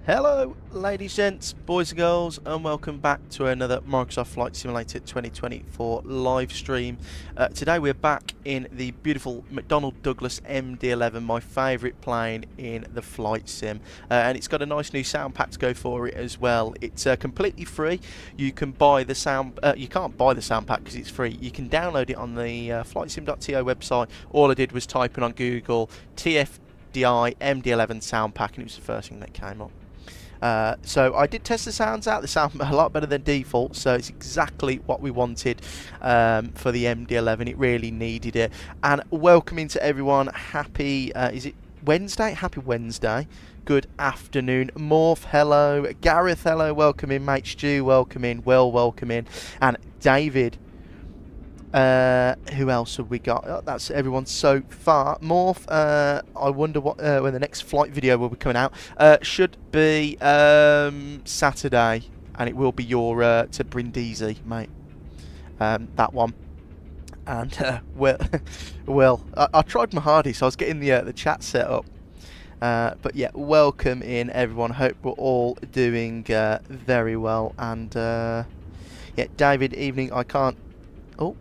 Hello ladies, gents, boys and girls, and welcome back to another Microsoft Flight Simulator 2024 live stream. Today we're back in the beautiful McDonnell Douglas MD-11, my favourite plane in the flight sim, and it's got a nice new sound pack to go for it as well. It's completely free. You can buy the sound. You can't buy the sound pack because it's free. You can download it on the flightsim.to website. All I did was type in on Google TFDI MD-11 sound pack, and it was the first thing that came up. So I did test the sounds out. They sound a lot better than default, so it's exactly what we wanted for the MD-11. It really needed it. And welcoming to everyone. Happy, is it Wednesday? Happy Wednesday. Good afternoon. Morph, hello. Gareth, hello. Welcome in, mate. Stu, welcome in. Will, welcome in. And David. Who else have we got? Oh, that's everyone so far. Morph, I wonder what when the next flight video will be coming out. Should be Saturday, and it will be your to Brindisi, mate. That one. And well, I tried my hardest. I was getting the chat set up. But yeah, welcome in everyone. Hope we're all doing very well. And yeah, David, evening. I can't. Oh.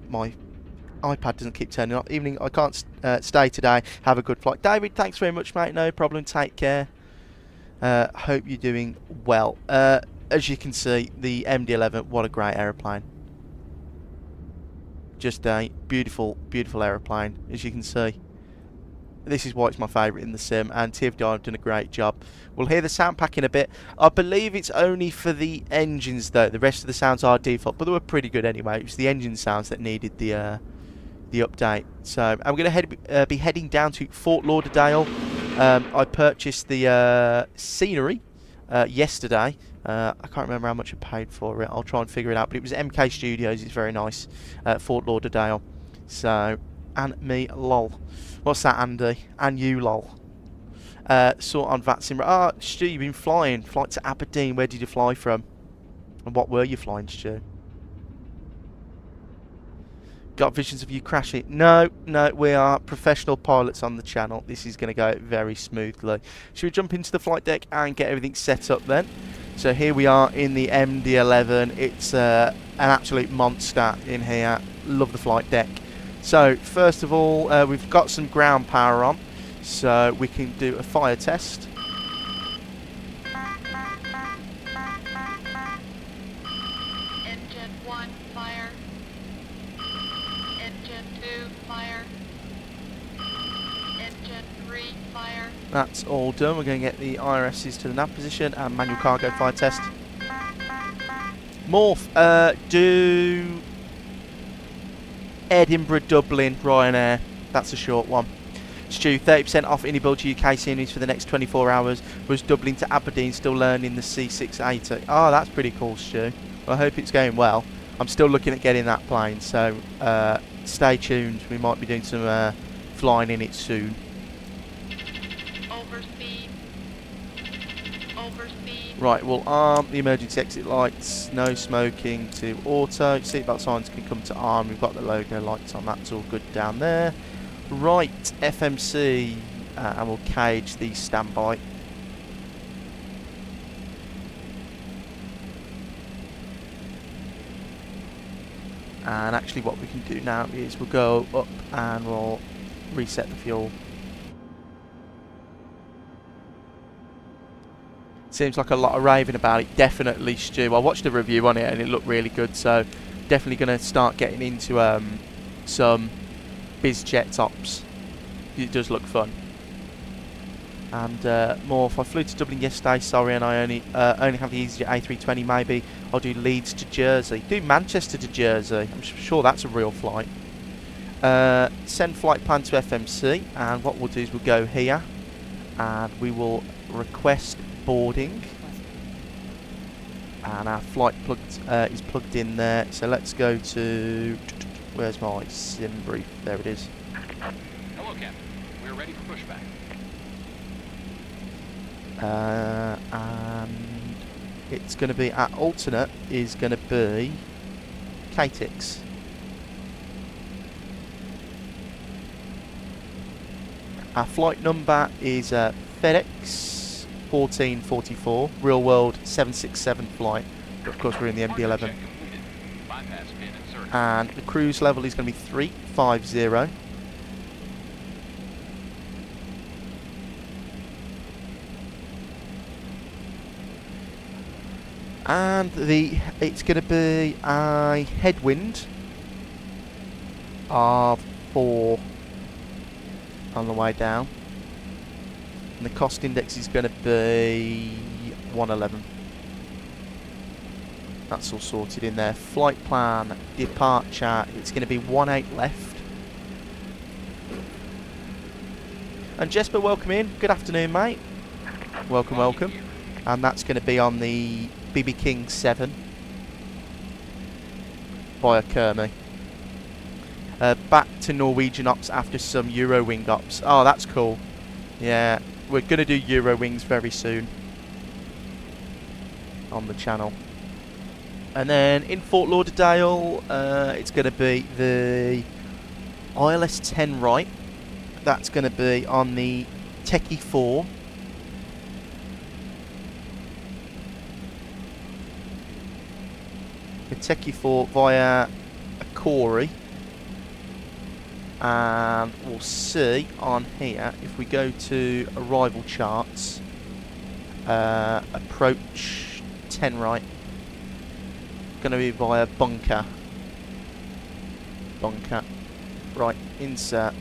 My iPad doesn't keep turning off. Evening, I can't stay today. Have a good flight. David, thanks very much, mate. No problem. Take care. Hope you're doing well. As you can see, the MD-11, what a great aeroplane. Just a beautiful, beautiful aeroplane, as you can see. This is why it's my favourite in the sim, and TFDI have done a great job. We'll hear the sound pack in a bit. I believe it's only for the engines though. The rest of the sounds are default, but they were pretty good anyway. It was the engine sounds that needed the update. So I'm going to be heading down to Fort Lauderdale. I purchased the scenery yesterday. I can't remember how much I paid for it. I'll try and figure it out. But it was MK Studios. It's very nice. Fort Lauderdale. So, and me, lol. What's that, Andy? And you, lol. Sort on VATSIM. Ah, Stu, you've been flying. Flight to Aberdeen. Where did you fly from? And what were you flying, Stu? Got visions of you crashing? No, we are professional pilots on the channel. This is going to go very smoothly. Should we jump into the flight deck and get everything set up then? So here we are in the MD-11. It's an absolute monster in here. Love the flight deck. So first of all, we've got some ground power on, so we can do a fire test. Engine 1 fire. Engine 2 fire. Engine 3 fire. That's all done. We're going to get the IRSs to the nav position and manual cargo fire test. Morph, do Edinburgh, Dublin, Ryanair. That's a short one. Stu, 30% off any build UK series for the next 24 hours. Was Dublin to Aberdeen, still learning the C680. Oh, that's pretty cool, Stu. Well, I hope it's going well. I'm still looking at getting that plane, so stay tuned. We might be doing some flying in it soon. Overspeed. Overspeed. Right, we'll arm the emergency exit lights. No smoking to auto. Seatbelt signs can come to arm. We've got the logo lights on. That's all good down there. Right, FMC, and we'll cage the standby. And actually what we can do now is we'll go up and we'll reset the fuel. Seems like a lot of raving about it. Definitely, Stu. I watched a review on it and it looked really good, so definitely going to start getting into some BizJet tops. It does look fun. And Morph, I flew to Dublin yesterday, sorry, and I only have the EasyJet A320. Maybe I'll do Leeds to Jersey. Do Manchester to Jersey. I'm sure that's a real flight. Send flight plan to FMC, and what we'll do is we'll go here and we will request boarding, and our flight is plugged in there. So let's go to, where's my sim brief? There it is. Hello, Captain. We're ready for pushback. And it's going to be our alternate is going to be KTX. Our flight number is FedEx 1444, real world 767 flight. Of course, we're in the MD-11. Check completed. Bypass pin inserted. And the cruise level is going to be 350. And it's going to be a headwind of 4 on the way down. And the cost index is going to be 111. That's all sorted in there. Flight plan, departure, it's going to be 18 left. And Jesper, welcome in. Good afternoon, mate. Welcome, welcome. And that's going to be on the BB King 7 via KMEM. Back to Norwegian ops after some Eurowing ops. Oh, that's cool. Yeah, we're going to do Eurowings very soon on the channel. And then in Fort Lauderdale, it's going to be the ILS 10 right. That's going to be on the Techie 4. The Techie 4 via a Corey. And we'll see on here if we go to arrival charts, approach 10 right, going to be via bunker, right, insert,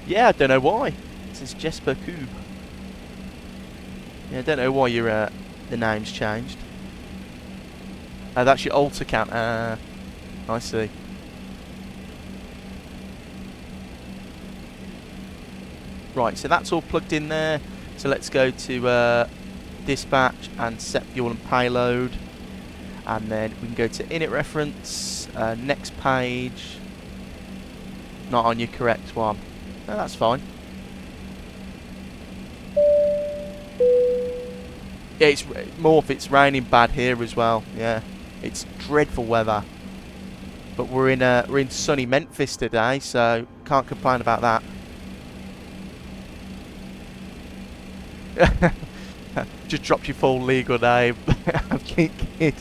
yeah, I don't know why, this is Jesper Koob, yeah, I don't know why your the name's changed. That's your alt account. I see. Right, so that's all plugged in there. So let's go to dispatch and set fuel and payload. And then we can go to init reference, next page. Not on your correct one. No, that's fine. Yeah, it's Morph, it's raining bad here as well. Yeah. It's dreadful weather, but we're in sunny Memphis today, so can't complain about that. Just dropped your full legal name. I'm kidding.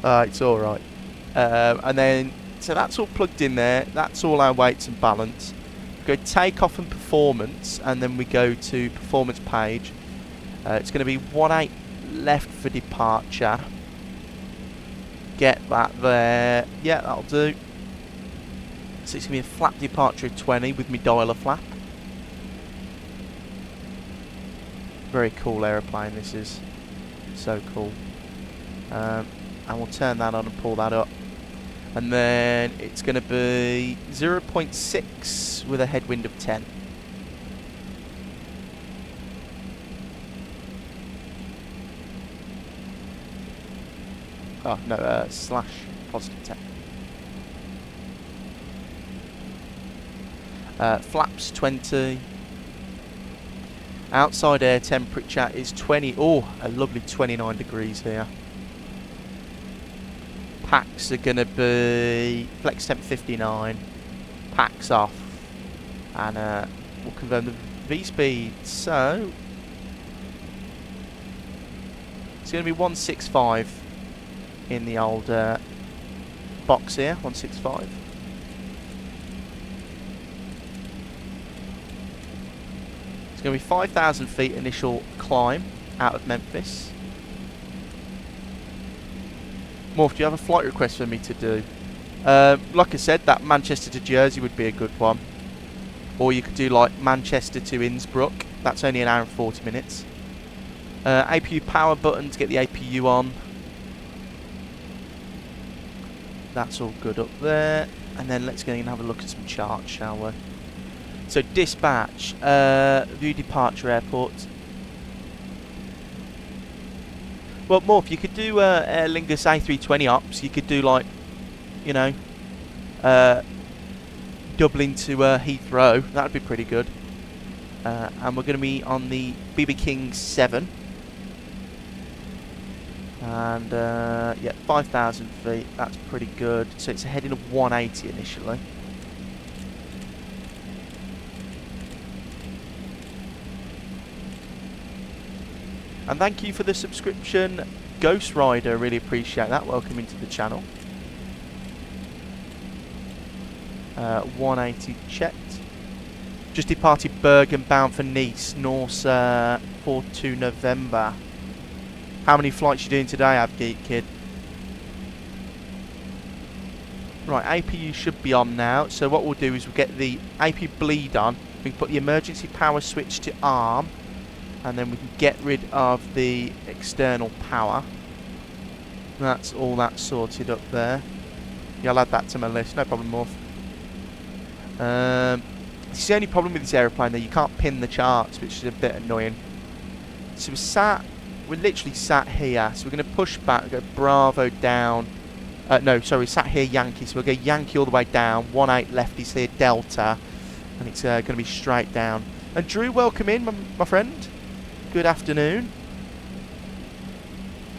It's all right. And then so that's all plugged in there. That's all our weights and balance. We go takeoff and performance, and then we go to performance page. It's going to be 18 left for departure. Get that there. Yeah, that'll do. So it's going to be a flap departure of 20 with my dialer flap. Very cool aeroplane this is. So cool. And we'll turn that on and pull that up. And then it's going to be 0.6 with a headwind of 10. Oh, no, slash positive 10. Flaps 20. Outside air temperature is 20. Oh, a lovely 29 degrees here. Packs are going to be flex temp 59. Packs off. And we'll confirm the V speed. So it's going to be 165. In the old box here, 165. It's going to be 5,000 feet initial climb out of Memphis. Morph, do you have a flight request for me to do? Like I said, that Manchester to Jersey would be a good one. Or you could do like Manchester to Innsbruck. That's only an hour and 40 minutes. APU power button to get the APU on. That's all good up there. And then let's go and have a look at some charts, shall we? So dispatch, view departure airport. Well, Morph, you could do Aer Lingus A320 ops. You could do like, you know, Dublin to Heathrow. That would be pretty good. And we're going to be on the BB King 7. And yeah, 5,000 feet, that's pretty good. So it's a heading of 180 initially. And thank you for the subscription, Ghost Rider. Really appreciate that. Welcome into the channel. 180 checked. Just departed Bergen, bound for Nice, Norse 4-2 November. How many flights you doing today, Abgeek Kid? Right, APU should be on now. So what we'll do is we'll get the APU bleed on. We can put the emergency power switch to arm, and then we can get rid of the external power. That's all that sorted up there. Yeah, I'll add that to my list, no problem, Morph. It's the only problem with this aeroplane though, you can't pin the charts, which is a bit annoying. So we're literally sat here, so we're going to push back, go Bravo down. No, sorry, sat here Yankee, so we'll go Yankee all the way down, 18 left is here Delta, and it's going to be straight down. And Drew, welcome in, my friend. Good afternoon.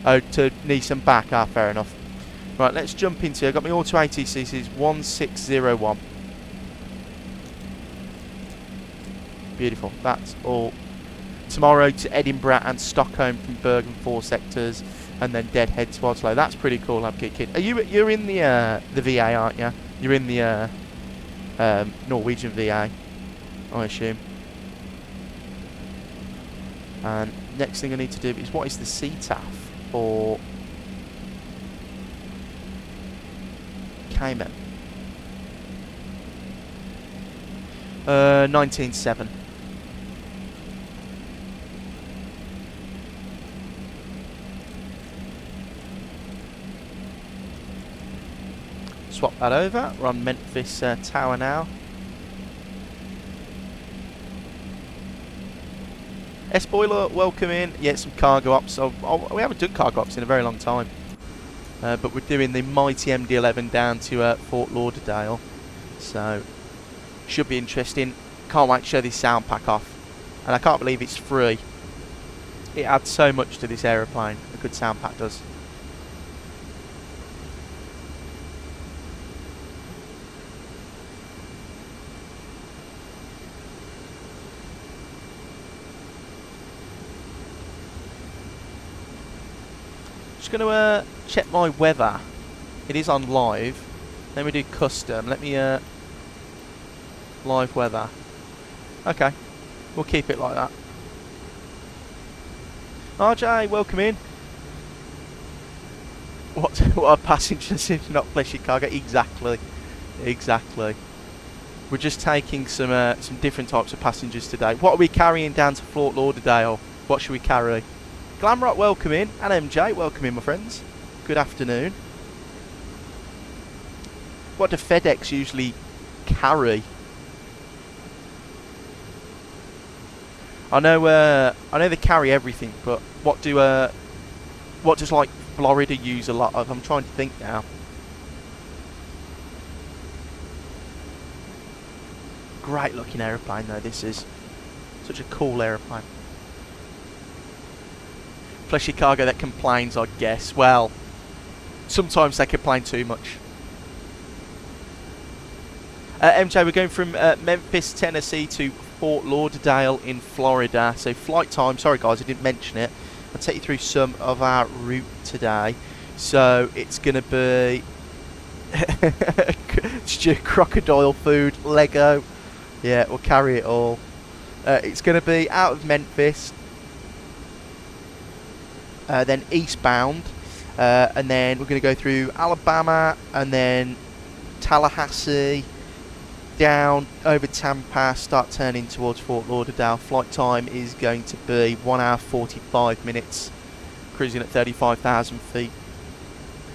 Oh, to Nice and back, fair enough. Right, let's jump into, I've got my auto ATC, this is 1601. Beautiful, that's all. Tomorrow to Edinburgh and Stockholm from Bergen 4 sectors, and then Deadhead to Oslo. That's pretty cool, Abgeek Kid. You're in the VA, aren't you? You're in the Norwegian VA, I assume. And next thing I need to do is, what is the CTAF for KMEM? 19.7. Swap that over. We're on Memphis Tower now. S-Boiler, welcome in. Yeah, some cargo ops. We haven't done cargo ops in a very long time. But we're doing the mighty MD-11 down to Fort Lauderdale. So, should be interesting. Can't wait to show this sound pack off. And I can't believe it's free. It adds so much to this aeroplane. A good sound pack does. Just going to check my weather. It is on live. Let me do custom. Let me live weather. Okay, we'll keep it like that. RJ, welcome in. What are passengers if not fleshy cargo? Exactly. We're just taking some different types of passengers today. What are we carrying down to Fort Lauderdale? What should we carry? Glamrock, welcome in, and MJ, welcome in, my friends. Good afternoon. What do FedEx usually carry? I know they carry everything, but what does like Florida use a lot of? I'm trying to think now. Great looking aeroplane though, this is. Such a cool aeroplane. Fleshy cargo that complains, I guess. Well, sometimes they complain too much. MJ, we're going from Memphis, Tennessee to Fort Lauderdale in Florida. So flight time, sorry guys, I didn't mention it. I'll take you through some of our route today. So it's going to be crocodile food, Lego. Yeah, we'll carry it all. It's going to be out of Memphis, then eastbound, and then we're going to go through Alabama, and then Tallahassee, down over Tampa, start turning towards Fort Lauderdale. Flight time is going to be 1 hour 45 minutes, cruising at 35,000 feet.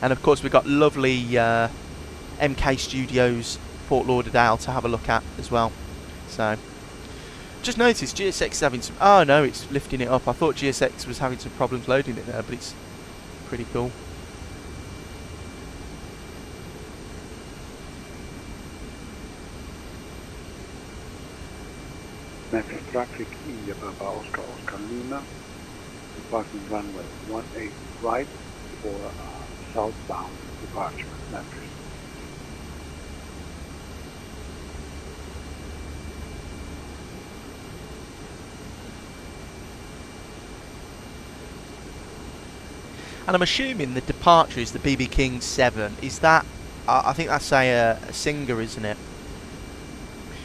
And of course we've got lovely MK Studios Fort Lauderdale to have a look at as well. So just noticed GSX is having some, oh no, it's lifting it up. I thought GSX was having some problems loading it there, but it's pretty cool. Memphis traffic India Papa Oscar Oscar Lima, departing runway 18 right for southbound departure Memphis. And I'm assuming the departure is the BB King 7. Is that... I think that's a Singer, isn't it?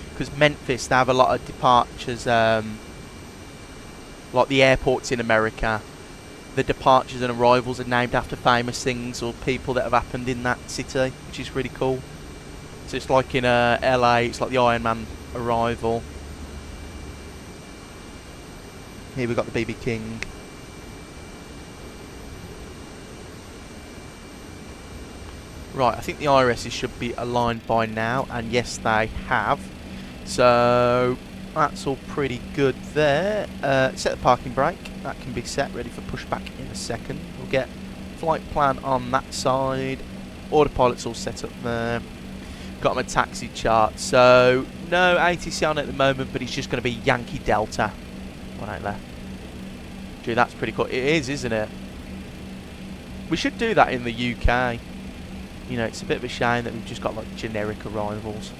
Because Memphis, they have a lot of departures, like the airports in America. The departures and arrivals are named after famous things or people that have happened in that city, which is really cool. So it's like in LA, it's like the Iron Man arrival. Here we've got the BB King. Right, I think the IRSs should be aligned by now, and yes they have. So that's all pretty good there. Set the parking brake, that can be set, ready for pushback in a second. We'll get flight plan on that side. Autopilot's all set up there. Got my taxi chart, so no ATC on at the moment, but it's just going to be Yankee Delta. One out there. Gee, that's pretty cool. It is, isn't it? We should do that in the UK. You know, it's a bit of a shame that we've just got like generic arrivals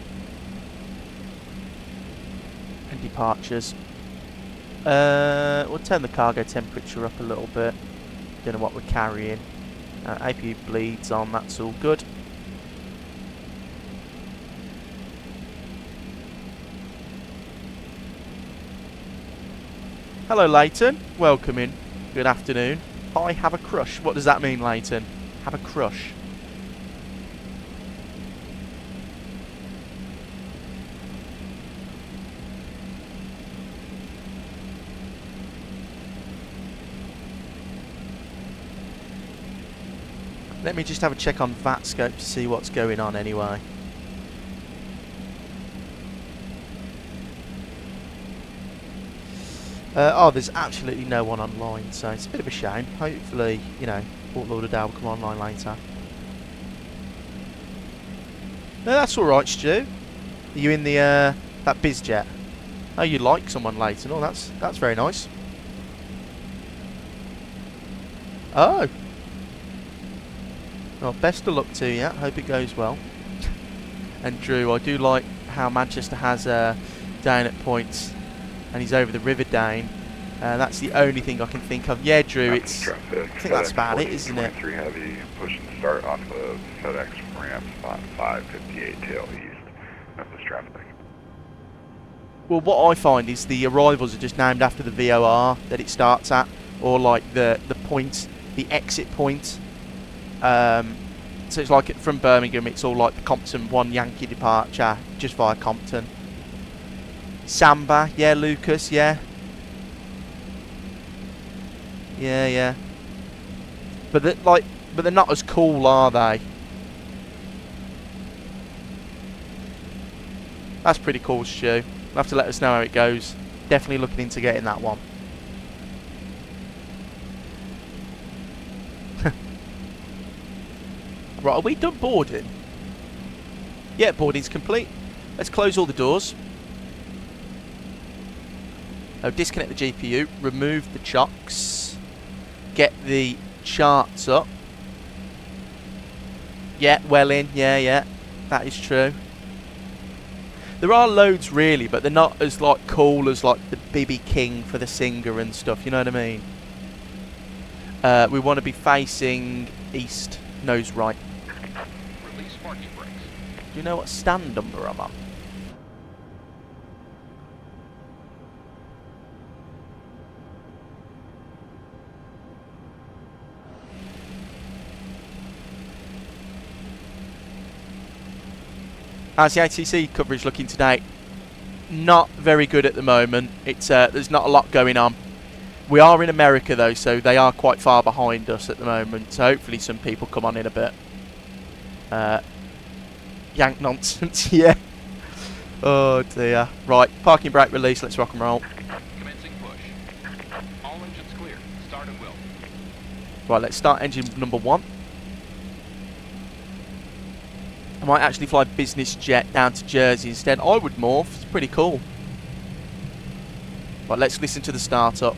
and departures. We'll turn the cargo temperature up a little bit. Don't know what we're carrying. APU bleeds on, that's all good. Hello Leighton, welcome in. Good afternoon. I have a crush. What does that mean, Leighton? Have a crush. Let me just have a check on VATScope to see what's going on anyway. Oh, there's absolutely no one online, so it's a bit of a shame. Hopefully, you know, Port Lauderdale will come online later. No, that's alright, Stu. Are you in the, that BizJet? Oh, you like someone later. Oh, that's very nice. Oh. Well, best of luck to you. Hope it goes well. And Drew, I do like how Manchester has down at points, and he's over the River Down. That's the only thing I can think of. Yeah, Drew, it's. I think that's about it, isn't it? Heavy, pushing to start off of FedEx ramp, spot 558 tail east. Memphis traffic. Well, what I find is the arrivals are just named after the VOR that it starts at, or like the point, the exit point. So it's like from Birmingham, it's all like the Compton 1 Yankee departure, just via Compton. Samba, yeah, Lucas, yeah. Yeah. But they're not as cool, are they? That's pretty cool, Stu. You'll have to let us know how it goes. Definitely looking into getting that one. Right, are we done boarding? Yeah, boarding's complete. Let's close all the doors. Disconnect the GPU, remove the chocks, get the charts up. Yeah, well in, yeah, that is true. There are loads really, but they're not as like cool as like the BB King for the Singer and stuff, you know what I mean? We want to be facing east, nose right. Release parking brakes. Do you know what stand number I'm on? How's the ATC coverage looking today? Not very good at the moment. It's there's not a lot going on. We are in America though, so they are quite far behind us at the moment. So hopefully some people come on in a bit. Yank nonsense, yeah. Oh dear. Right, parking brake release. Let's rock and roll. Commencing push. All engines clear. Start at will. Right, let's start engine number 1. I might actually fly business jet down to Jersey instead. I would morph. It's pretty cool. Right, let's listen to the startup.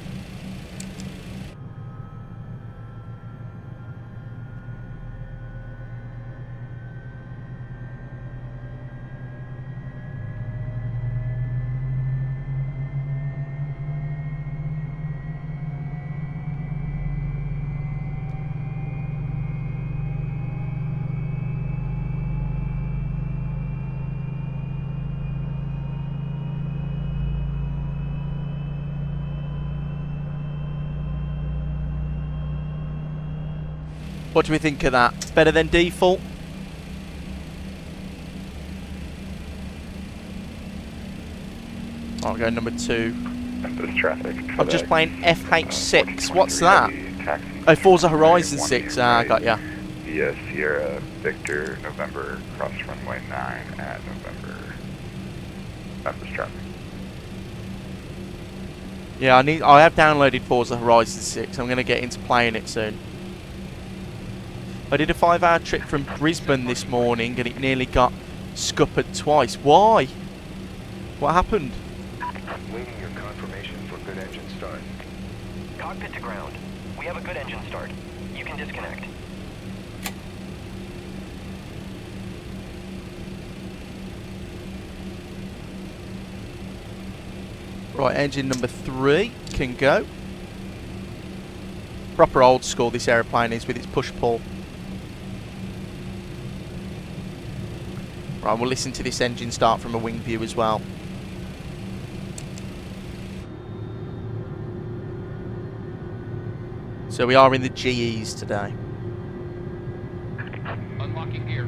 What do we think of that? Better than default? I'll go number 2. Memphis traffic. I'm just playing FH6. What's 1423 that? Heavy, taxi. Oh, Forza Horizon 6. 1 Ah, right, got ya. via Sierra Victor November cross runway 9 at November. Memphis traffic. Yeah, I have downloaded Forza Horizon 6. I'm going to get into playing it soon. I did a 5-hour trip from Brisbane this morning and it nearly got scuppered twice. Why? What happened? Waiting your confirmation for good engine start. Cockpit to ground. We have a good engine start. You can disconnect. Right, engine number 3 can go. Proper old school this aeroplane is with its push-pull. Right, we'll listen to this engine start from a wing view as well. So we are in the GEs today. Unlocking gear.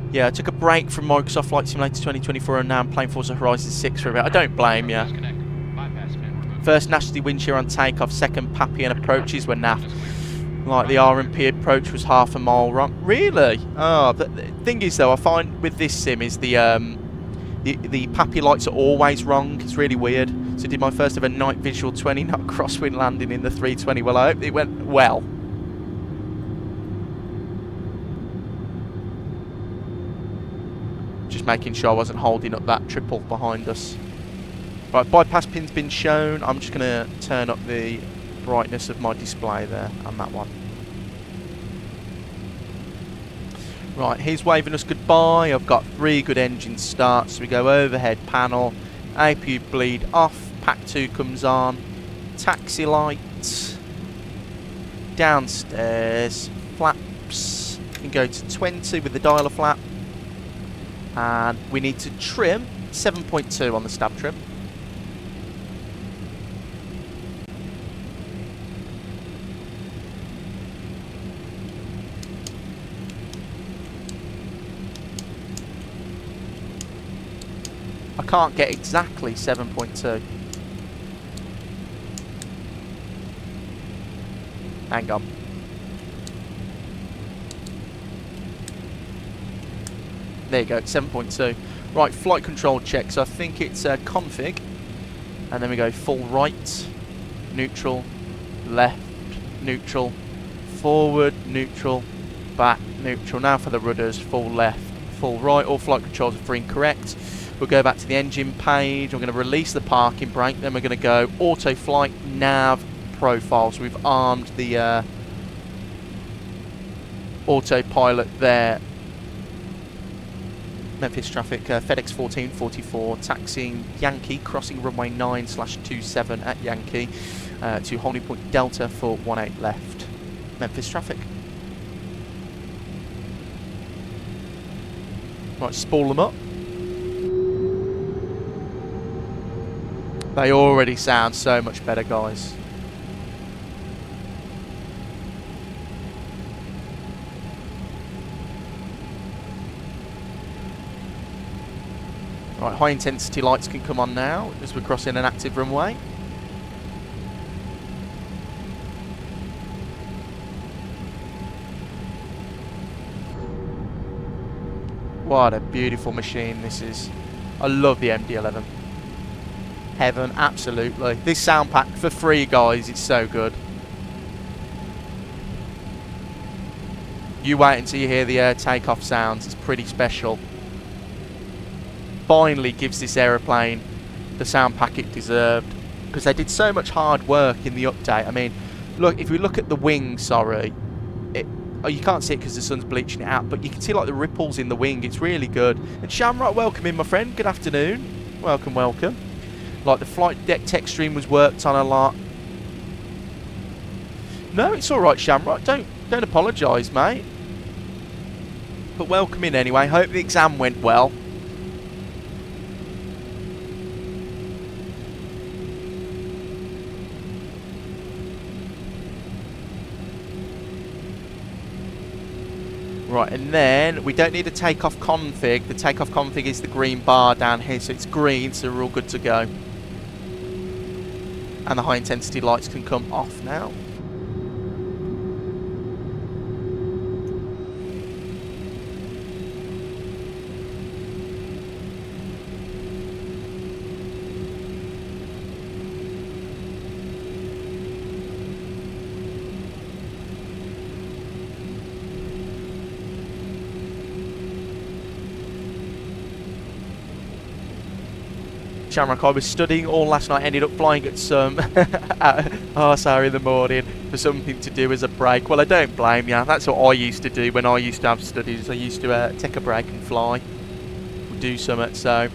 Yeah, I took a break from Microsoft Flight Simulator 2024 and now I'm playing Forza Horizon 6 for a bit. I don't blame you. Disconnect. Bypass pin removed. First nationally wind shear on takeoff, second Papian approaches were naff. Like the RMP approach was half a mile wrong. Really? Oh, but the thing is though, I find with this sim is the Papi lights are always wrong. It's really weird. So I did my first ever night visual 20 knot crosswind landing in the 320. Well, I hope it went well. Just making sure I wasn't holding up that triple behind us. Right, bypass pin's been shown. I'm just going to turn up the brightness of my display there on that one. Right, he's waving us goodbye. I've got 3 good engine starts. So we go overhead panel, APU bleed off, pack 2 comes on, taxi lights, downstairs, flaps, can go to 20 with the dialer flap, and we need to trim 7.2 on the stab trim. I can't get exactly 7.2. Hang on. There you go, 7.2. Right, flight control check. So I think it's config. And then we go full right, neutral, left, neutral, forward, neutral, back, neutral. Now for the rudders, full left, full right. All flight controls are incorrect. We'll go back to the engine page. We're going to release the parking brake. Then we're going to go auto flight, nav, profile. So we've armed the autopilot there. Memphis traffic, FedEx 1444, taxiing Yankee, crossing runway 9/27 at Yankee to holding point Delta for 18 left. Memphis traffic. Right, spool them up. They already sound so much better, guys. Right, high intensity lights can come on now as we're crossing an active runway. What a beautiful machine this is. I love the MD-11. Heaven, absolutely. This sound pack for free, guys, it's so good. You wait until you hear the takeoff sounds, it's pretty special. Finally gives this aeroplane the sound pack it deserved, because they did so much hard work in the update. I mean, look, if we look at the wing, sorry, you can't see it because the sun's bleaching it out, but you can see like the ripples in the wing. It's really good. And Shamrock, welcome in, my friend. Good afternoon. Welcome, welcome. Like the flight deck tech stream was worked on a lot. No, it's all right, Shamrock. Don't apologise, mate. but welcome in anyway. Hope the exam went well. Right, and then we don't need a takeoff config. The takeoff config is the green bar down here, so it's green, so we're all good to go. And the high intensity lights can come off now. Shamrock, I was studying all last night, ended up flying at some half hour in the morning for something to do as a break. Well, I don't blame you. That's what I used to do when I used to have studies. I used to take a break and fly, do something, so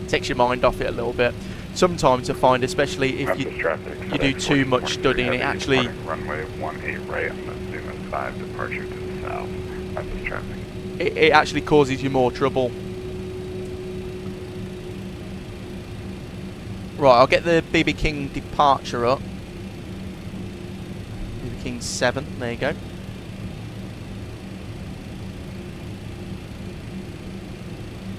it takes your mind off it a little bit. Sometimes I find, especially if you do too much studying, it actually... Runway 18 right on the Zoom 5 departure to the south. Memphis traffic. It actually causes you more trouble. Right, I'll get the BB King departure up. BB King 7, there you go.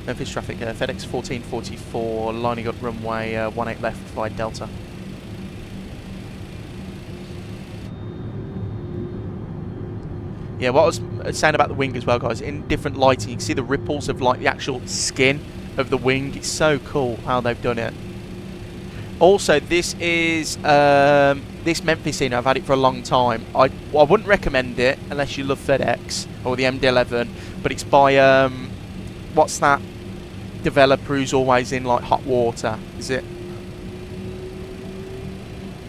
Memphis traffic, FedEx 1444, lining up runway 18 left via Delta. Yeah, what I was saying about the wing as well, guys, in different lighting, you can see the ripples of like the actual skin of the wing. It's so cool how they've done it. Also, this is this Memphis scene. I've had it for a long time. I wouldn't recommend it unless you love FedEx or the MD-11. But it's by what's that developer who's always in like hot water? Is it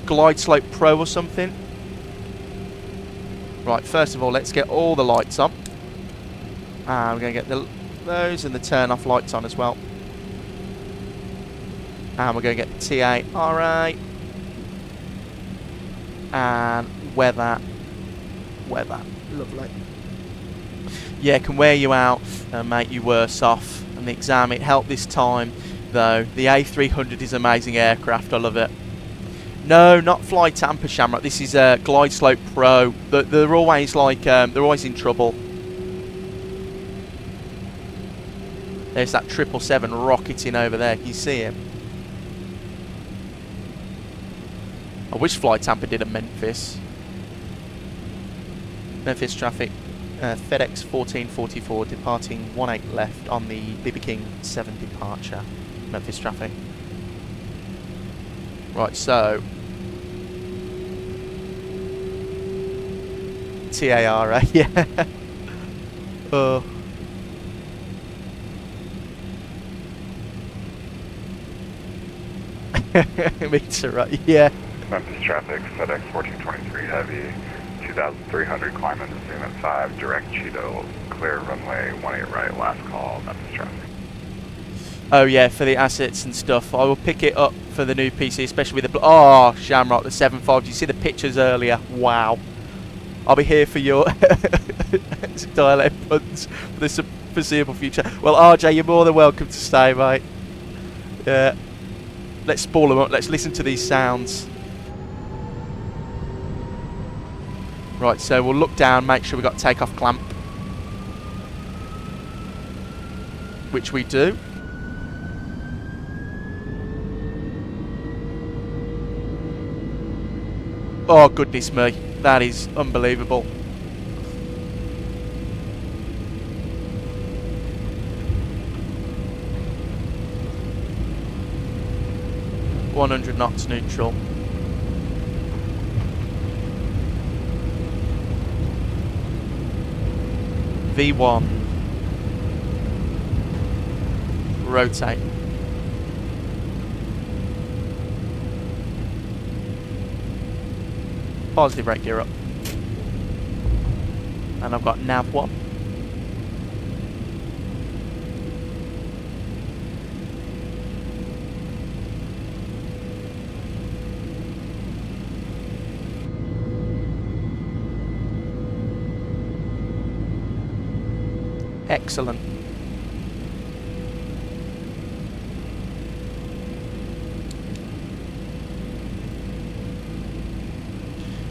Glide Slope Pro or something? Right. First of all, let's get all the lights on. We're going to get those and the turn-off lights on as well. And we're going to get the TARA and weather. Lovely. Yeah, can wear you out and make you worse off. And the exam, it helped this time though. The A300 is an amazing aircraft. I love it. No, not Fly Tampa, Shamrock. This is a Glide Slope Pro. They're always like they're always in trouble. There's that 777 rocketing over there. Can you see him? I wish Fly Tampa did a Memphis. Memphis traffic, FedEx 1444 departing 18 left on the BB King 7 departure. Memphis traffic. Right, so TARA, yeah. Meter, right? Yeah. Memphis traffic, FedEx 1423 heavy, 2,300 climb into Zoom at 5, direct Cheeto, clear runway 18 right, last call, Memphis traffic. Oh yeah, for the assets and stuff. I will pick it up for the new PC, especially with the... Oh, Shamrock, the 7.5. Did you see the pictures earlier? Wow. I'll be here for your dialect puns for the foreseeable future. Well, RJ, you're more than welcome to stay, mate. Yeah. Let's spoil them up. Let's listen to these sounds. Right, so we'll look down, make sure we've got takeoff clamp. Which we do. Oh, goodness me. That is unbelievable. ...100 knots neutral. V1. Rotate. Positive brake gear up. And I've got nav 1. Excellent.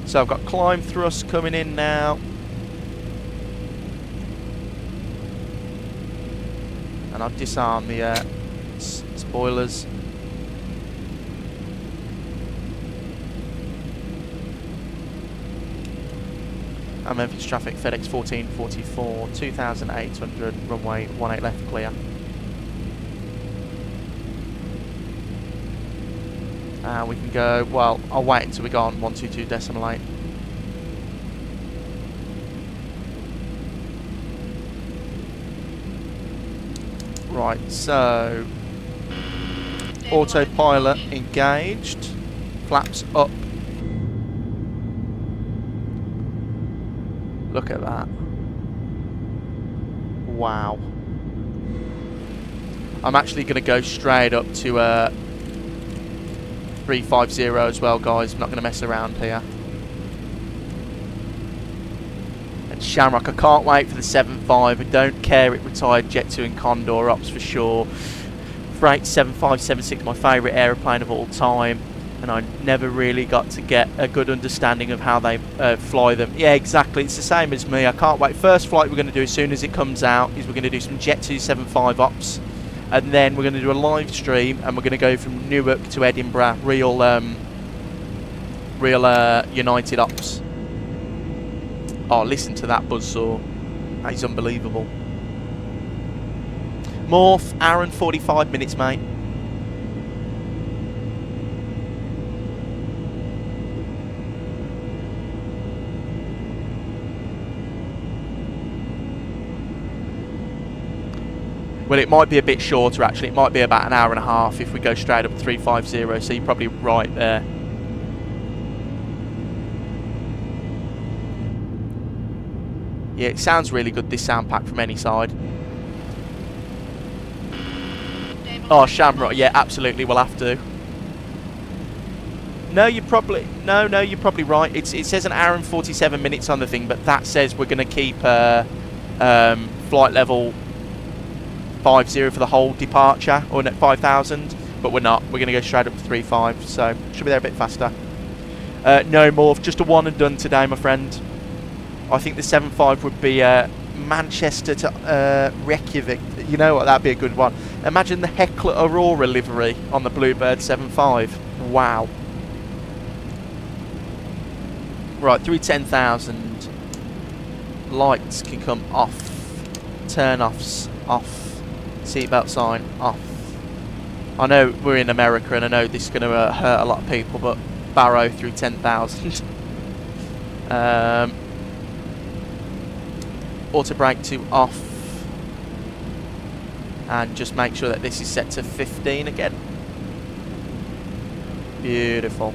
So I've got climb thrust coming in now. And I'll disarm the spoilers. Memphis traffic, FedEx 1444, 2800, runway 18 left, clear. We can go, well, I'll wait until we go on 122.8. Right, so autopilot engaged, flaps up. Look at that. Wow. I'm actually going to go straight up to 350 as well, guys. I'm not going to mess around here. And Shamrock, I can't wait for the 7.5. I don't care, it retired Jet 2 and Condor ops for sure. Freight 7576, my favourite aeroplane of all time. And I never really got to get a good understanding of how they fly them. Yeah, exactly. It's the same as me. I can't wait. First flight we're going to do as soon as it comes out is we're going to do some Jet 275 ops. And then we're going to do a live stream and we're going to go from Newark to Edinburgh. Real United ops. Oh, listen to that buzzsaw. That is unbelievable. Morph, hour and 45 minutes, mate. Well, it might be a bit shorter actually. It might be about an hour and a half if we go straight up 350, so you're probably right there. Yeah, it sounds really good, this sound pack from any side. Oh, Shamrock, yeah, absolutely, we'll have to. No, you're probably right. It says an hour and 47 minutes on the thing, but that says we're going to keep flight level 50 for the whole departure, or 5,000, but we're not. We're going to go straight up to 3.5, so should be there a bit faster. No more, just a one and done today, my friend. I think the 7.5 would be Manchester to Reykjavik. You know what, that'd be a good one. Imagine the Heckler Aurora livery on the Bluebird 7.5. Wow. Right, through 10,000. Lights can come off. Turn-offs off. Seatbelt sign off. I know we're in America and I know this is going to hurt a lot of people, but Barrow through 10,000. Auto brake to off. And just make sure that this is set to 15 again. Beautiful.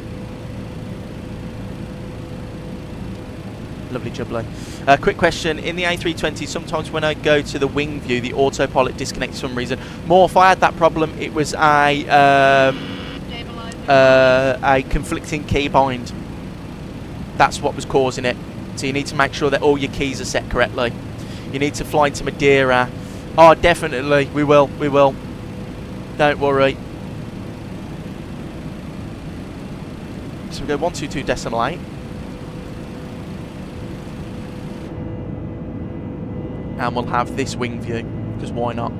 Lovely jubbly. Quick question, in the A320 sometimes when I go to the wing view the autopilot disconnects for some reason. More, if I had that problem it was a conflicting key bind. That's what was causing it. So you need to make sure that all your keys are set correctly. You need to fly into Madeira. Oh, definitely, we will. Don't worry. So we go 122.8. And we'll have this wing view, because why not?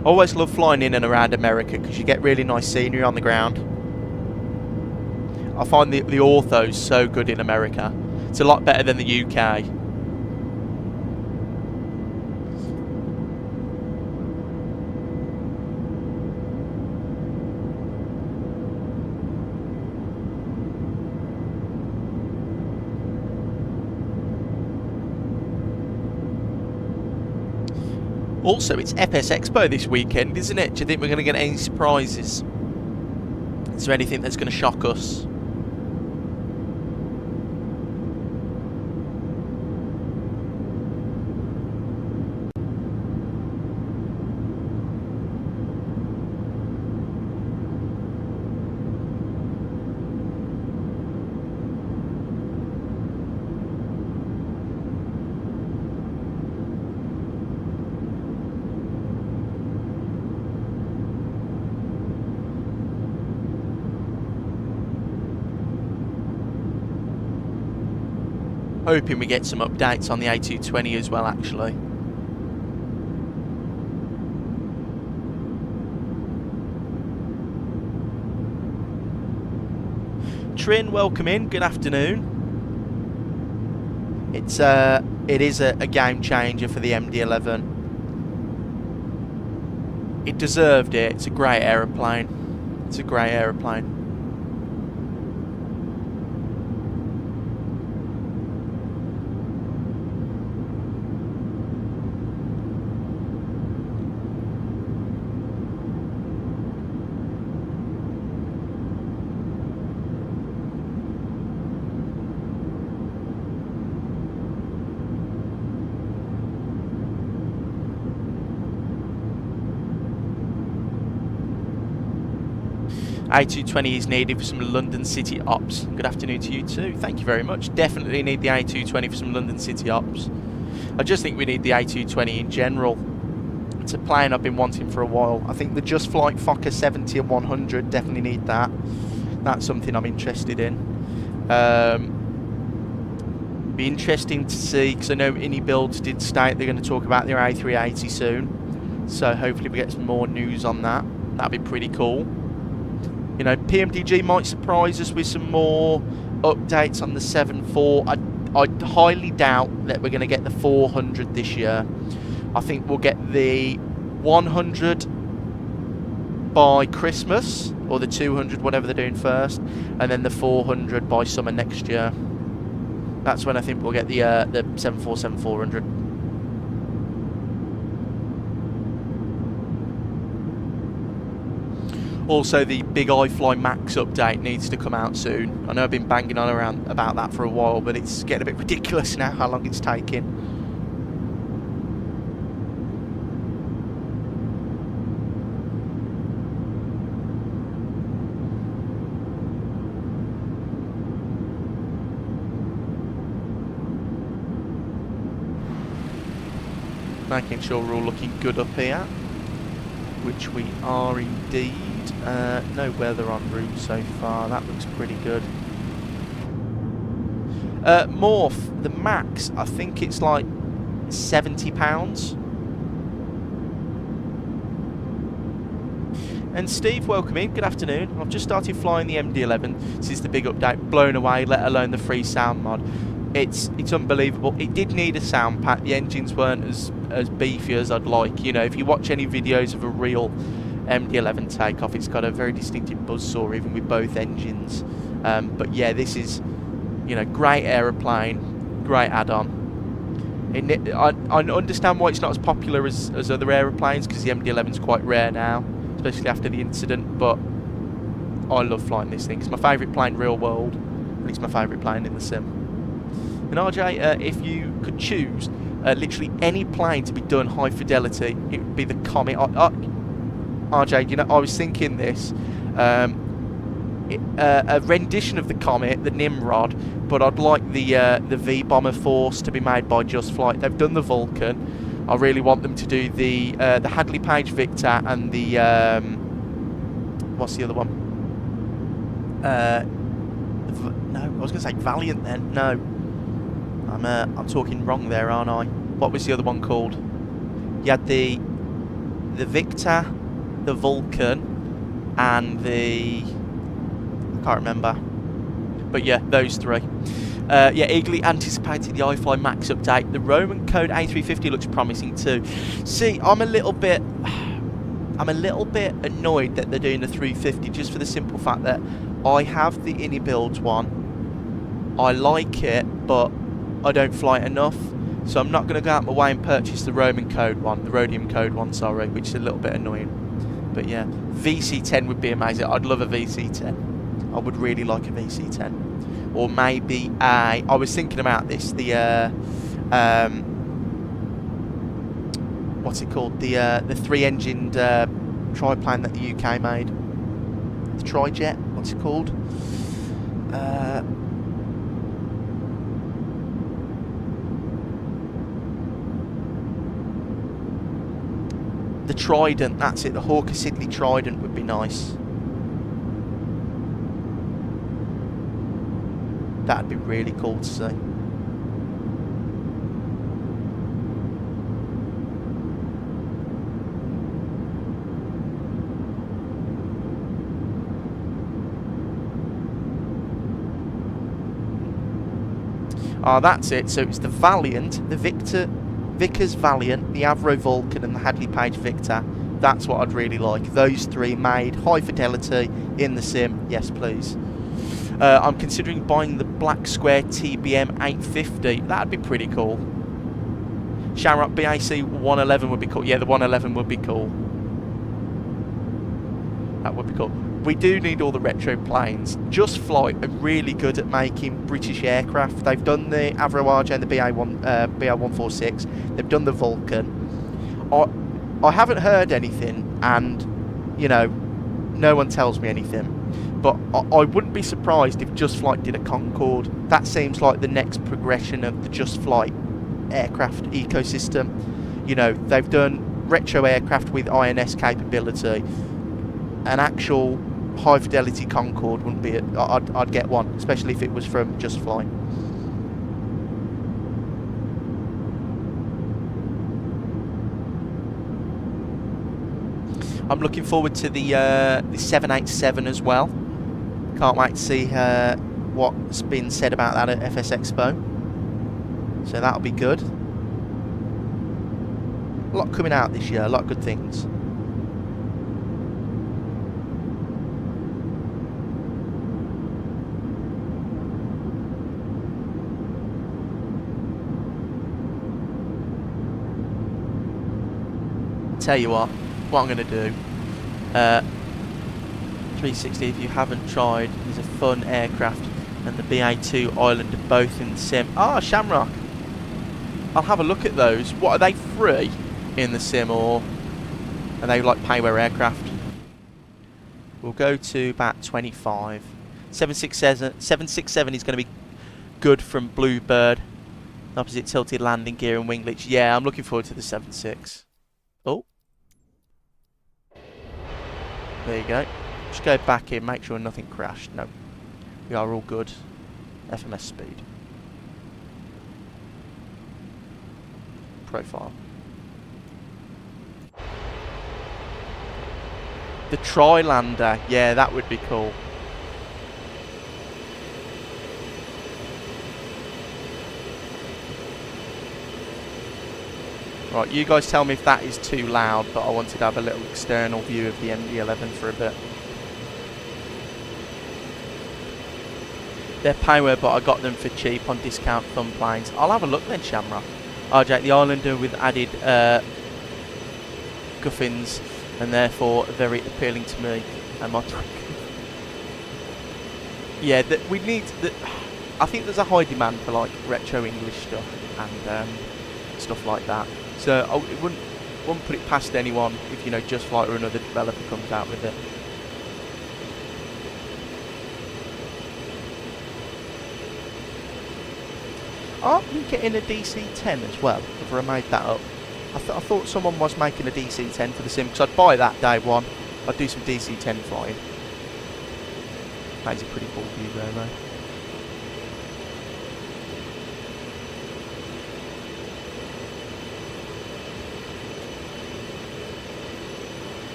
I always love flying in and around America because you get really nice scenery on the ground. I find the orthos so good in America. It's a lot better than the UK. Also, it's FS Expo this weekend, isn't it? Do you think we're going to get any surprises? Is there anything that's going to shock us? Hoping we get some updates on the A220 as well, actually. Trin, welcome in. Good afternoon. It is a game changer for the MD-11. It deserved it. It's a great aeroplane. It's a great aeroplane. A220 is needed for some London City ops. Good afternoon to you too. Thank you very much. Definitely need the A220 for some London City ops. I just think we need the A220 in general. It's a plane I've been wanting for a while. I think the Just Flight Fokker 70 and 100 definitely need that. That's something I'm interested in. Be interesting to see, because I know Ini Builds did state they're going to talk about their A380 soon. So hopefully we get some more news on that. That'd be pretty cool. You know, PMDG might surprise us with some more updates on the 7.4. I highly doubt that we're going to get the 400 this year. I think we'll get the 100 by Christmas, or the 200, whatever they're doing first, and then the 400 by summer next year. That's when I think we'll get the 747-400. Also, the big iFly Max update needs to come out soon. I know I've been banging on around about that for a while, but it's getting a bit ridiculous now how long it's taking. Making sure we're all looking good up here, which we are indeed. No weather en route so far. That looks pretty good. Morph, the max, I think it's like £70. And Steve, welcome in. Good afternoon. I've just started flying the MD-11 since the big update. Blown away, let alone the free sound mod. It's unbelievable. It did need a sound pack. The engines weren't as beefy as I'd like. You know, if you watch any videos of a real MD-11 takeoff, it's got a very distinctive buzzsaw even with both engines. But yeah, this is, you know, great aeroplane, great add-on. I understand why it's not as popular as other aeroplanes, because the MD-11 is quite rare now, especially after the incident, but I love flying this thing. It's my favourite plane real world, and it's my favourite plane in the sim. And RJ, if you could choose literally any plane to be done high fidelity, it would be the Comet. RJ, you know, I was thinking this, a rendition of the Comet, the Nimrod, but I'd like the V-Bomber Force to be made by Just Flight. They've done the Vulcan. I really want them to do the Hadley Page Victor and the what's the other one? No, I was going to say Valiant then. No, I'm talking wrong there, aren't I? What was the other one called? You had the Victor, the Vulcan, and the... I can't remember. But yeah, those three. Yeah, eagerly anticipating the iFly Max update. The Roman code A350 looks promising too. See, I'm a little bit annoyed that they're doing the 350, just for the simple fact that I have the Ini Builds one. I like it, but I don't fly it enough. So I'm not going to go out my way and purchase the Roman code one, the Rhodium code one, sorry, which is a little bit annoying. But yeah, VC10 would be amazing. I'd love a VC10. I would really like a VC10. Or maybe a... I was thinking about this, the... what's it called? The three-engined triplane that the UK made. The Trijet, what's it called? The Trident, that's it. The Hawker Siddeley Trident would be nice. That'd be really cool to see. Oh, that's it. So it's the Valiant, the Vickers Valiant, the Avro Vulcan, and the Hadley Page Victor. That's what I'd really like. Those three made high fidelity in the sim. Yes, please. I'm considering buying the Black Square TBM 850. That'd be pretty cool. Shamrock BAC 111 would be cool. Yeah, the 111 would be cool. That would be cool. We do need all the retro planes. Just Flight are really good at making British aircraft. They've done the Avro RJ and the BA146. They've done the Vulcan. I haven't heard anything, and, you know, no one tells me anything. But I wouldn't be surprised if Just Flight did a Concorde. That seems like the next progression of the Just Flight aircraft ecosystem. You know, they've done retro aircraft with INS capability. An actual high fidelity Concorde wouldn't be it. I'd get one, especially if it was from Just Flight. I'm looking forward to the 787 as well. Can't wait to see what's been said about that at FS Expo. So that'll be good. A lot coming out this year, a lot of good things. Tell you what I'm going to do. 360, if you haven't tried, is a fun aircraft, and the BA2 Islander both in the sim. Ah, Shamrock. I'll have a look at those. What, are they free in the sim, or are they like payware aircraft? We'll go to about 25. 767 is going to be good from Bluebird. Opposite tilted landing gear and winglets. Yeah, I'm looking forward to the 76. Oh. There you go. Just go back in, make sure nothing crashed. No. We are all good. FMS speed. Profile. The Tri-lander. Yeah, that would be cool. Right, you guys tell me if that is too loud, but I wanted to have a little external view of the MD-11 for a bit. They're payware, but I got them for cheap on discount fun planes. I'll have a look then, Shamrock. RJ, the Islander with added guffins, and therefore very appealing to me and my yeah, we need the. I think there's a high demand for like retro English stuff and stuff like that. So I wouldn't put it past anyone if, you know, Just Flight or another developer comes out with it. Aren't you getting a DC-10 as well? Have I made that up? I thought someone was making a DC-10 for the sim, because I'd buy that day one. I'd do some DC-10 flying. That is a pretty cool view there, though.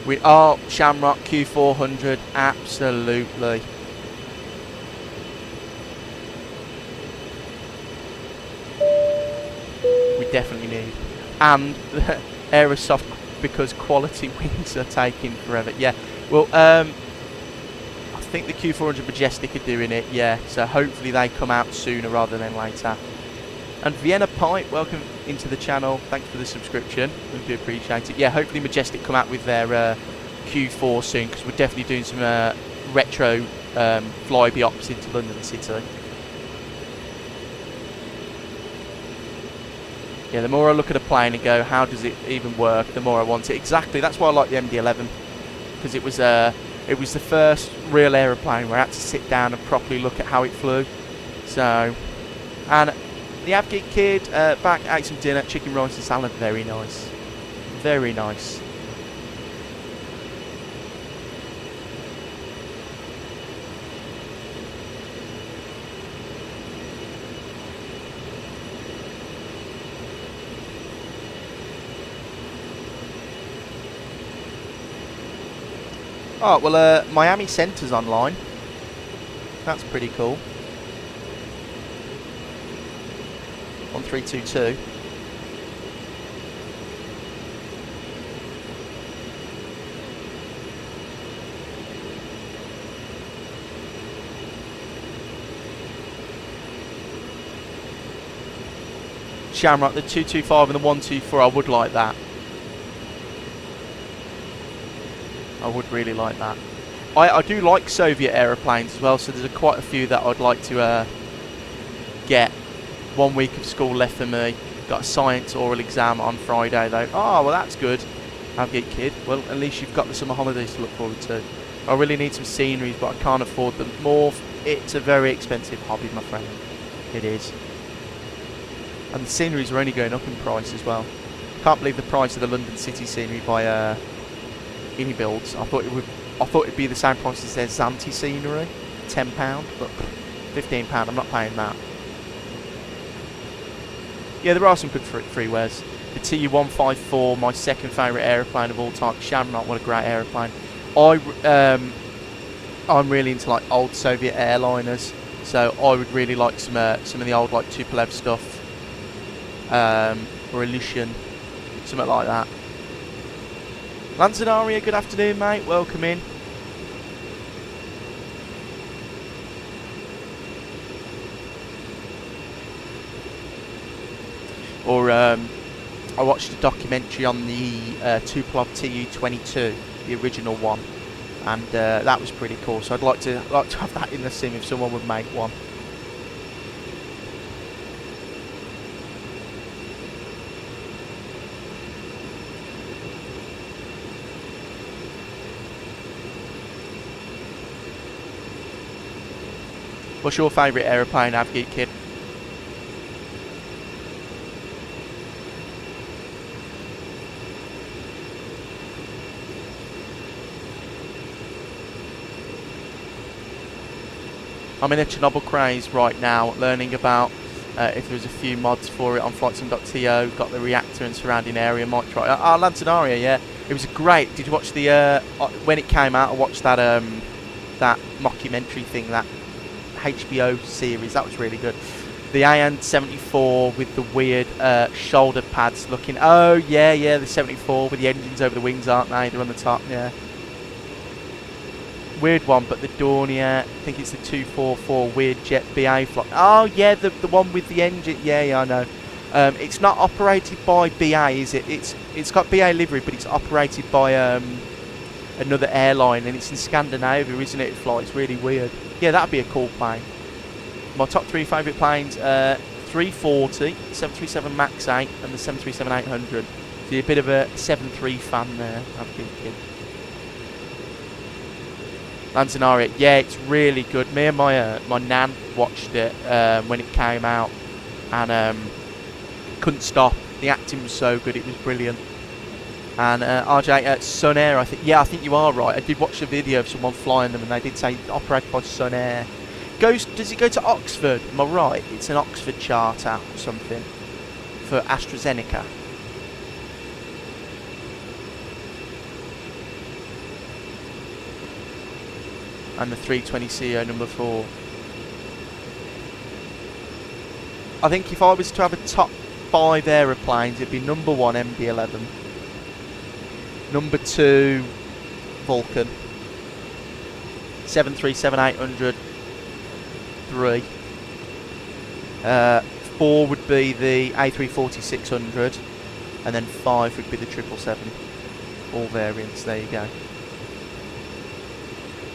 We are Shamrock Q400, absolutely. We definitely need. And Aerosoft, because quality wings are taking forever. Yeah, well, I think the Q400 Majestic are doing it, yeah. So hopefully they come out sooner rather than later. And Vienna Pipe, welcome into the channel. Thanks for the subscription. We do appreciate it. Yeah, hopefully Majestic come out with their Q4 soon, because we're definitely doing some retro flyby ops into London City. Yeah, the more I look at a plane and go, how does it even work, the more I want it. Exactly, that's why I like the MD-11, because it was the first real aeroplane where I had to sit down and properly look at how it flew. So, and the Avgeek Kid, back, ate some dinner, chicken rice and salad, very nice. Very nice. Oh, well, Miami Centre's online. That's pretty cool. 1322. Shamrock, the 225 and the 124, I would like that. I would really like that. I do like Soviet aeroplanes as well, so there's quite a few that I'd like to get. 1 week of school left for me. Got a science oral exam on Friday though. Oh, well that's good. Navigate kid. Well, at least you've got the summer holidays to look forward to. I really need some sceneries, but I can't afford them. It's a very expensive hobby, my friend. It is. And the sceneries are only going up in price as well. Can't believe the price of the London City scenery by Builds. I thought it'd be the same price as their Zante scenery, £10, but £15. I'm not paying that. Yeah, there are some good freewares. The Tu-154, my second favourite aeroplane of all time. Shamrock, what a great aeroplane. I'm really into like old Soviet airliners, so I would really like some of the old like Tupolev stuff, or Illusion, something like that. Lanzanaria, good afternoon, mate. Welcome in. Or I watched a documentary on the Tupolev Tu-22, the original one, and that was pretty cool. So I'd like to have that in the sim if someone would make one. What's your favourite aeroplane, Avgeek Kid? I'm in a Chernobyl craze right now, learning about if there was a few mods for it on flightsim.to. Got the reactor and surrounding area, might try. Lanzanaria, yeah, it was great. Did you watch the when it came out? I watched that that mockumentary thing, that HBO series. That was really good. The AN-74 with the weird shoulder pads looking. Oh yeah, the 74 with the engines over the wings, aren't they? They're on the top, yeah. Weird one, but the Dornier, I think it's the 244 weird jet BA flight. Oh yeah, the one with the engine. Yeah, I know. It's not operated by BA, is it? It's got BA livery, but it's operated by another airline, and it's in Scandinavia, isn't it? It flies really weird. Yeah, that'd be a cool plane. My top 3 favourite planes: 340, 737 MAX 8, and the 737-800. So you're a bit of a 737 fan there, I'm thinking. Lanzanaria, yeah, it's really good. Me and my nan watched it when it came out, and couldn't stop. The acting was so good, it was brilliant. And RJ, Sun Air, I think you are right. I did watch a video of someone flying them, and they did say operated by Sun Air. Does it go to Oxford? Am I right? It's an Oxford charter or something for AstraZeneca. And the 320ceo number 4. I think if I was to have a top 5 aeroplanes, it'd be number 1 MD-11, number 2 Vulcan, 737-800 3, 4 would be the A340-600, and then 5 would be the 777. All variants. There you go.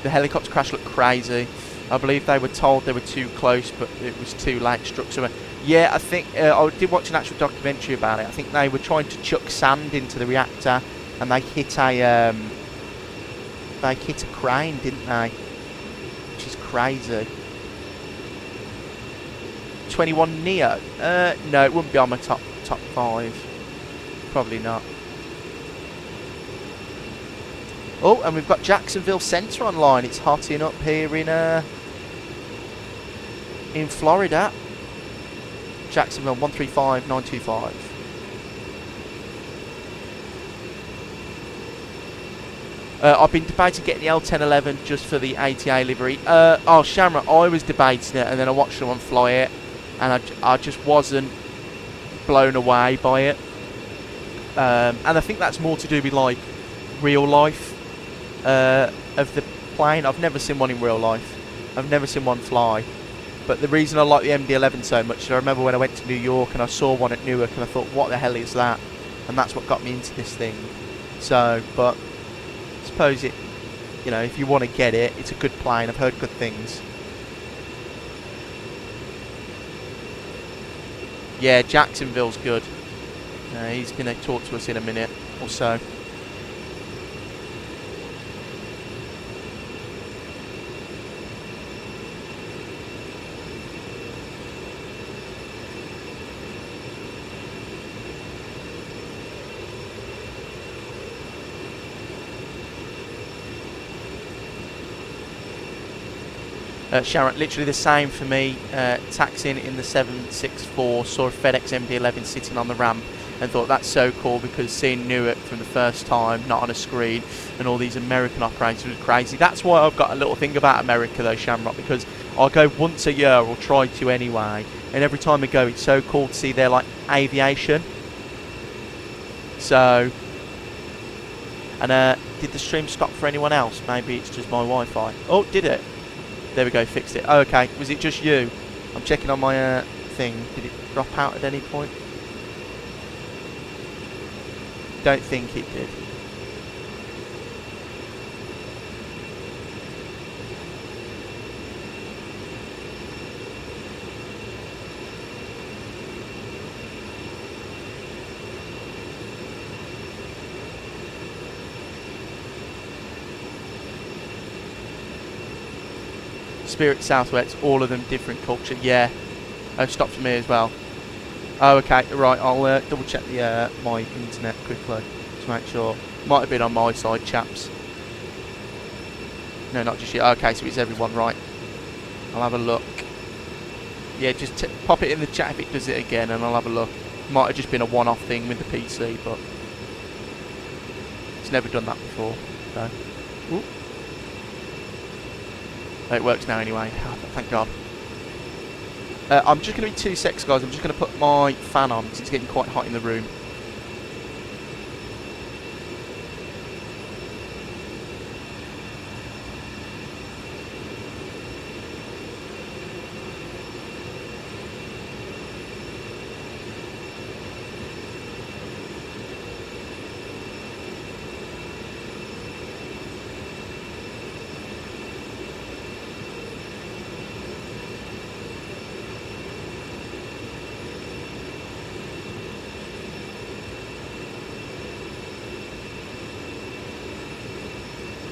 The helicopter crash looked crazy. I believe they were told they were too close, but it was too late. Struck somewhere. Yeah, I think I did watch an actual documentary about it. I think they were trying to chuck sand into the reactor, and they hit a crane, didn't they? Which is crazy. 21neo? No, it wouldn't be on my top 5. Probably not. Oh, and we've got Jacksonville Centre online. It's hotting up here in Florida. Jacksonville 135925. I've been debating getting the L1011 just for the ATA livery. Oh, Shamrock, I was debating it, and then I watched someone fly it, and I just wasn't blown away by it. And I think that's more to do with like real life of the plane. I've never seen one in real life. I've never seen one fly. But the reason I like the MD-11 so much is I remember when I went to New York and I saw one at Newark and I thought, what the hell is that? And that's what got me into this thing. So, but I suppose it, you know, if you want to get it, it's a good plane. I've heard good things. Yeah, Jacksonville's good. He's going to talk to us in a minute or so. Sharon, literally the same for me. Taxiing in the 764, saw a FedEx MD-11 sitting on the ramp and thought that's so cool, because seeing Newark from the first time, not on a screen, and all these American operators was crazy. That's why I've got a little thing about America though, Shamrock, because I'll go once a year, or try to anyway, and every time I go it's so cool to see their like aviation. So, and did the stream stop for anyone else? Maybe it's just my Wi-Fi. Oh, did it? There we go, fixed it. Oh, okay, was it just you? I'm checking on my thing. Did it drop out at any point? Don't think it did. Spirit Southwest, all of them different culture. Yeah, stopped for me as well. Oh, okay, right. I'll double check the my internet quickly to make sure. Might have been on my side, chaps. No, not just yet. Okay, so it's everyone, right? I'll have a look. Yeah, just pop it in the chat if it does it again, and I'll have a look. Might have just been a one-off thing with the PC, but it's never done that before. So, ooh. It works now anyway. Oh, thank God. I'm just going to be 2 secs, guys. I'm just going to put my fan on because it's getting quite hot in the room.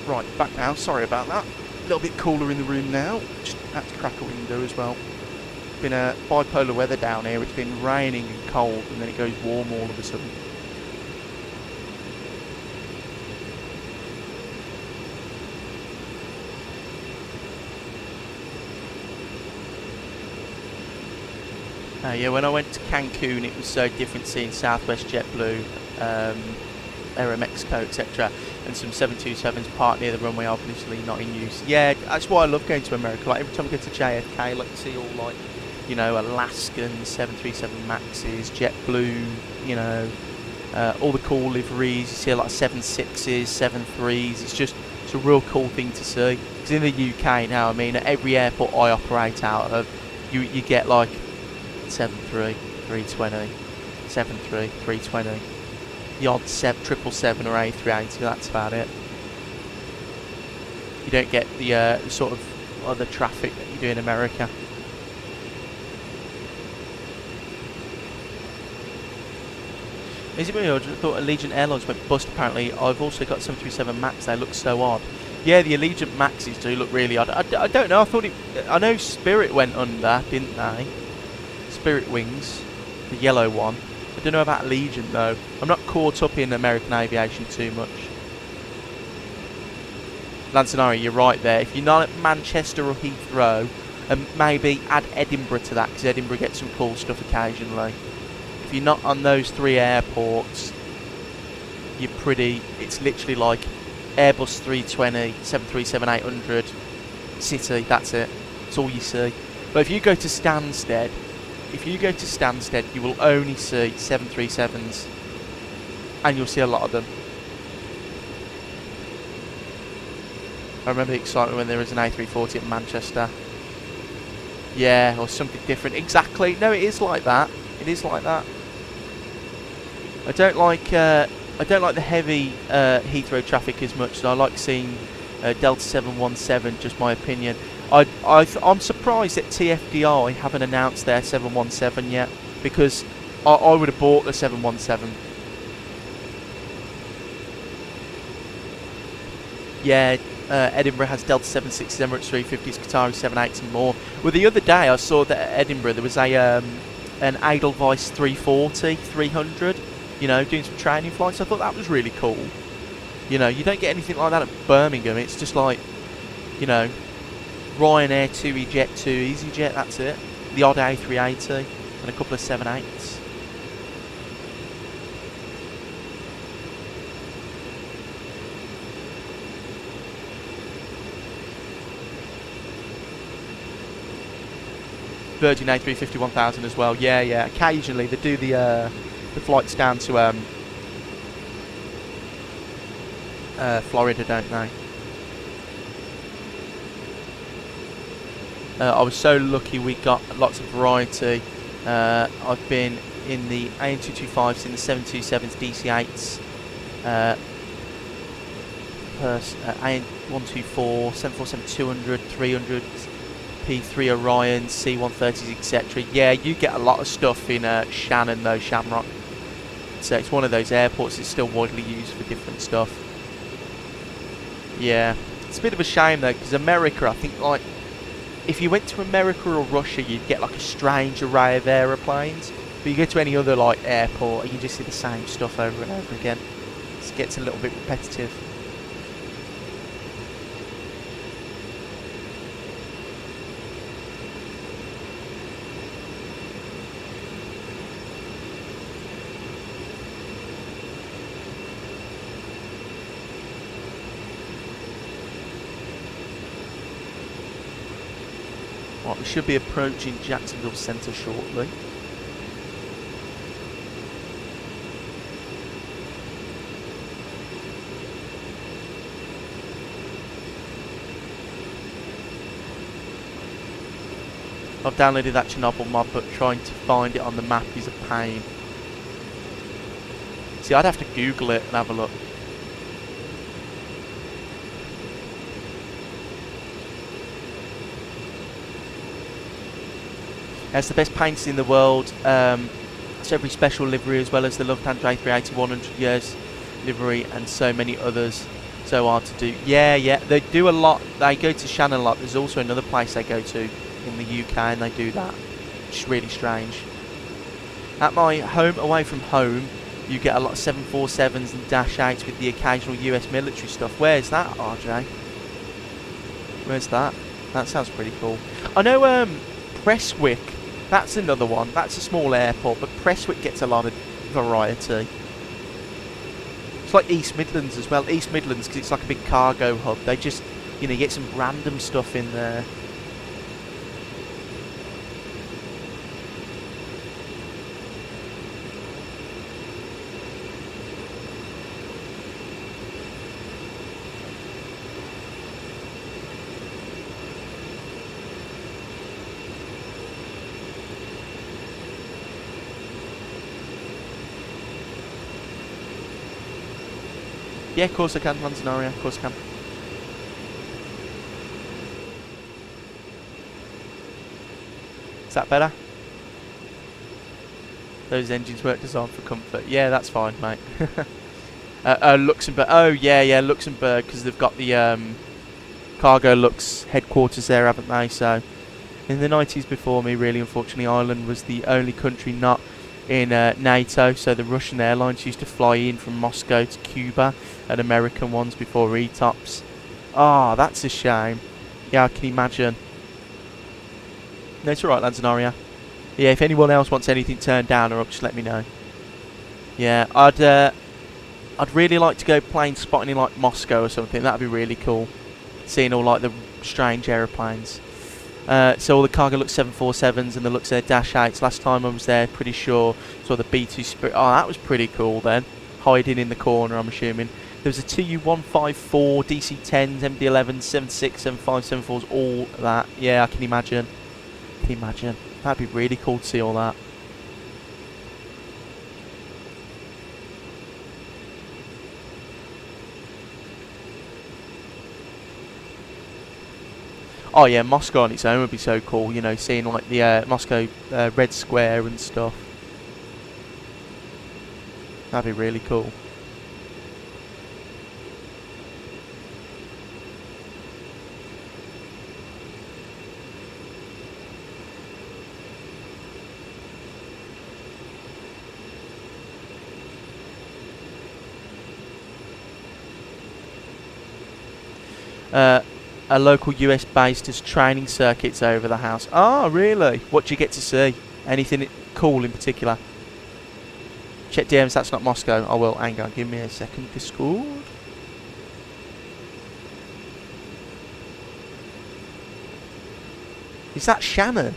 Right, back now. Sorry about that. A little bit cooler in the room now. Just had to crack a window as well. Been a bipolar weather down here. It's been raining and cold, and then it goes warm all of a sudden. Yeah, when I went to Cancun, it was so different seeing Southwest JetBlue, Aeromexico, etc., and some 727s parked near the runway, obviously not in use. Yeah, that's why I love going to America. Like every time I go to JFK, like to see all like, you know, Alaskan 737 Maxes, JetBlue, you know, all the cool liveries. You see a lot of 76s, 73s. It's a real cool thing to see. Because in the UK now, I mean, at every airport I operate out of, you get like 73, 320, 73, 320. The odd 777 or A380, that's about it. You don't get the sort of other traffic that you do in America. Is it me, or I thought Allegiant Airlines went bust apparently? I've also got 737 MAX, they look so odd. Yeah, the Allegiant Maxes do look really odd. I don't know, I know Spirit went under, didn't they? Spirit Wings, the yellow one. I don't know about Allegiant though. I'm not caught up in American aviation too much. Lancenari, you're right there. If you're not at Manchester or Heathrow, maybe add Edinburgh to that, because Edinburgh gets some cool stuff occasionally. If you're not on those 3 airports, you're pretty... It's literally like Airbus 320, 737-800, City, that's it. That's all you see. But if you go to Stansted, you will only see 737s, and you'll see a lot of them. I remember the excitement when there was an A340 at Manchester. Yeah, or something different. Exactly. No, it is like that. It is like that. I don't like the heavy Heathrow traffic as much. So I like seeing Delta 717. Just my opinion. I'm surprised that TFDI haven't announced their 717 yet, because I would have bought the 717. Yeah. Edinburgh has Delta 760s, Emirates 350s, Qatari 78s and more. Well, the other day I saw that at Edinburgh there was an Edelweiss 300, you know, doing some training flights. I thought that was really cool. You know, you don't get anything like that at Birmingham. It's just like, you know, Ryanair 2E Jet 2, EasyJet, that's it. The odd A380 and a couple of 78s. Virgin A350 1000 as well. Yeah, yeah. Occasionally they do the flights down to Florida, don't they? I was so lucky we got lots of variety. I've been in the AN225s, in the 727s, DC8s, AN124, 747-200, 300s, P3 Orions, C-130s, etc. Yeah, you get a lot of stuff in Shannon though, Shamrock. So it's one of those airports that's still widely used for different stuff. Yeah, it's a bit of a shame though, because America, I think, like, if you went to America or Russia, you'd get like a strange array of aeroplanes. But you go to any other like airport, and you just see the same stuff over and over again. It gets a little bit repetitive. Right, we should be approaching Jacksonville Centre shortly. I've downloaded that Chernobyl mod, but trying to find it on the map is a pain. See, I'd have to Google it and have a look. It's the best paints in the world. It's every special livery, as well as the Lufthansa A380 100 years livery and so many others. So hard to do. Yeah, yeah, they do a lot. They go to Shannon a lot. There's also another place they go to in the UK, and they do that. It's really strange. At my home, away from home, you get a lot of 747s and Dash 8s with the occasional US military stuff. Where's that, RJ? Where's that? That sounds pretty cool. I know Prestwick. That's another one. That's a small airport, but Prestwick gets a lot of variety. It's like East Midlands as well. East Midlands, because it's like a big cargo hub. They just, you know, you get some random stuff in there. Yeah, of course I can, Lanzanaria, of course I can. Is that better? Those engines weren't designed for comfort. Yeah, that's fine, mate. Luxembourg. Oh, yeah, yeah, Luxembourg, because they've got the Cargo Lux headquarters there, haven't they? So, in the 90s before me, really, unfortunately, Ireland was the only country not in NATO, so the Russian airlines used to fly in from Moscow to Cuba, and American ones before ETOPS. Ah, oh, that's a shame. Yeah, I can imagine. No, it's alright, Lanzanaria. Yeah, if anyone else wants anything turned down or up, just let me know. Yeah, I'd I'd really like to go plane spotting in like Moscow or something. That'd be really cool. Seeing all like the strange aeroplanes. So all the cargo looks 747s and the looks their Dash 8s. Last time I was there, pretty sure saw the B2 Spirit. Oh, that was pretty cool then. Hiding in the corner, I'm assuming. There was a TU-154, DC-10s, MD-11s, 76, 75, 74s, all that. Yeah, I can imagine. Can you imagine? That'd be really cool to see all that. Oh yeah, Moscow on its own would be so cool, you know, seeing like the Moscow Red Square and stuff. That'd be really cool. A local US base does training circuits over the house. Ah, really? What do you get to see? Anything cool in particular? Check DMs, that's not Moscow. I will. Hang on, give me a second. Discord. Is that Shannon?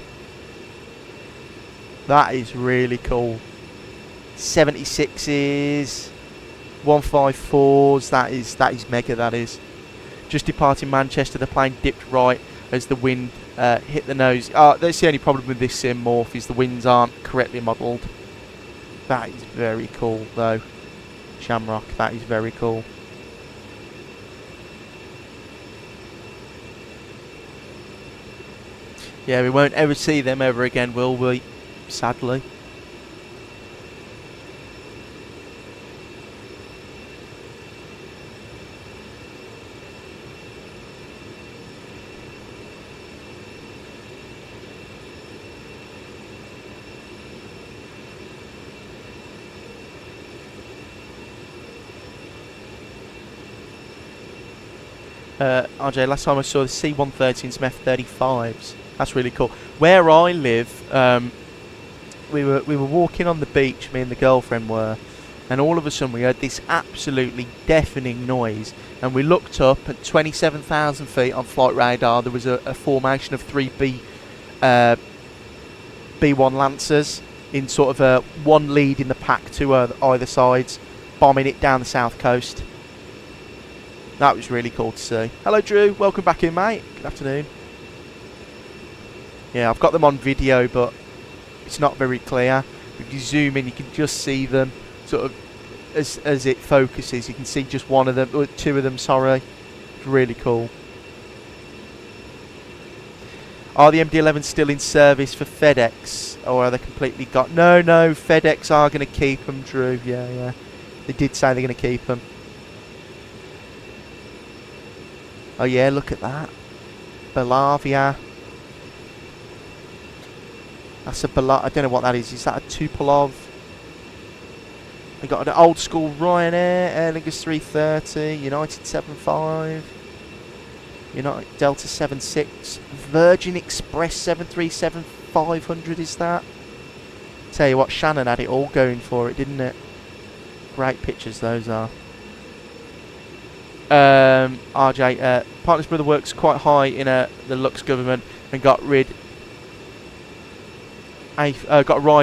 That is really cool. 76s, 154s. That is mega. That is. Just departing Manchester, the plane dipped right as the wind hit the nose. That's the only problem with this sim morph, is the winds aren't correctly modelled. That is very cool though. Shamrock, that is very cool. Yeah, we won't ever see them ever again, will we? Sadly. RJ, last time I saw the C-130 some F-35s. That's really cool. Where I live, we were walking on the beach, me and the girlfriend were, and all of a sudden we heard this absolutely deafening noise, and we looked up at 27,000 feet on flight radar. There was a formation of three B1 Lancers in sort of a one lead in the pack to either sides, bombing it down the south coast. That was really cool to see. Hello Drew, welcome back in mate. Good afternoon. Yeah, I've got them on video but it's not very clear. If you zoom in you can just see them sort of as it focuses. You can see just one of them, or two of them, sorry. It's really cool. Are the MD-11s still in service for FedEx? Or are they completely got... No, FedEx are going to keep them, Drew. Yeah. They did say they're going to keep them. Oh yeah, look at that. Belavia. That's a I don't know what that is. Is that a Tupolev? We got an old school Ryanair, Aer Lingus 330, United 75, United Delta 76, Virgin Express 737-500 is that? Tell you what, Shannon had it all going for it, didn't it? Great pictures those are. RJ, Partner's brother works quite high in the Lux government and got a ride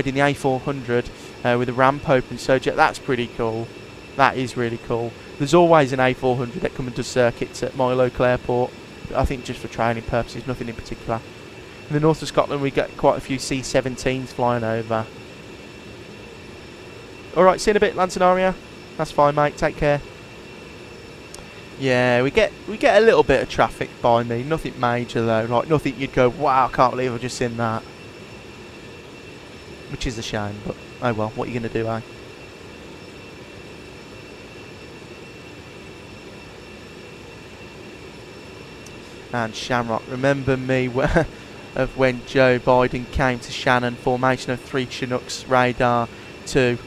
in the A400 with a ramp open, so that's pretty cool. That is really cool. There's always an A400 that come and does circuits at my local airport. I think just for training purposes, nothing in particular. In the north of Scotland we get quite a few C-17s flying over. Alright, see you in a bit, Lancenaria. That's fine mate, take care. Yeah, we get a little bit of traffic by me, nothing major though, like nothing you'd go, wow, I can't believe I've just seen that. Which is a shame, but oh well, what are you going to do, eh? And Shamrock, remember me of when Joe Biden came to Shannon, formation of 3 Chinooks, radar, 2,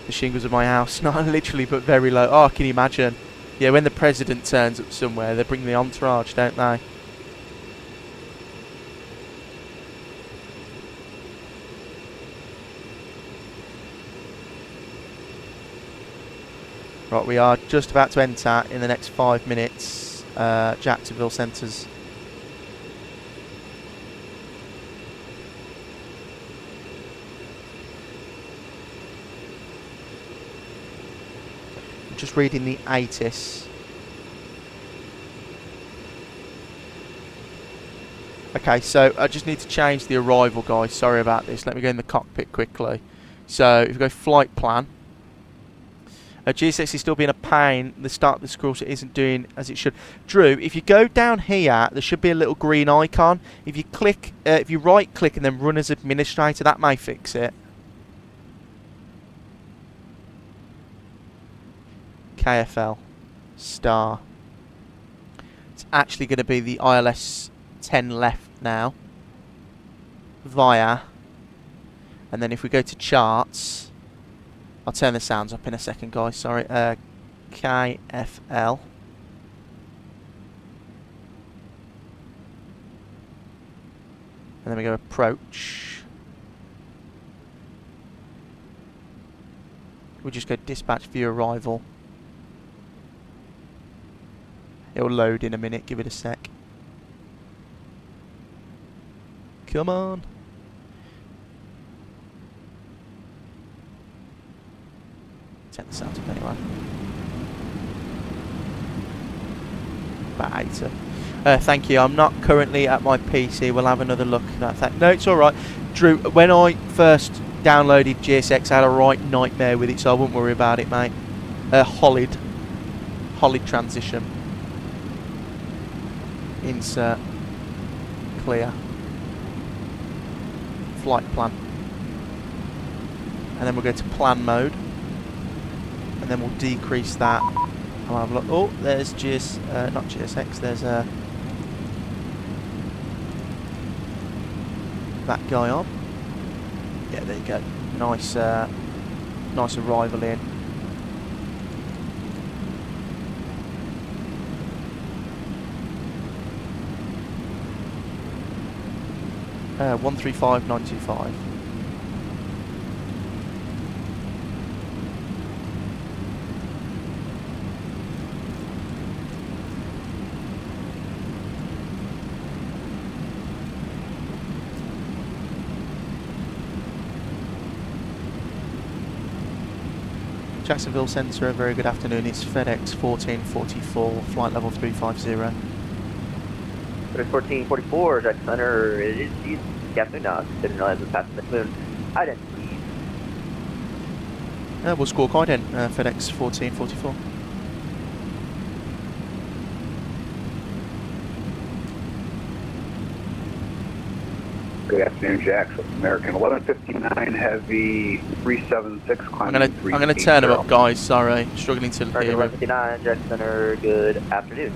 the shingles of my house, not literally but very low. Oh, can you imagine? Yeah, when the president turns up somewhere, they bring the entourage, don't they? Right, we are just about to enter in the next 5 minutes Jacksonville centres. Just reading the ATIS. Okay, so I just need to change the arrival, guys. Sorry about this. Let me go in the cockpit quickly. So if we go flight plan, GSX is still being a pain. The start of the scroll isn't doing as it should. Drew, if you go down here, there should be a little green icon. If you click, if you right click and then run as administrator, that may fix it. KFL star. It's actually going to be the ILS 10 left now via, and then if we go to charts, I'll turn the sounds up in a second, guys, sorry. KFL, and then we go approach. We'll just go dispatch view arrival. It'll load in a minute, give it a sec. Come on. Turn the sound up anyway. About 80. Thank you. I'm not currently at my PC. We'll have another look at that. No, it's alright. Drew, when I first downloaded GSX, I had a right nightmare with it, so I wouldn't worry about it, mate. Holid transition. Insert. Clear. Flight plan. And then we'll go to plan mode. And then we'll decrease that. I'll have a look. Oh, there's not GSX, there's that guy on. Yeah, there you go. Nice nice arrival in. Uh, 135925. Jacksonville Centre, a very good afternoon. It's FedEx 1444, flight level 350. FedEx 1444, Jack Center, it is Jesus. Captain Knox, didn't realize it was passing the moon. Identity. We'll score ident, FedEx 1444. Good afternoon, Jack. American 1159 Heavy 376 climbing. I'm gonna turn them up, guys. Sorry, struggling to American hear 1159, Jack Center, good afternoon.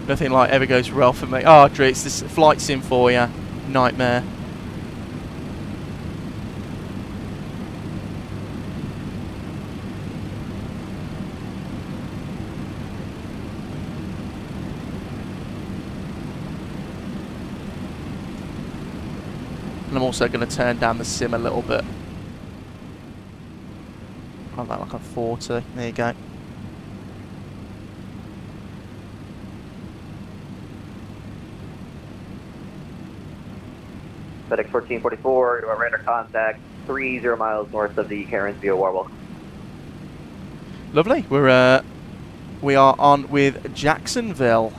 Nothing like ever goes well for me. Oh, Drew, it's this flight sim for you. Nightmare. And I'm also going to turn down the sim a little bit. I'll have that like a 40. There you go. FedEx 1444, to our radar contact, 30 miles north of the Karens via Warwell. Lovely. We are on with Jacksonville.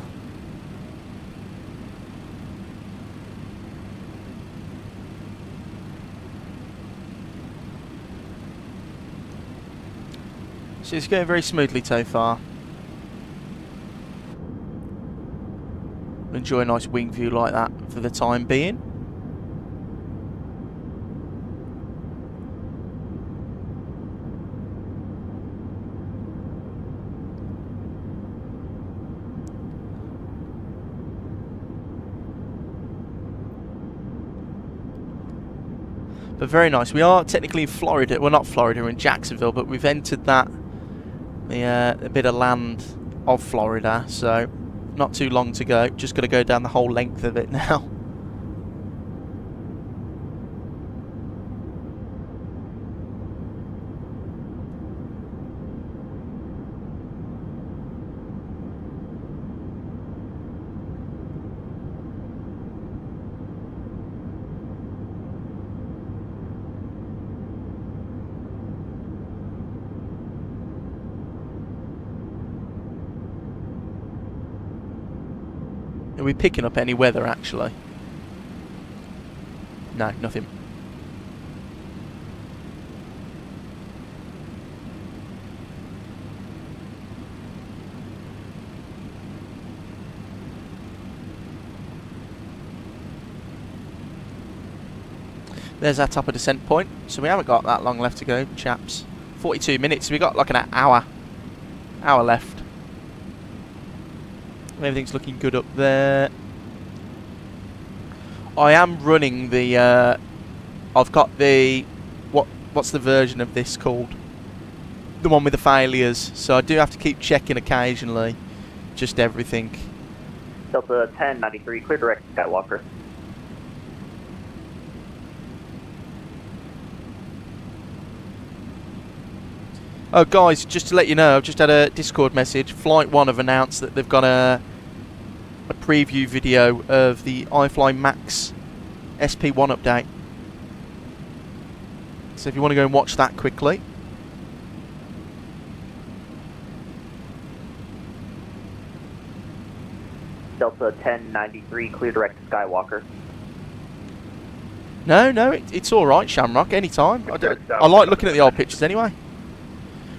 So it's going very smoothly so far. Enjoy a nice wing view like that for the time being. But very nice. We are technically in Florida. Well, not Florida, we're in Jacksonville, but we've entered that the bit of land of Florida, so not too long to go. Just got to go down the whole length of it now. Are we picking up any weather actually? No, nothing. There's our top of descent point. So we haven't got that long left to go, chaps. 42 minutes. So we got like an hour left. Everything's looking good up there. I am running the I've got the what's the version of this called? The one with the failures. So I do have to keep checking occasionally just everything. Delta 1093, clear direct Skywalker. Oh guys, just to let you know, I've just had a Discord message. Flight 1 have announced that they've got a preview video of the iFly Max SP1 update. So if you want to go and watch that quickly. Delta 1093, clear direct Skywalker. No, it's alright, Shamrock, anytime. I like looking at the old pictures anyway.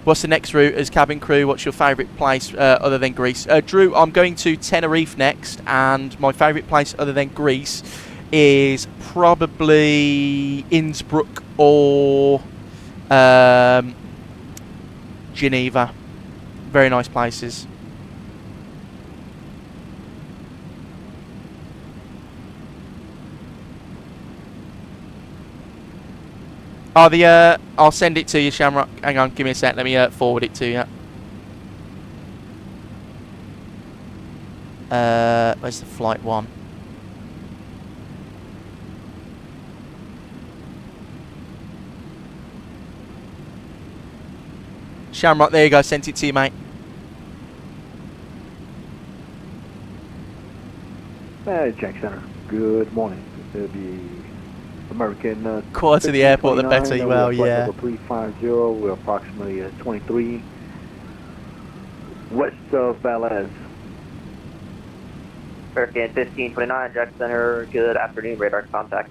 What's the next route as cabin crew? What's your favourite place other than Greece? Drew, I'm going to Tenerife next, and my favourite place other than Greece is probably Innsbruck or Geneva. Very nice places. Oh, I'll send it to you, Shamrock. Hang on, give me a sec. Let me forward it to you. Where's the flight one? Shamrock, there you go. Sent it to you, mate. Jack Center. Good morning. It'll be American. Quarter to the airport, the better. Well, yeah. 350. We're approximately 23 west of Valais. American 1529, Jack Center. Good afternoon. Radar contact.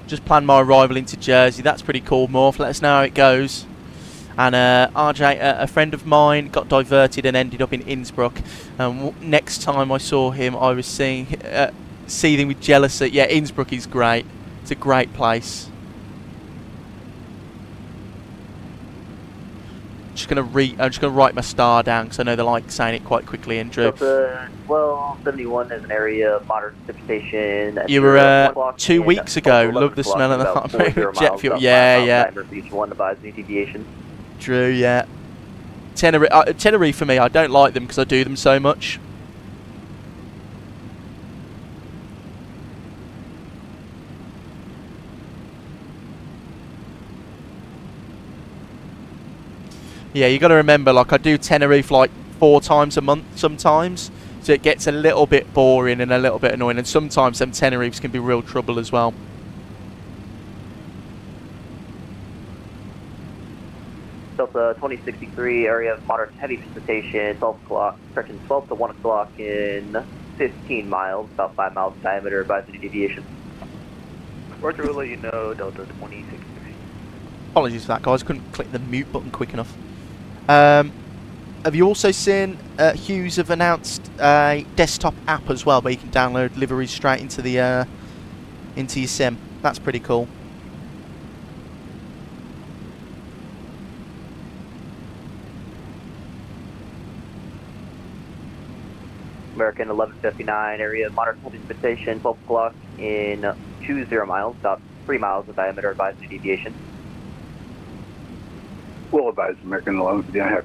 Just planned my arrival into Jersey. That's pretty cool, Morph. Let us know how it goes. And RJ, a friend of mine, got diverted and ended up in Innsbruck. Next time I saw him, I was seething with jealousy. Yeah, Innsbruck is great. It's a great place. I'm just gonna write my star down because I know they like saying it quite quickly. And Drew, 1271 is an area of moderate precipitation. You were 2 weeks ago. Love the smell of the jet fuel. Yeah. One advised new deviation. Drew, yeah. Tenerife for me, I don't like them because I do them so much. Yeah, you got to remember, like I do Tenerife like 4 times a month sometimes, so it gets a little bit boring and a little bit annoying, and sometimes them Tenerifes can be real trouble as well. Delta 2063, area of moderate heavy precipitation, 12 o'clock, stretching 12 to 1 o'clock in 15 miles, about 5 miles diameter, advised new deviation. Roger, we'll let you know, Delta 2063. Apologies for that, guys. Couldn't click the mute button quick enough. Have you also seen Hughes have announced a desktop app as well, where you can download liveries straight into the into your sim? That's pretty cool. American 1159, area of moderate heavy precipitation, 12 o'clock in 20 miles, about 3 miles of diameter, advised new deviation. We'll advise American 1159 have.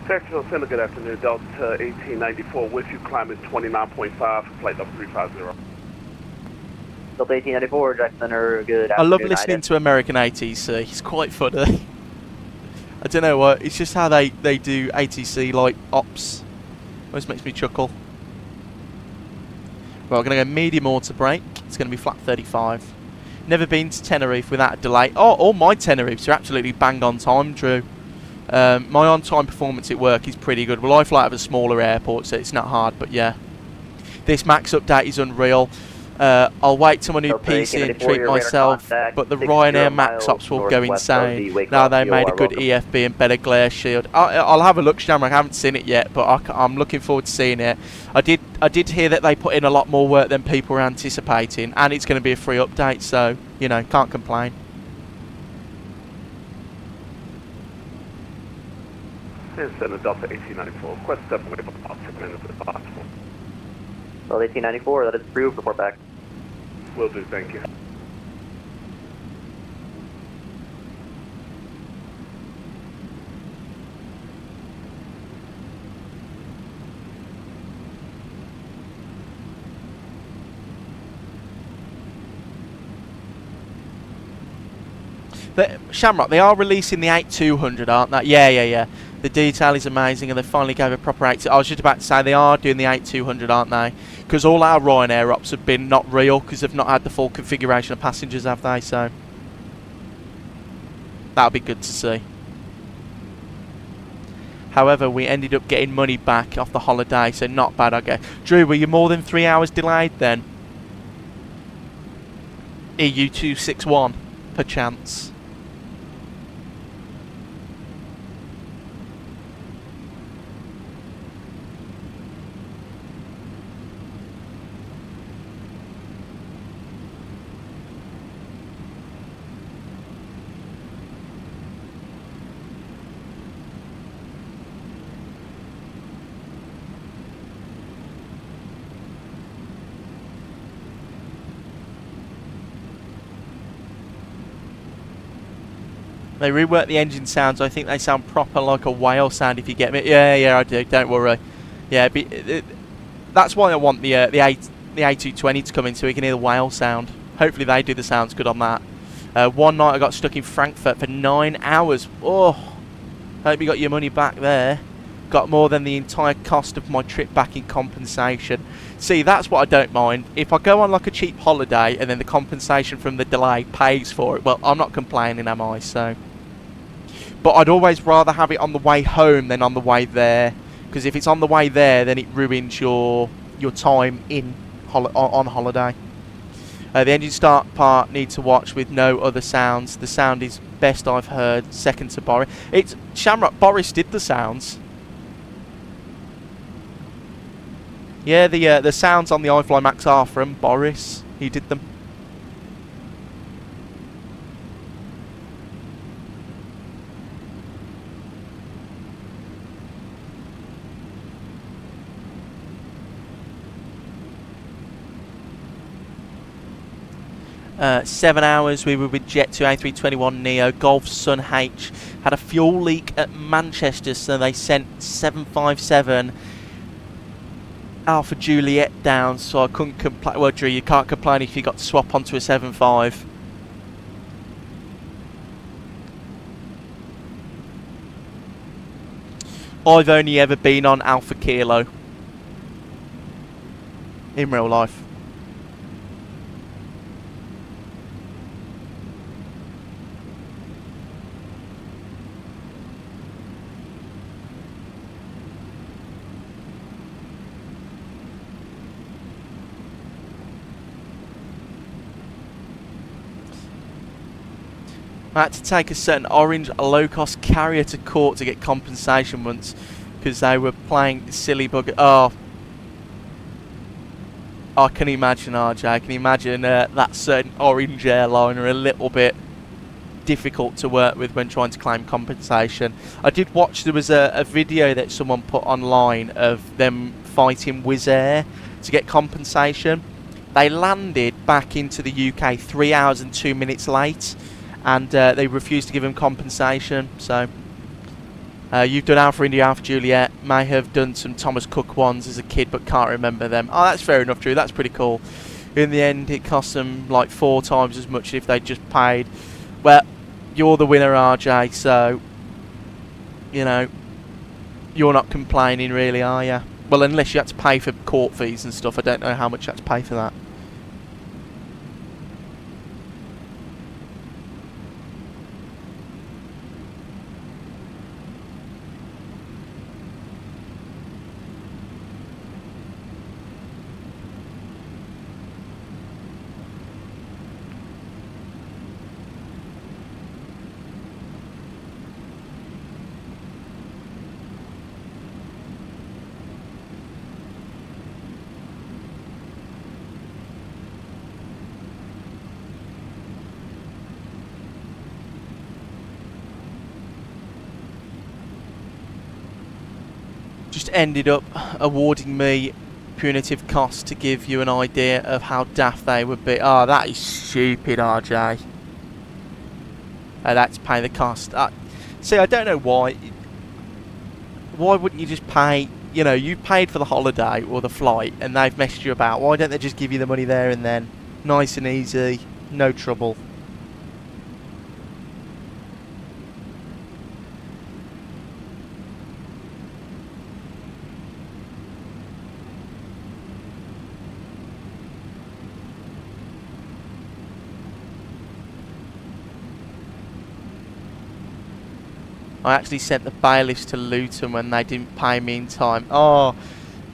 Texas Center, good afternoon. Delta 1894 with you, climbing 29.5, flight number 350. Delta 1894, Jack Center, good afternoon. I love listening to American ATC. It's quite funny. I don't know what. It's just how they do ATC like ops. Always makes me chuckle. Right, we're going to go medium auto brake. It's going to be flat 35. Never been to Tenerife without a delay. Oh, all my Tenerifes are absolutely bang on time, Drew. My on-time performance at work is pretty good. Well, I fly out of a smaller airport, so it's not hard, but yeah. This max update is unreal. I'll wait till my new PC and treat myself, but the Ryanair max ops will go insane. Now they made a good EFB and better glare shield. I'll have a look, Shamrock. I haven't seen it yet, but I'm looking forward to seeing it. I did hear that they put in a lot more work than people were anticipating, and it's going to be a free update, so, you know, can't complain. Here's Center Delta 1894. Request step away from about 6 minutes if possible. Well, 1894, that is approved. Report back. Will do, thank you. Shamrock, they are releasing the 8200, aren't they? Yeah. The detail is amazing, and they finally gave a proper 82. I was just about to say they are doing the 8200, aren't they? Because all our Ryanair ops have been not real because they've not had the full configuration of passengers, have they? So that'll be good to see. However, we ended up getting money back off the holiday, so not bad, I guess. Drew, were you more than 3 hours delayed then? EU261, perchance. They rework the engine sounds. I think they sound proper like a whale sound, if you get me. Yeah, I do. Don't worry. Yeah, that's why I want the A220 to come in so we can hear the whale sound. Hopefully they do the sounds good on that. One night I got stuck in Frankfurt for 9 hours. Oh, hope you got your money back there. Got more than the entire cost of my trip back in compensation. See, that's what I don't mind. If I go on like a cheap holiday and then the compensation from the delay pays for it, well, I'm not complaining, am I? So, but I'd always rather have it on the way home than on the way there, because if it's on the way there, then it ruins your time on holiday. The engine start part need to watch with no other sounds. The sound is best I've heard, second to Boris. It's Shamrock. Boris did the sounds. Yeah, the sounds on the iFly Max are from Boris. He did them. Seven hours we were with Jet2 A321neo. Golf Sun H had a fuel leak at Manchester, so they sent 757 Alpha Juliet down, so I couldn't complain. Well, Drew, you can't complain if you got to swap onto a 75. I've only ever been on Alpha Kilo in real life. I had to take a certain orange low-cost carrier to court to get compensation once because they were playing silly bugger. Oh, I can imagine, RJ. I can imagine that certain orange airliner a little bit difficult to work with when trying to claim compensation. I did watch, there was a video that someone put online of them fighting Wizz Air to get compensation. They landed back into the UK 3 hours and 2 minutes late, and they refused to give him compensation. So you've done Alpha India, Alpha Juliet, may have done some Thomas Cook ones as a kid but can't remember them. Oh, that's fair enough, Drew, that's pretty cool. In the end it cost them like 4 times as much if they just paid. Well, you're the winner, RJ, so you know, you're not complaining really, are you? Well, unless you had to pay for court fees and stuff. I don't know how much you had to pay for that. Just ended up awarding me punitive costs to give you an idea of how daft they would be. Oh, that is stupid, RJ. That's pay the cost. See, I don't know why. Why wouldn't you just pay? You know, you paid for the holiday or the flight, and they've messed you about. Why don't they just give you the money there and then? Nice and easy, no trouble. I actually sent the bailiffs to Luton when they didn't pay me in time. Oh,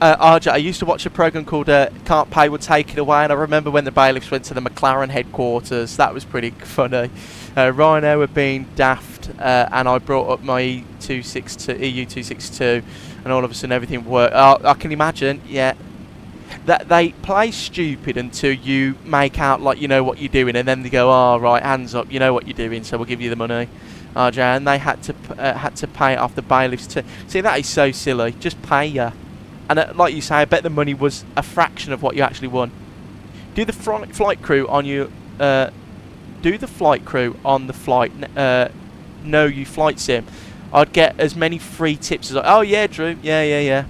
RJ, I used to watch a programme called Can't Pay Will Take It Away, and I remember when the bailiffs went to the McLaren headquarters. That was pretty funny. Ryanair were being daft, and I brought up my EU262, and all of a sudden everything worked. I can imagine, yeah. That they play stupid until you make out like you know what you're doing, and then they go, "Oh, right, hands up, you know what you're doing, so we'll give you the money." RJ, and they had to pay it off the bailiffs too. See, that is so silly. Just pay ya. And like you say, I bet the money was a fraction of what you actually won. Do the flight crew on your do the flight crew on the flight know you flight sim? I'd get as many free tips as oh yeah, Drew, yeah.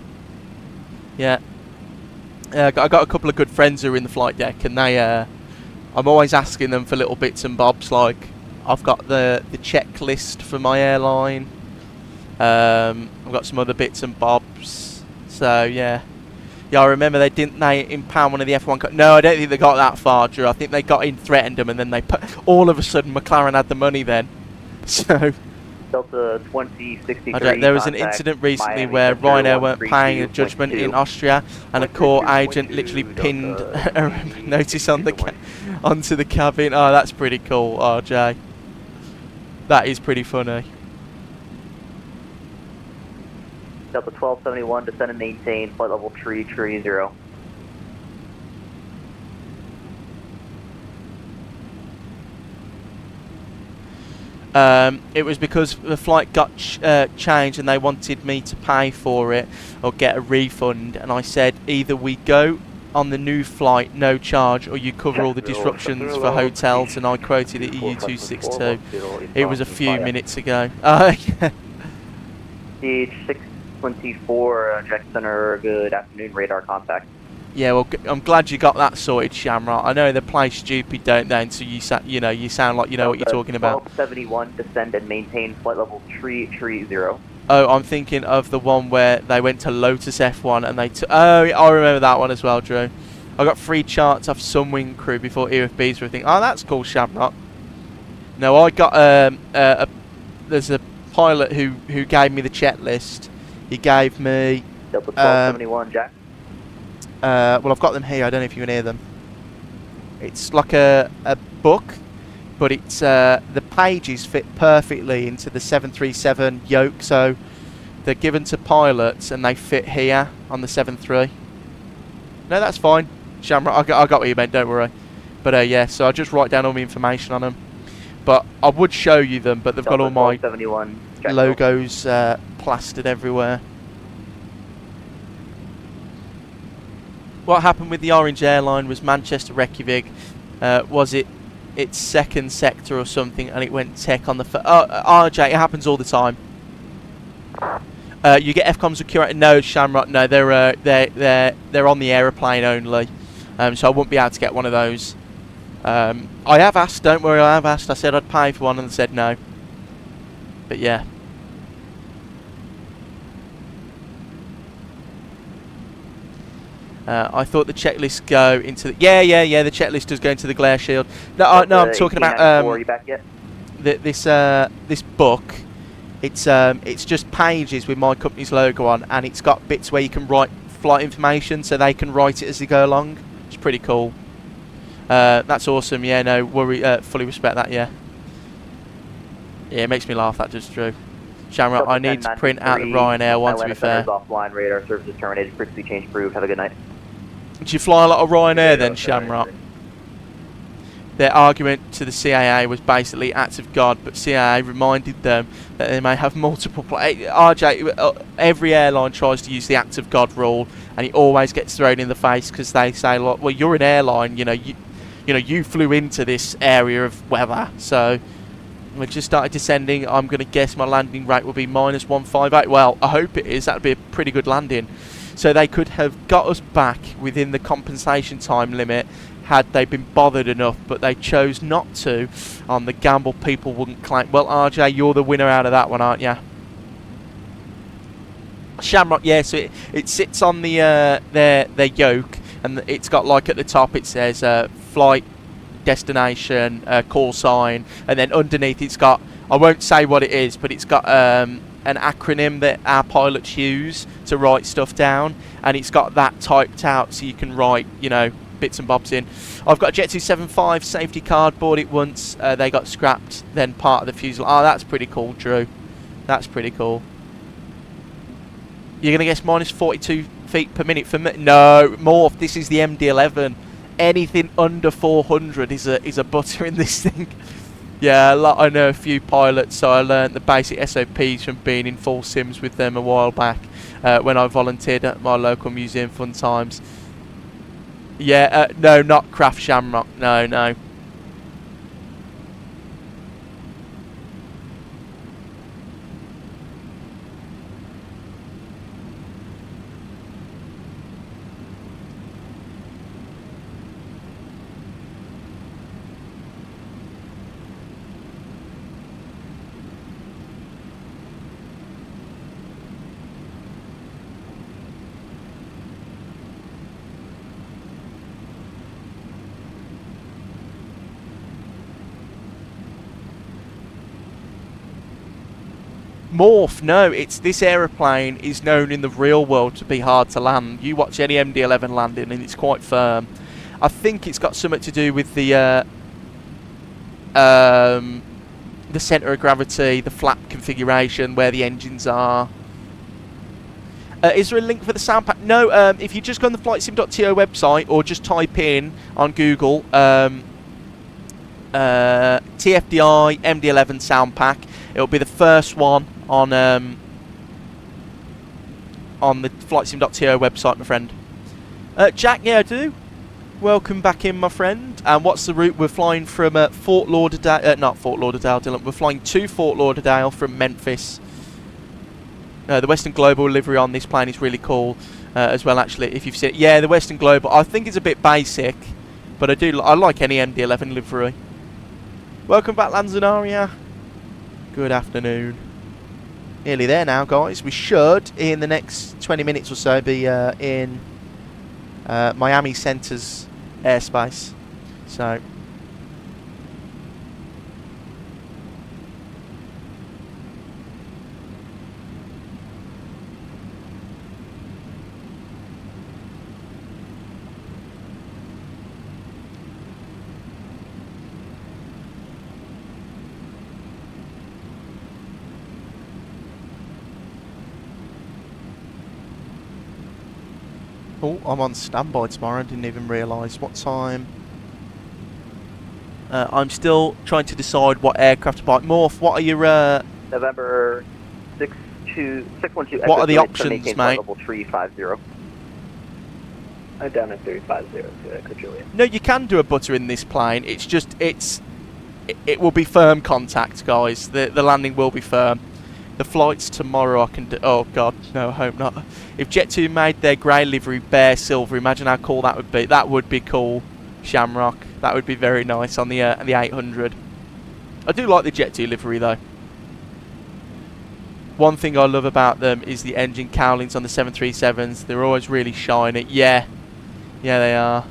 I got a couple of good friends who are in the flight deck, and they I'm always asking them for little bits and bobs. Like I've got the checklist for my airline. I've got some other bits and bobs. So yeah, I remember they impound one of the F1 no, I don't think they got that far, Drew. I think they got in, threatened them, and then they put all of a sudden McLaren had the money then. So Delta 2063. There was an incident recently where Ryanair weren't paying a judgment in Austria, and a court agent literally pinned a notice on onto the cabin. Oh, that's pretty cool, RJ. That is pretty funny. Delta 1271, descend and maintain flight level 330. It was because the flight got changed and they wanted me to pay for it or get a refund, and I said either we go on the new flight no charge, or you cover all the disruptions for hotels, and I quoted the EU262. It was a few minutes ago. CH624 Jack Center, good afternoon, radar contact. Yeah, well, I'm glad you got that sorted, Shamrock. I know they play stupid, don't they? Until you sound like you know what you're talking about. 1271, descend and maintain flight level 330. Oh, I'm thinking of the one where they went to Lotus F1 and they oh, I remember that one as well, Drew. I got free charts off some wing crew before EFBs were a thing. Oh, that's cool, Shamrock. No, I got there's a pilot who gave me the checklist. He gave me Delta 1271, Jack. Well, I've got them here. I don't know if you can hear them. It's like a book, but it's the pages fit perfectly into the 737 yoke, so they're given to pilots and they fit here on the 73. No, that's fine, Shamrock. I got what you meant. Don't worry. But yeah, so I just write down all my information on them. But I would show you them, but they've got all my logos plastered everywhere. What happened with the Orange airline was Manchester Reykjavik, was its second sector or something, and it went tech on the RJ. It happens all the time. You get FCOMs with curator. No, Shamrock. No, they're on the aeroplane only, so I won't be able to get one of those. I have asked. Don't worry, I have asked. I said I'd pay for one, and they said no. But yeah. I thought the checklist go into the... Yeah, the checklist does go into the glare shield. No, I'm talking about... Are you back yet? This book, it's just pages with my company's logo on, and it's got bits where you can write flight information, so they can write it as they go along. It's pretty cool. That's awesome. Yeah, no worry. Fully respect that. Yeah, it makes me laugh. That does, Drew. Shamrock, I need to print out the Ryanair one. To be fair, offline radar services terminated. Frequency change approved. Have a good night. Did you fly a lot of Ryanair then, Shamrock? Their argument to the CAA was basically acts of God, but CAA reminded them that they may have multiple... RJ, every airline tries to use the acts of God rule, and it always gets thrown in the face because they say, like, well, you're an airline, you flew into this area of weather, so we just started descending. I'm going to guess my landing rate will be -158. Well, I hope it is. That would be a pretty good landing. So they could have got us back within the compensation time limit had they been bothered enough, but they chose not to on the gamble people wouldn't claim. Well, RJ, you're the winner out of that one, aren't you? Shamrock, yeah, so it sits on the their yoke, and it's got, like, at the top it says flight, destination, call sign, and then underneath it's got, I won't say what it is, but it's got an acronym that our pilots use to write stuff down, and it's got that typed out so you can write, bits and bobs in. I've got a Jet 275 safety card, bought it once, they got scrapped, then part of the fuselage. Oh, that's pretty cool, Drew. That's pretty cool. You're going to guess -42 feet per minute for me? No, Morph, this is the MD-11. Anything under 400 is a butter in this thing. Yeah, I know a few pilots, so I learned the basic SOPs from being in full sims with them a while back when I volunteered at my local museum fun times. Yeah, no, not Craft Shamrock. No. Morph, no, it's this aeroplane is known in the real world to be hard to land. You watch any MD-11 landing and it's quite firm. I think it's got something to do with the centre of gravity, the flap configuration, where the engines are. Is there a link for the sound pack? No, if you just go on the flightsim.to website or just type in on Google TFDI MD-11 sound pack, it'll be the first one on the flightsim.to website, my friend. Jack, yeah, I do. Welcome back in, my friend. And what's the route? We're flying from Fort Lauderdale, not Fort Lauderdale, Dillon. We're flying to Fort Lauderdale from Memphis. The Western Global livery on this plane is really cool as well, actually, if you've seen it. Yeah, the Western Global, I think it's a bit basic, but I like any MD-11 livery. Welcome back, Lanzanaria. Good afternoon. Nearly there now, guys. We should, in the next 20 minutes or so, be in Miami Center's airspace. So... Oh, I'm on standby tomorrow. I didn't even realise what time. I'm still trying to decide what aircraft to buy. Morph, what are your... November 612... What are the options, mate? Level 350. I'm down at 350, Echo Juliet. No, you can do a butter in this plane. It's just, it will be firm contact, guys. The landing will be firm. The flights tomorrow I can do... Oh, God. No, I hope not. If Jet2 made their grey livery bare silver, imagine how cool that would be. That would be cool, Shamrock. That would be very nice on the 800. I do like the Jet2 livery, though. One thing I love about them is the engine cowlings on the 737s. They're always really shiny. Yeah. Yeah, they are.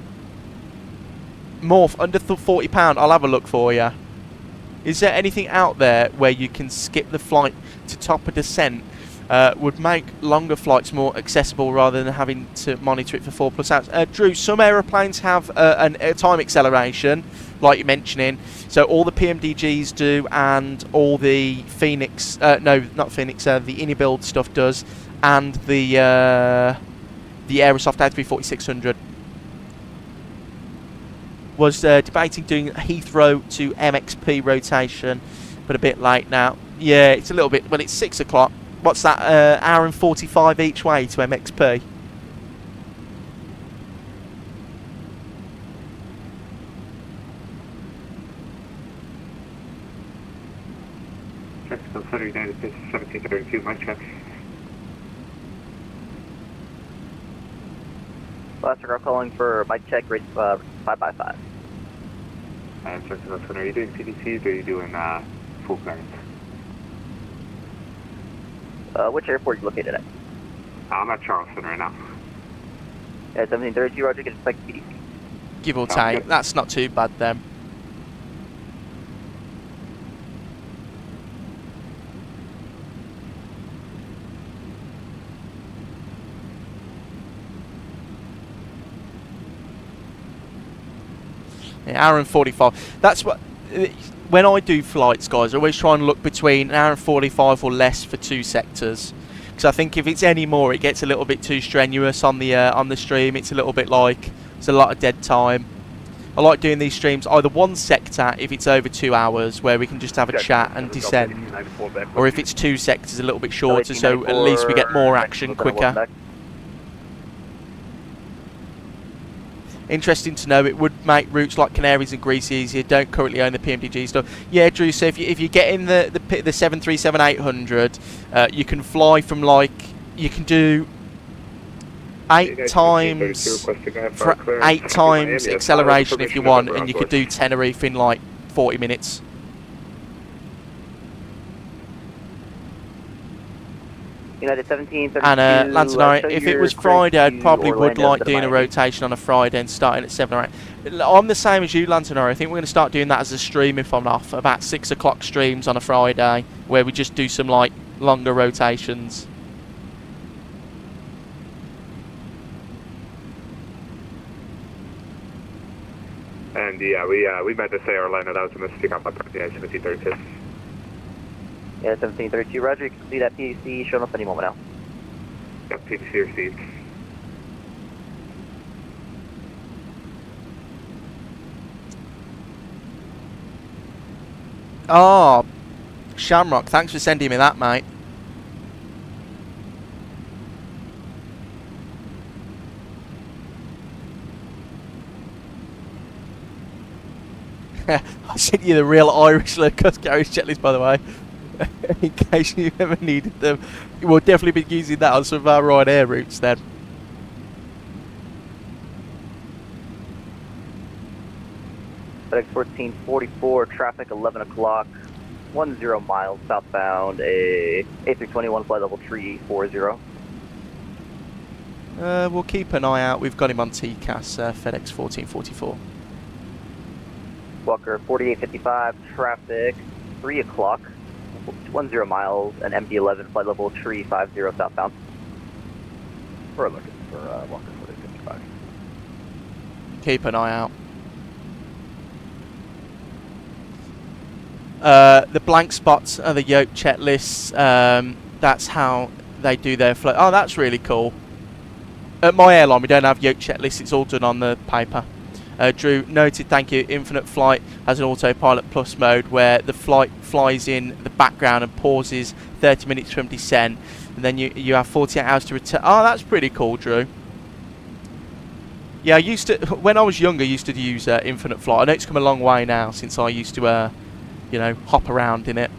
Morph, under £40, I'll have a look for you. Is there anything out there where you can skip the flight to top a descent? Would make longer flights more accessible rather than having to monitor it for 4+ hours. Drew, some aeroplanes have a time acceleration, like you're mentioning. So all the PMDGs do, and all the Phoenix, no, not Phoenix, the Unibuild stuff does, and the Aerosoft A340-600. Was debating doing Heathrow to MXP rotation, but a bit late now. Yeah, it's a little bit. Well, it's 6 o'clock. What's that? Hour and 45 each way to MXP. Mexico Center, United States 1732, mic check. Last girl calling for mic check, rate 5x5. And Mexico Center, are you doing PDCs or are you doing full clearance? Which airport are you located at? I'm at Charleston right now. Yeah, 1732, Roger, can expect PDC. Give or Sounds take. good. That's not too bad then. Yeah, hour and 45. That's what. When I do flights, guys, I always try and look between an hour and 45 or less for 2 sectors. Because I think if it's any more, it gets a little bit too strenuous on the stream. It's a little bit like there's a lot of dead time. I like doing these streams either one sector if it's over 2 hours, where we can just have a chat and descend, or if it's 2 sectors a little bit shorter, so at least we get more action quicker. Interesting to know. It would make routes like Canaries and Greece easier. Don't currently own the PMDG stuff. Yeah, Drew. So if you get in the 737-800, you can fly from you can do 8 times for 8 times acceleration if you want, and you could do Tenerife in like 40 minutes. United 1732. And Lantanari, if it was Friday, I probably would like doing a rotation on a Friday and starting at 7 or 8. I'm the same as you, Lantanari. I think we're going to start doing that as a stream if I'm off. About 6 o'clock streams on a Friday, where we just do some like longer rotations. And yeah, we meant to say Orlando. That was a mistake on my part. Yeah, 1732. Yeah, 1732, Roger. You can see that PDC showing up any moment now. Yep, PDC received. Oh, Shamrock, thanks for sending me that, mate. I sent you the real Irish low-cost carriage checklist, by the way, in case you ever needed them. We'll definitely be using that on some of our Ryanair routes then. FedEx 1444, traffic 11 o'clock, 10 miles southbound, a A321 flight level 340. We'll keep an eye out. We've got him on TCAS, FedEx 1444. Walker 4855, traffic 3 o'clock, 10 miles, and MD-11 flight level 350 southbound. We're looking for Walker 4855. Keep an eye out. The blank spots are the yoke checklists. That's how they do their flow. Oh, that's really cool. At my airline, we don't have yoke checklists. It's all done on the paper. Drew, noted, thank you. Infinite Flight has an autopilot plus mode where the flight flies in the background and pauses 30 minutes from descent, and then you have 48 hours to return. Oh, that's pretty cool, Drew. Yeah, I used to, when I was younger, I used to use Infinite Flight. I know it's come a long way now since I used to, you know, hop around in it.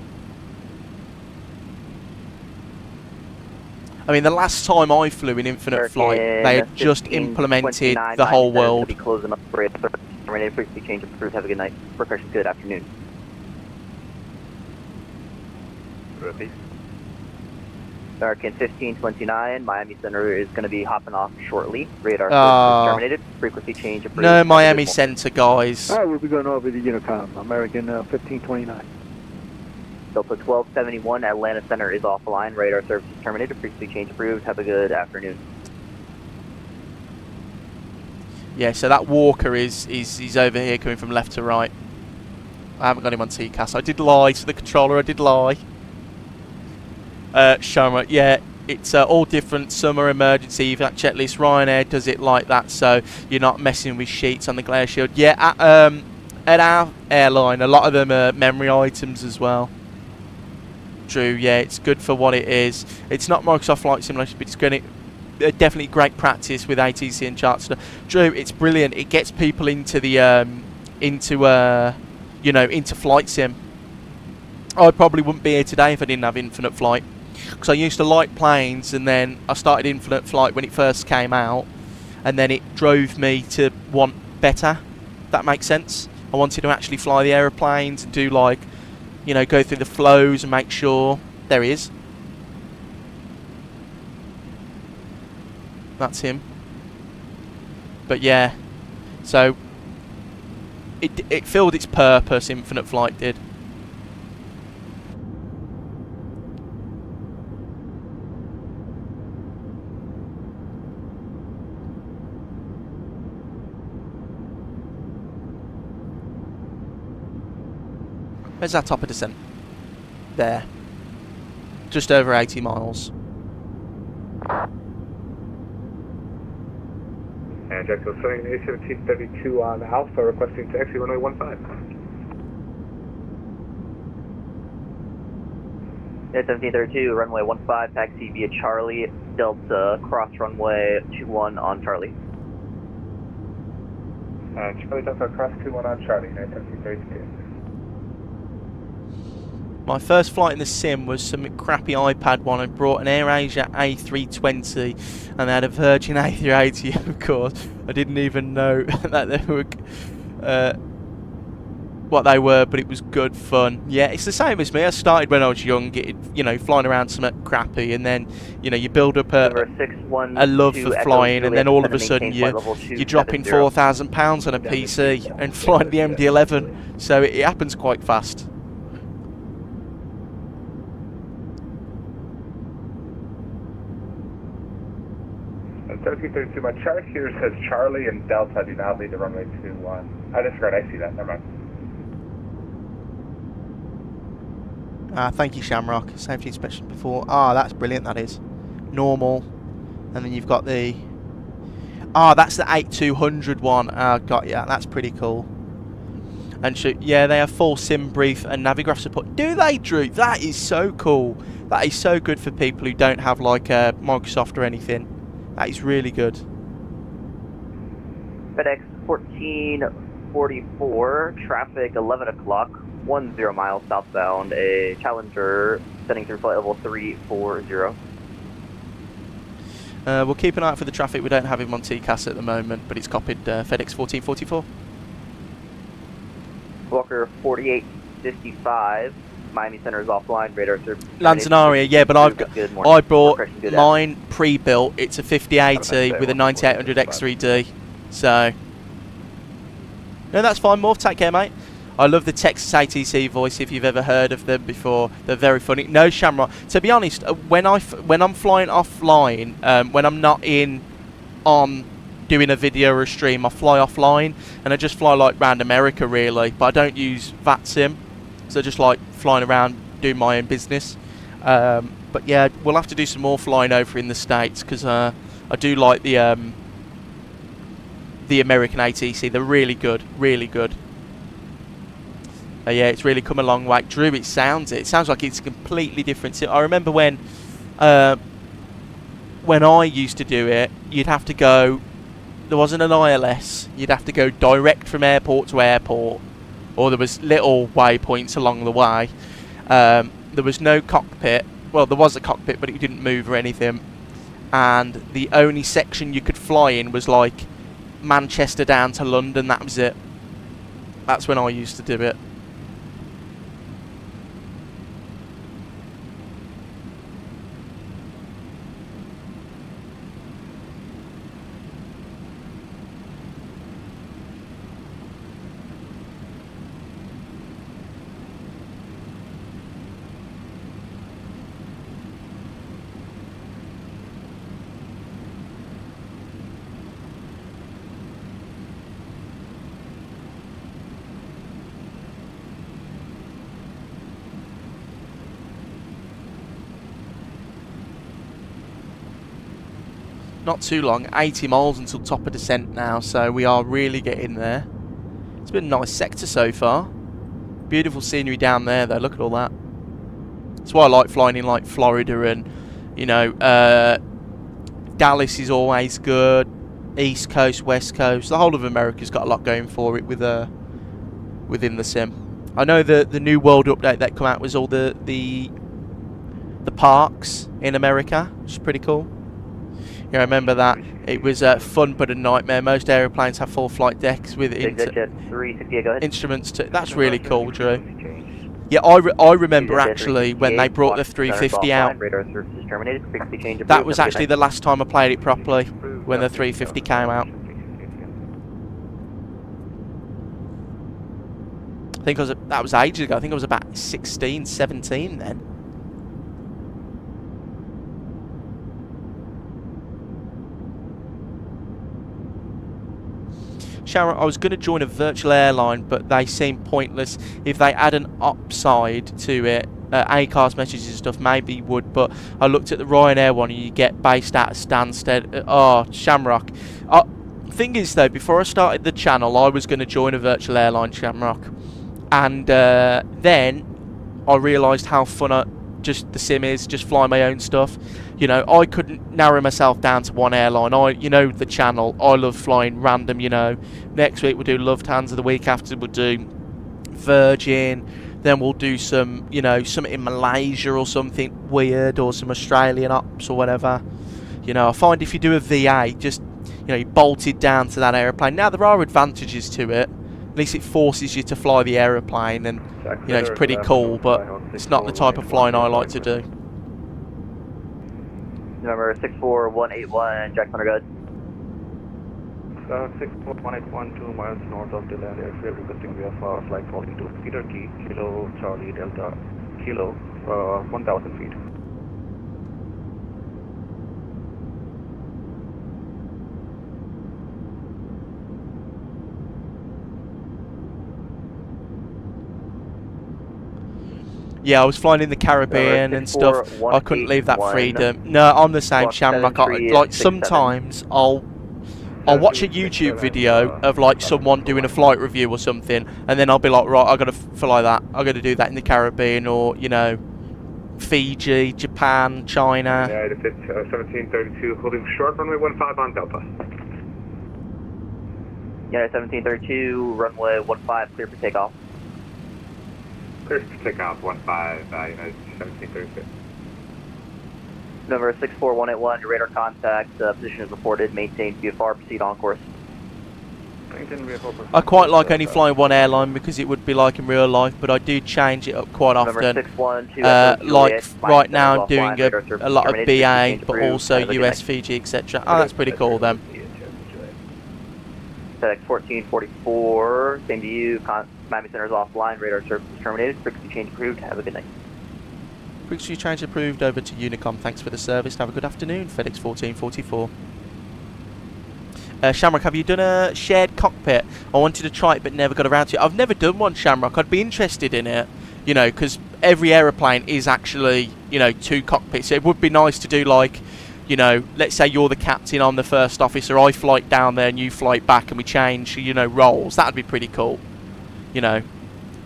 I mean, the last time I flew in Infinite Flight, they had just implemented the whole world. Be closing up for terminated frequency change approved. Have a good night. Repercussions, good afternoon. Repeat. American 1529, Miami Center is going to be hopping off shortly. Radar service terminated. Frequency change approved. No Miami Center, guys. All right, we'll be going over the Unicom, American 1529. Delta 1271, Atlanta Center is offline. Radar service is terminated. Frequency change approved. Have a good afternoon. Yeah, so that Walker is over here coming from left to right. I haven't got him on TCAS. I did lie to the controller, I did lie. Shamrock, yeah, it's all different. Some are emergency evac checklist. Ryanair does it like that, so you're not messing with sheets on the glare shield. Yeah, at our airline, a lot of them are memory items as well. True, yeah, it's good for what it is. It's not Microsoft Flight Simulator, but it's going to definitely great practice with ATC and Charter. Drew, it's brilliant. It gets people into the into flight sim. I probably wouldn't be here today if I didn't have Infinite Flight, because I used to like planes, and then I started Infinite Flight when it first came out, and then it drove me to want better. If that makes sense. I wanted to actually fly the aeroplanes and do, like, you know, go through the flows and make sure there he is. That's him. But yeah, so it filled its purpose. Infinite Flight did. Where's that top of descent? There. Just over 80 miles. And Jacksonville Swing A1732 on Alpha, requesting taxi runway 15. A1732, runway 15, taxi via Charlie, Delta, cross runway 21 on Charlie. Charlie Delta, cross 21 on Charlie, A1732. My first flight in the sim was some crappy iPad one. I brought an AirAsia A320 and they had a Virgin A380, of course. I didn't even know that they were what they were, but it was good fun. Yeah, it's the same as me. I started when I was young, you know, flying around something crappy, and then, you know, you build up a love for flying, and then all of a sudden you're dropping £4,000 on a PC and flying the MD-11. So it happens quite fast. My chart here says Charlie and Delta do not lead to runway 21. I disregard, I see that, never mind. Thank you, Shamrock. Safety inspection before. That's brilliant, that is. Normal. And then you've got the... that's the 8200 one. Got ya. That's pretty cool. And yeah, they have full sim brief and navigraph support. Do they, Drew? That is so cool. That is so good for people who don't have, like, Microsoft or anything. That is really good. FedEx 1444, traffic 11 o'clock, 10 miles southbound, a Challenger setting through flight level 340. We'll keep an eye out for the traffic. We don't have him on TCAS at the moment, but it's copied FedEx 1444. Walker 4855. Miami Center is offline. Radar service. Lanzanaria, yeah, but I bought mine pre-built. It's a 5080 with a 9800 X3D. So, no, that's fine. Morph, take care, mate. I love the Texas ATC voice. If you've ever heard of them before, they're very funny. No, Shamrock. To be honest, when I'm flying offline, when I'm not on doing a video or a stream, I fly offline and I just fly like round America really. But I don't use VATSIM. So just like flying around, doing my own business. But yeah, we'll have to do some more flying over in the States, because I do like the American ATC. They're really good, really good. Yeah, it's really come a long way. Drew, it sounds like it's completely different. I remember when I used to do it, you'd have to go. There wasn't an ILS. You'd have to go direct from airport to airport. Or there was little waypoints along the way. There was no cockpit. Well, there was a cockpit, but it didn't move or anything. And the only section you could fly in was like Manchester down to London. That was it. That's when I used to do it. not too long. 80 miles until top of descent now, so we are really getting there. It's been a nice sector so far. Beautiful scenery down there though, look at all that. That's why I like flying in like Florida and, you know, Dallas is always good. East Coast, West Coast, the whole of America's got a lot going for it with within the sim. I know the new world update that come out was all the parks in America, which is pretty cool. Yeah, I remember that. It was fun but a nightmare. Most aeroplanes have full flight decks with instruments to. That's really cool, Drew. Yeah, I remember actually when they brought the 350 out. That was actually the last time I played it properly, when the 350 came out. I think that was ages ago. I think I was about 16, 17 then. Sharon, I was going to join a virtual airline, but they seem pointless. If they add an upside to it, ACARS messages and stuff, maybe you would, but I looked at the Ryanair one and you get based out of Stansted. Oh, Shamrock. Thing is though, before I started the channel, I was going to join a virtual airline, Shamrock. And then I realised how fun just the sim is, just fly my own stuff. You know, I couldn't narrow myself down to one airline. You know the channel, I love flying random, you know. Next week we'll do Lufthansa, the week after we'll do Virgin, then we'll do some, you know, something in Malaysia or something weird, or some Australian ops or whatever. You know, I find if you do a V8, just, you know, you bolted down to that aeroplane. Now there are advantages to it. At least it forces you to fly the aeroplane, and you know, it's pretty cool, but it's not the type of flying I like to do. Number 64181, Jack Thunder, go ahead. 64181, 2 miles north of Dillon Airfield, requesting via flight 42, Peter Key, Kilo, Charlie, Delta, Kilo, 1000 feet. Yeah, I was flying in the Caribbean and stuff. I couldn't leave that freedom. No, I'm the same, Shamrock. Like sometimes I'll watch a YouTube video of like someone doing a flight review or something, and then I'll be like, right, I gotta fly that. I gotta do that in the Caribbean, or you know, Fiji, Japan, China. Yeah, it's 1732, holding short runway 15 on Delta. Yeah, 1732, runway 15, clear for takeoff. Clear for takeoff, 15, United 1732. Number 64181, your radar contact, position is reported, maintain VFR, proceed on course. I quite like only flying one airline because it would be like in real life, but I do change it up quite often. Like right now I'm doing a lot of BA, but also US, Fiji, etc. Oh, that's pretty cool then. FedEx 1444, same to you, Miami Center is offline, radar service is terminated, frequency change approved, have a good night. Frequency change approved over to Unicom, thanks for the service, have a good afternoon, FedEx 1444. Shamrock, have you done a shared cockpit? I wanted to try it but never got around to it. I've never done one, Shamrock. I'd be interested in it, you know, because every aeroplane is actually, you know, 2 cockpits. So it would be nice to do like, you know, let's say you're the captain, I'm the first officer, I flight down there and you flight back and we change, you know, roles. That would be pretty cool, you know.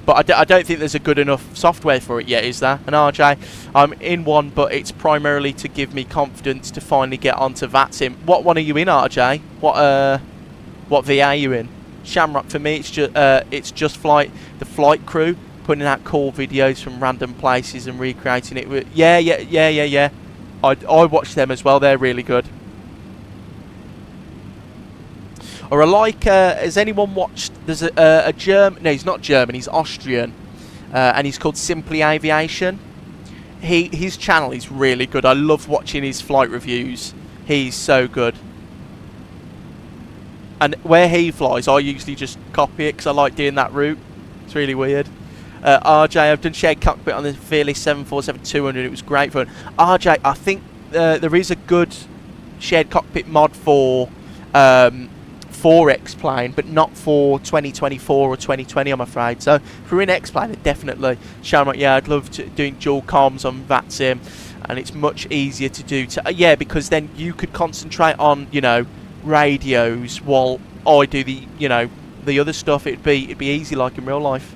But I don't think there's a good enough software for it yet, is there? And RJ, I'm in one, but it's primarily to give me confidence to finally get onto VATSIM. What one are you in, RJ? What VA are you in? Shamrock, for me, it's just flight, the flight crew, putting out cool videos from random places and recreating it with, yeah. I watch them as well, they're really good. Or I like, has anyone watched, there's a German, no he's not German, he's Austrian, and he's called Simply Aviation. His channel is really good, I love watching his flight reviews, he's so good. And where he flies, I usually just copy it because I like doing that route, it's really weird. RJ, I've done shared cockpit on the Fearless 747-200, it was great fun. RJ, I think there is a good shared cockpit mod for 4X-plane, but not for 2024 or 2020, I'm afraid. So if we're in X-plane, definitely. Shamrock, yeah, I'd love to doing dual comms on VATSIM. and it's much easier to do. Yeah, because then you could concentrate on, you know, radios while I do the, you know, the other stuff. It'd be easy like in real life.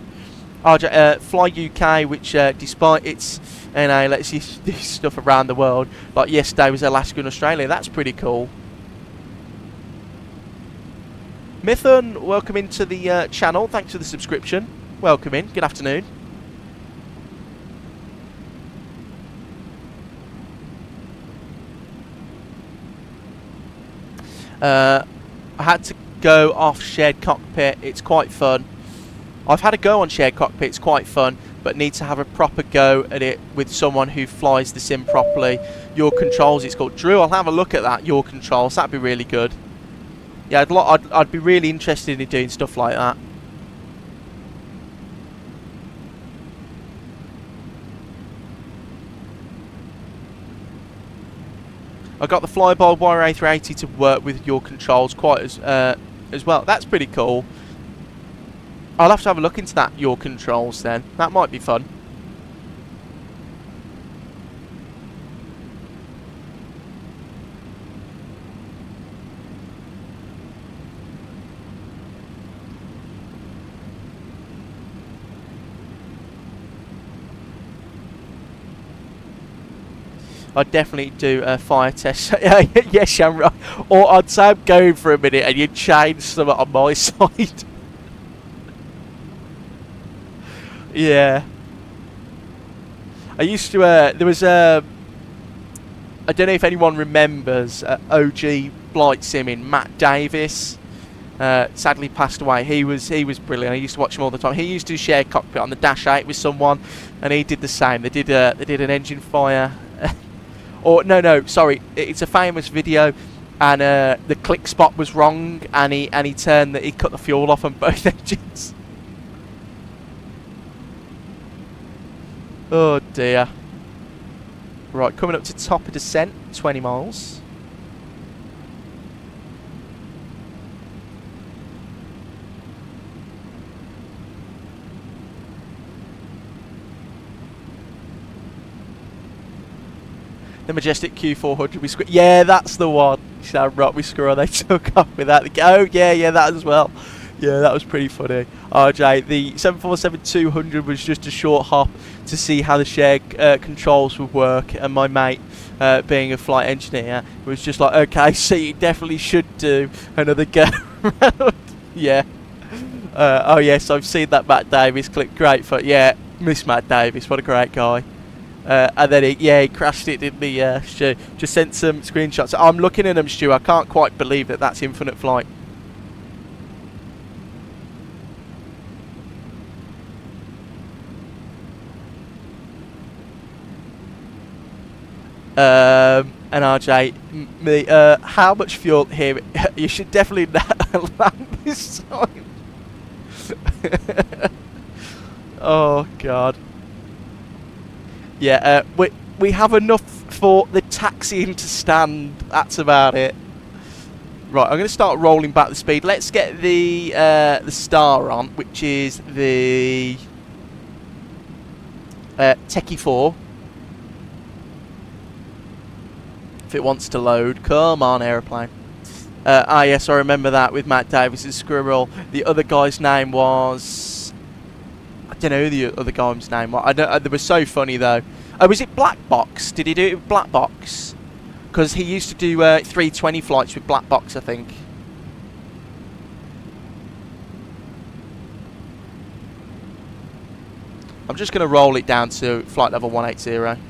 Fly UK, which despite its, you know, lets you do stuff around the world. Like yesterday was Alaska and Australia. That's pretty cool. Mithun, welcome into the channel. Thanks for the subscription. Welcome in. Good afternoon. I had to go off shared cockpit. It's quite fun. I've had a go on shared cockpit. It's quite fun, but need to have a proper go at it with someone who flies the sim properly. Your controls, it's called. Drew, I'll have a look at that. Your controls, that'd be really good. Yeah, I'd be really interested in doing stuff like that. I got the fly-by-wire A380 to work with your controls quite as well. That's pretty cool. I'll have to have a look into that, your controls then. That might be fun. I'd definitely do a fire test. Yes, Shamrock. Or I'd say I'm going for a minute and you'd change something on my side. Yeah. I used to, there was I don't know if anyone remembers OG flight simming, Matt Davis. Sadly passed away. He was brilliant. I used to watch him all the time. He used to share cockpit on the Dash 8 with someone, and he did the same. They did an engine fire. Or no, sorry, it's a famous video, and the click spot was wrong, and he cut the fuel off on both engines. Oh dear. Right, coming up to top of descent, 20 miles. The Majestic Q400 we screw. Yeah, that's the one. Shamrock we screw on. They took off with that. Oh yeah, that as well. Yeah, that was pretty funny. RJ, the 747-200 was just a short hop to see how the shared controls would work, and my mate, being a flight engineer, was just like, okay, so you definitely should do another go round. Yeah. Oh yes, I've seen that Matt Davis clip. Great fun. Yeah, miss Matt Davis. What a great guy. And then he crashed it, didn't he, Stu? Just sent some screenshots. I'm looking at them, Stu. I can't quite believe that that's infinite flight. And RJ, how much fuel here? You should definitely land this time. Oh God. Yeah, we have enough for the taxiing to stand. That's about it. Right, I'm going to start rolling back the speed. Let's get the star on, which is the Techie 4. If it wants to load, come on, aeroplane. Yes, I remember that with Matt Davis's squirrel. The other guy's name was, I don't know who the other guy's name was. I don't. They were so funny though. Oh, was it Black Box? Did he do it with Black Box? Because he used to do 320 flights with Black Box, I think. I'm just going to roll it down to flight level 180.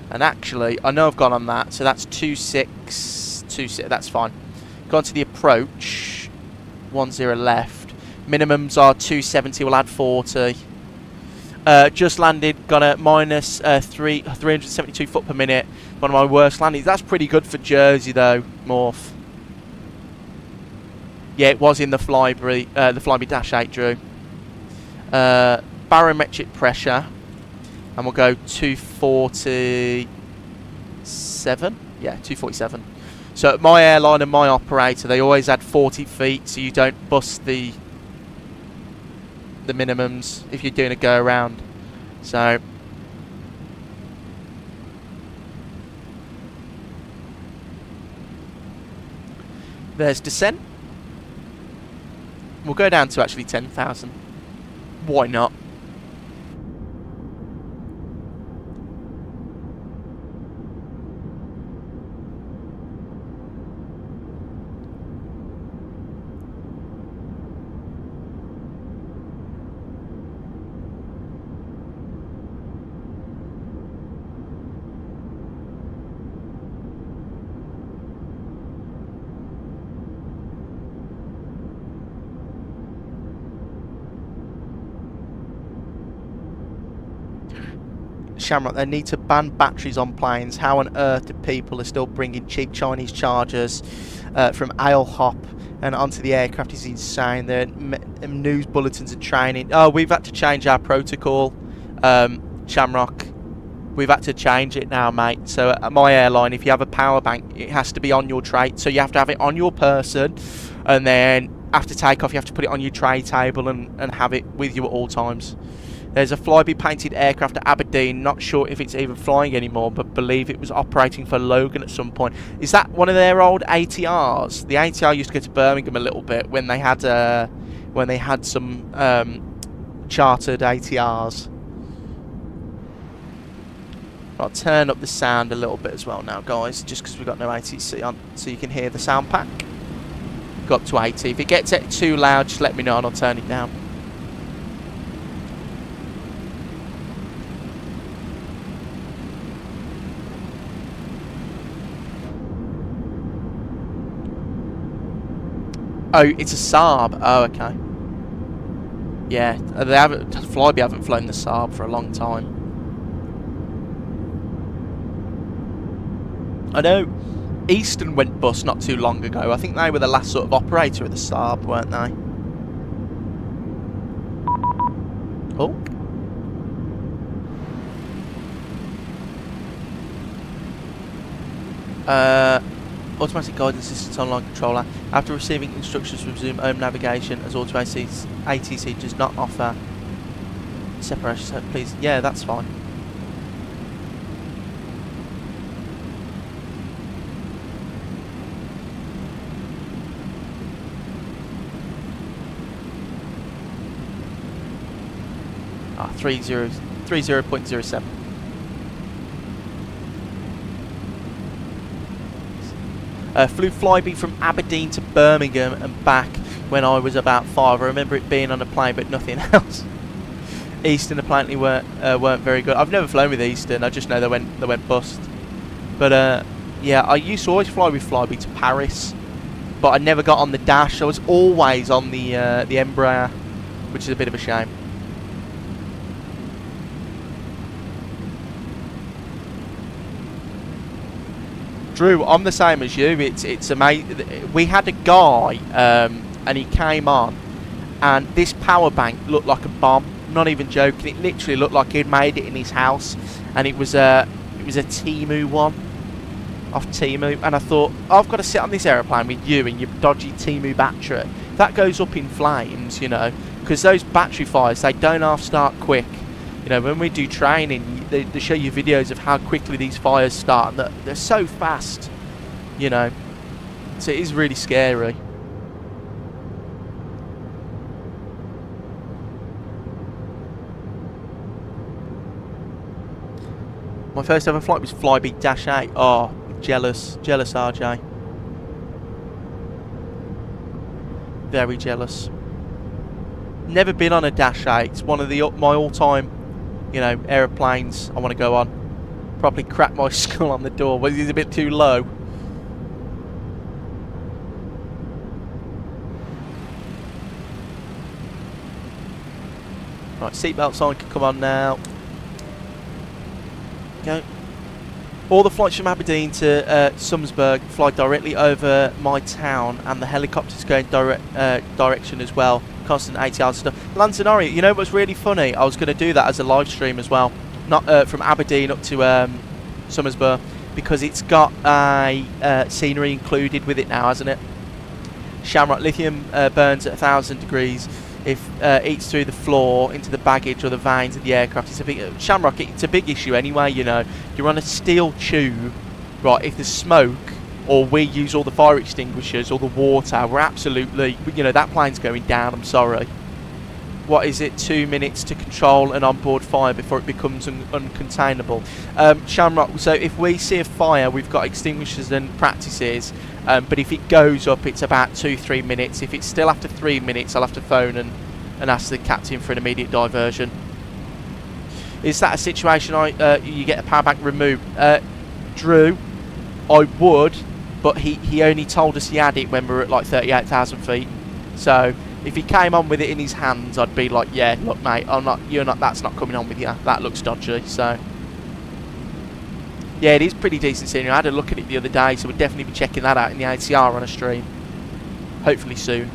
And actually, I know I've gone on that, so that's 26, that's fine. Gone to the approach, 10 left. Minimums are 270, we'll add 40. Just landed, got a minus 372 foot per minute. One of my worst landings. That's pretty good for Jersey though, Morph. Yeah, it was in the Flyby Dash 8, Drew. Barometric pressure. And we'll go 247. Yeah, 247. So at my airline and my operator, they always add 40 feet, so you don't bust the minimums if you're doing a go around. So there's descent. We'll go down to actually 10,000. Why not? Shamrock, they need to ban batteries on planes. How on earth do people are still bringing cheap Chinese chargers from AILHOP and onto the aircraft is insane. The news bulletins and training. Oh, we've had to change our protocol, Shamrock. We've had to change it now, mate. So at my airline, if you have a power bank, it has to be on your tray. So you have to have it on your person, and then after takeoff, you have to put it on your tray table and have it with you at all times. There's a Flybe painted aircraft at Aberdeen. Not sure if it's even flying anymore, but believe it was operating for Logan at some point. Is that one of their old ATRs? The ATR used to go to Birmingham a little bit when they had some chartered ATRs. I'll turn up the sound a little bit as well now, guys, just because we've got no ATC on, so you can hear the sound pack. Go up to 80. If it gets too loud, just let me know and I'll turn it down. Oh, it's a Saab. Oh, okay. Yeah, Flybe haven't flown the Saab for a long time. I know Eastern went bust not too long ago. I think they were the last sort of operator of the Saab, weren't they? Oh. Automatic guidance assistance online controller. After receiving instructions from Zoom Home Navigation, as Auto ATC does not offer separation, so please, yeah, that's fine. Ah, 30.07. Flew Flybe from Aberdeen to Birmingham and back when I was about 5. I remember it being on a plane, but nothing else. Eastern apparently weren't very good. I've never flown with Eastern. I just know they went bust. But yeah, I used to always fly with Flybe to Paris, but I never got on the dash. I was always on the Embraer, which is a bit of a shame. Drew, I'm the same as you. It's amazing. We had a guy, and he came on, and this power bank looked like a bomb. Not even joking. It literally looked like he'd made it in his house, and it was a Temu one, off Temu. And I thought, I've got to sit on this aeroplane with you and your dodgy Temu battery. That goes up in flames, you know, because those battery fires, they don't half start quick. You know, when we do training, they show you videos of how quickly these fires start, and they're so fast, you know. So it is really scary. My first ever flight was Flybe -8. Oh, jealous RJ. Very jealous. Never been on a -8. It's one of my all-time, you know, aeroplanes I want to go on. Probably crack my skull on the door, but it's a bit too low. Right, seatbelt sign can come on now. Go. All the flights from Aberdeen to Summersburg fly directly over my town, and the helicopters go in direction as well. Constant ATR stuff. Lanzarote, you know what's really funny? I was going to do that as a live stream as well. Not from Aberdeen up to Summersburg. because it's got a scenery included with it now, hasn't it? Shamrock lithium burns at 1,000 degrees. If eats through the floor into the baggage or the vanes of the aircraft, it's a big Shamrock. It's a big issue anyway. You know, you're on a steel tube, right? If there's smoke, or we use all the fire extinguishers or the water, we're absolutely, you know, that plane's going down. I'm sorry. What is it? 2 minutes to control an onboard fire before it becomes uncontainable. Shamrock. So if we see a fire, we've got extinguishers and practices. But if it goes up, it's about 2-3 minutes. If it's still after 3 minutes, I'll have to phone and ask the captain for an immediate diversion. Is that a situation you get a power bank removed? Drew, I would, but he only told us he had it when we were at like 38,000 feet. So if he came on with it in his hands, I'd be like, yeah, look, mate, that's not coming on with you. That looks dodgy. So yeah, it is pretty decent scenery. I had a look at it the other day, so we'll definitely be checking that out in the ATR on a stream. Hopefully soon.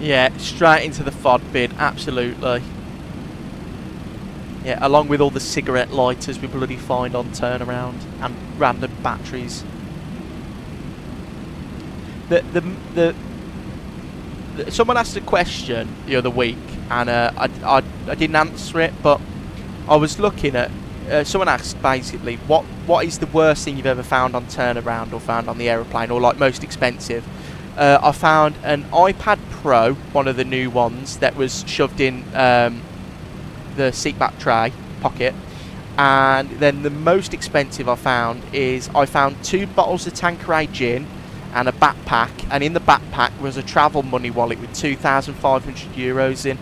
Yeah, straight into the FOD bin, absolutely. Yeah, along with all the cigarette lighters we bloody find on turnaround and random batteries. Someone asked a question the other week, and I didn't answer it, but I was looking at. Someone asked basically, what is the worst thing you've ever found on turnaround or found on the aeroplane, or like most expensive? I found an iPad Pro, one of the new ones, that was shoved in the seatback tray pocket. And then the most expensive I found 2 bottles of Tanqueray gin and a backpack. And in the backpack was a travel money wallet with 2,500 euros in.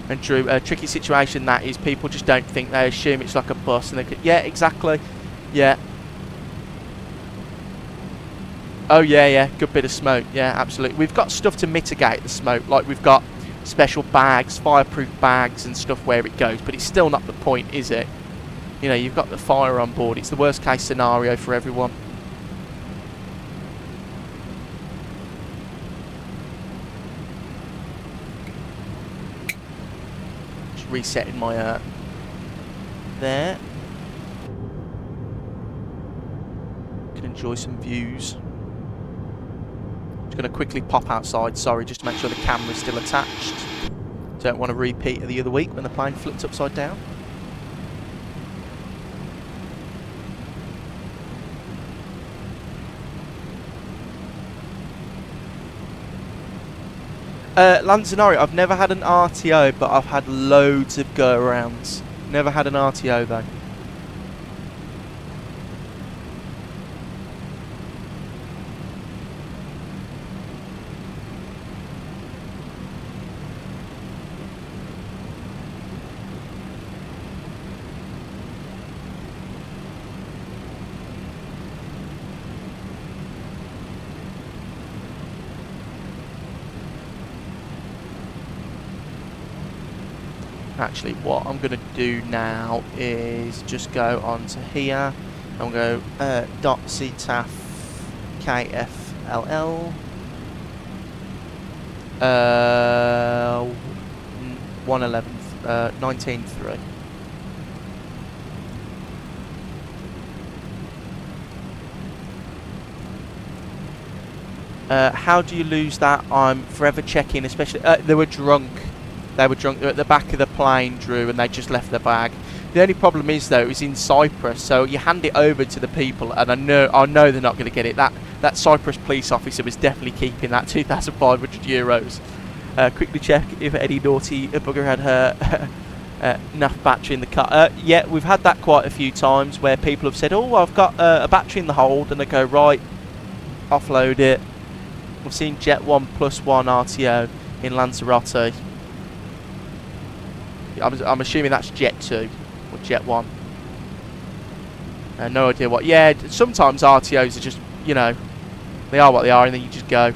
And Drew, a tricky situation that is, people just don't think, they assume it's like a bus, and they could, yeah, exactly, yeah. Oh yeah, good bit of smoke, yeah, absolutely. We've got stuff to mitigate the smoke, like we've got special bags, fireproof bags and stuff where it goes, but it's still not the point, is it? You know, you've got the fire on board, it's the worst case scenario for everyone. Just resetting my there. Can enjoy some views. Going to quickly pop outside, sorry, just to make sure the camera's still attached. Don't want to repeat of the other week when the plane flipped upside down. Lanzarote, I've never had an RTO, but I've had loads of go-arounds. Never had an RTO though. Actually, what I'm going to do now is just go on to here. I'm going to go .ctaf KFLL 111 19.3. How do you lose that? I'm forever checking, especially they were drunk. They were drunk. They were at the back of the plane, Drew, and they just left their bag. The only problem is, though, it was in Cyprus, so you hand it over to the people, and I know they're not going to get it. That Cyprus police officer was definitely keeping that 2,500 euros. Quickly check if any naughty bugger had her enough battery in the car. Yeah, we've had that quite a few times where people have said, "Oh, I've got a battery in the hold," and they go, "Right, offload it." We've seen Jet 1+1 RTO in Lanzarote. I'm assuming that's Jet 2 or Jet 1. No idea what. Yeah, sometimes RTOs are just, you know, they are what they are, and then you just go.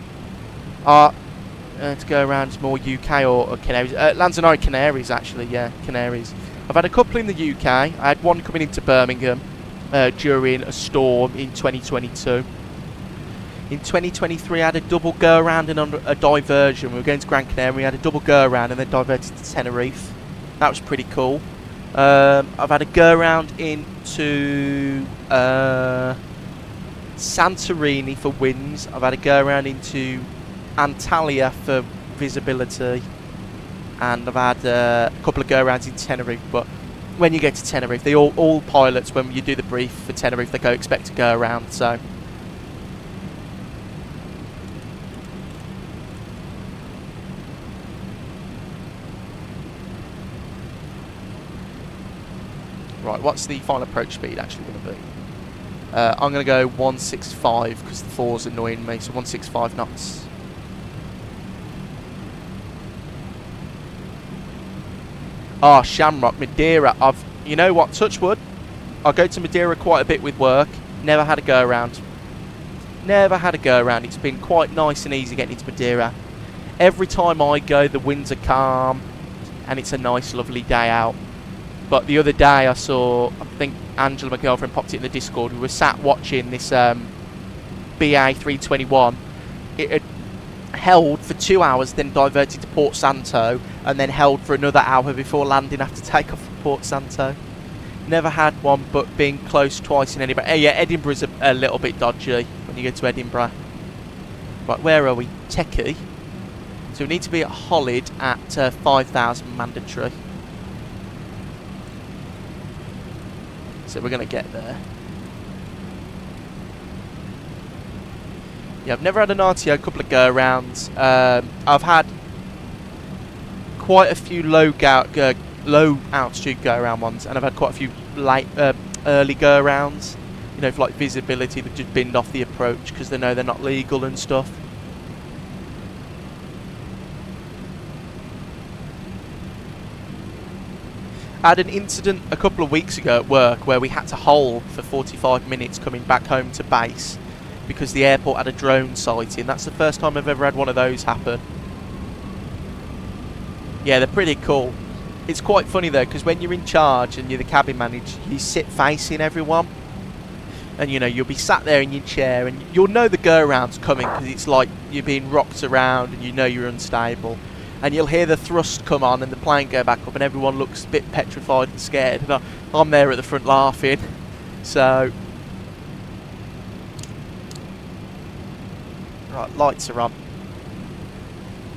To go around more UK or Canaries. Lanzarote Canaries, actually, yeah, Canaries. I've had a couple in the UK. I had one coming into Birmingham during a storm in 2022. In 2023, I had a double go around and a diversion. We were going to Gran Canaria, we had a double go around and then diverted to Tenerife. That was pretty cool. I've had a go around into Santorini for winds. I've had a go around into Antalya for visibility, and I've had a couple of go arounds in Tenerife. But when you get to Tenerife, they all pilots, when you do the brief for Tenerife, they expect to go around. So right, what's the final approach speed actually going to be? I'm going to go 165 because the 4's annoying me, so 165 knots. Ah, Shamrock, Madeira. You know what, touch wood, I go to Madeira quite a bit with work. Never had a go around. Never had a go around. It's been quite nice and easy getting into Madeira. Every time I go, the winds are calm, and it's a nice, lovely day out. But the other day I saw, I think Angela, my girlfriend, popped it in the Discord. We were sat watching this BA 321. It had held for 2 hours, then diverted to Port Santo, and then held for another hour before landing after takeoff from Port Santo. Never had one, but being close twice in Edinburgh. Yeah, Edinburgh's a little bit dodgy when you go to Edinburgh. Right, where are we? Techie. So we need to be at Hollid at 5,000 mandatory. So we're going to get there. Yeah, I've never had an RTO, a couple of go-arounds. I've had quite a few low altitude go-around ones, and I've had quite a few late, early go-arounds. You know, for like visibility, they've just binned off the approach because they know they're not legal and stuff. I had an incident a couple of weeks ago at work where we had to hold for 45 minutes coming back home to base because the airport had a drone sighting. That's the first time I've ever had one of those happen. Yeah, they're pretty cool. It's quite funny though, because when you're in charge and you're the cabin manager, you sit facing everyone. And you know, you'll be sat there in your chair and you'll know the go-around's coming because it's like you're being rocked around and you know you're unstable. And you'll hear the thrust come on and the plane go back up and everyone looks a bit petrified and scared. And I'm there at the front laughing. So, right, lights are on.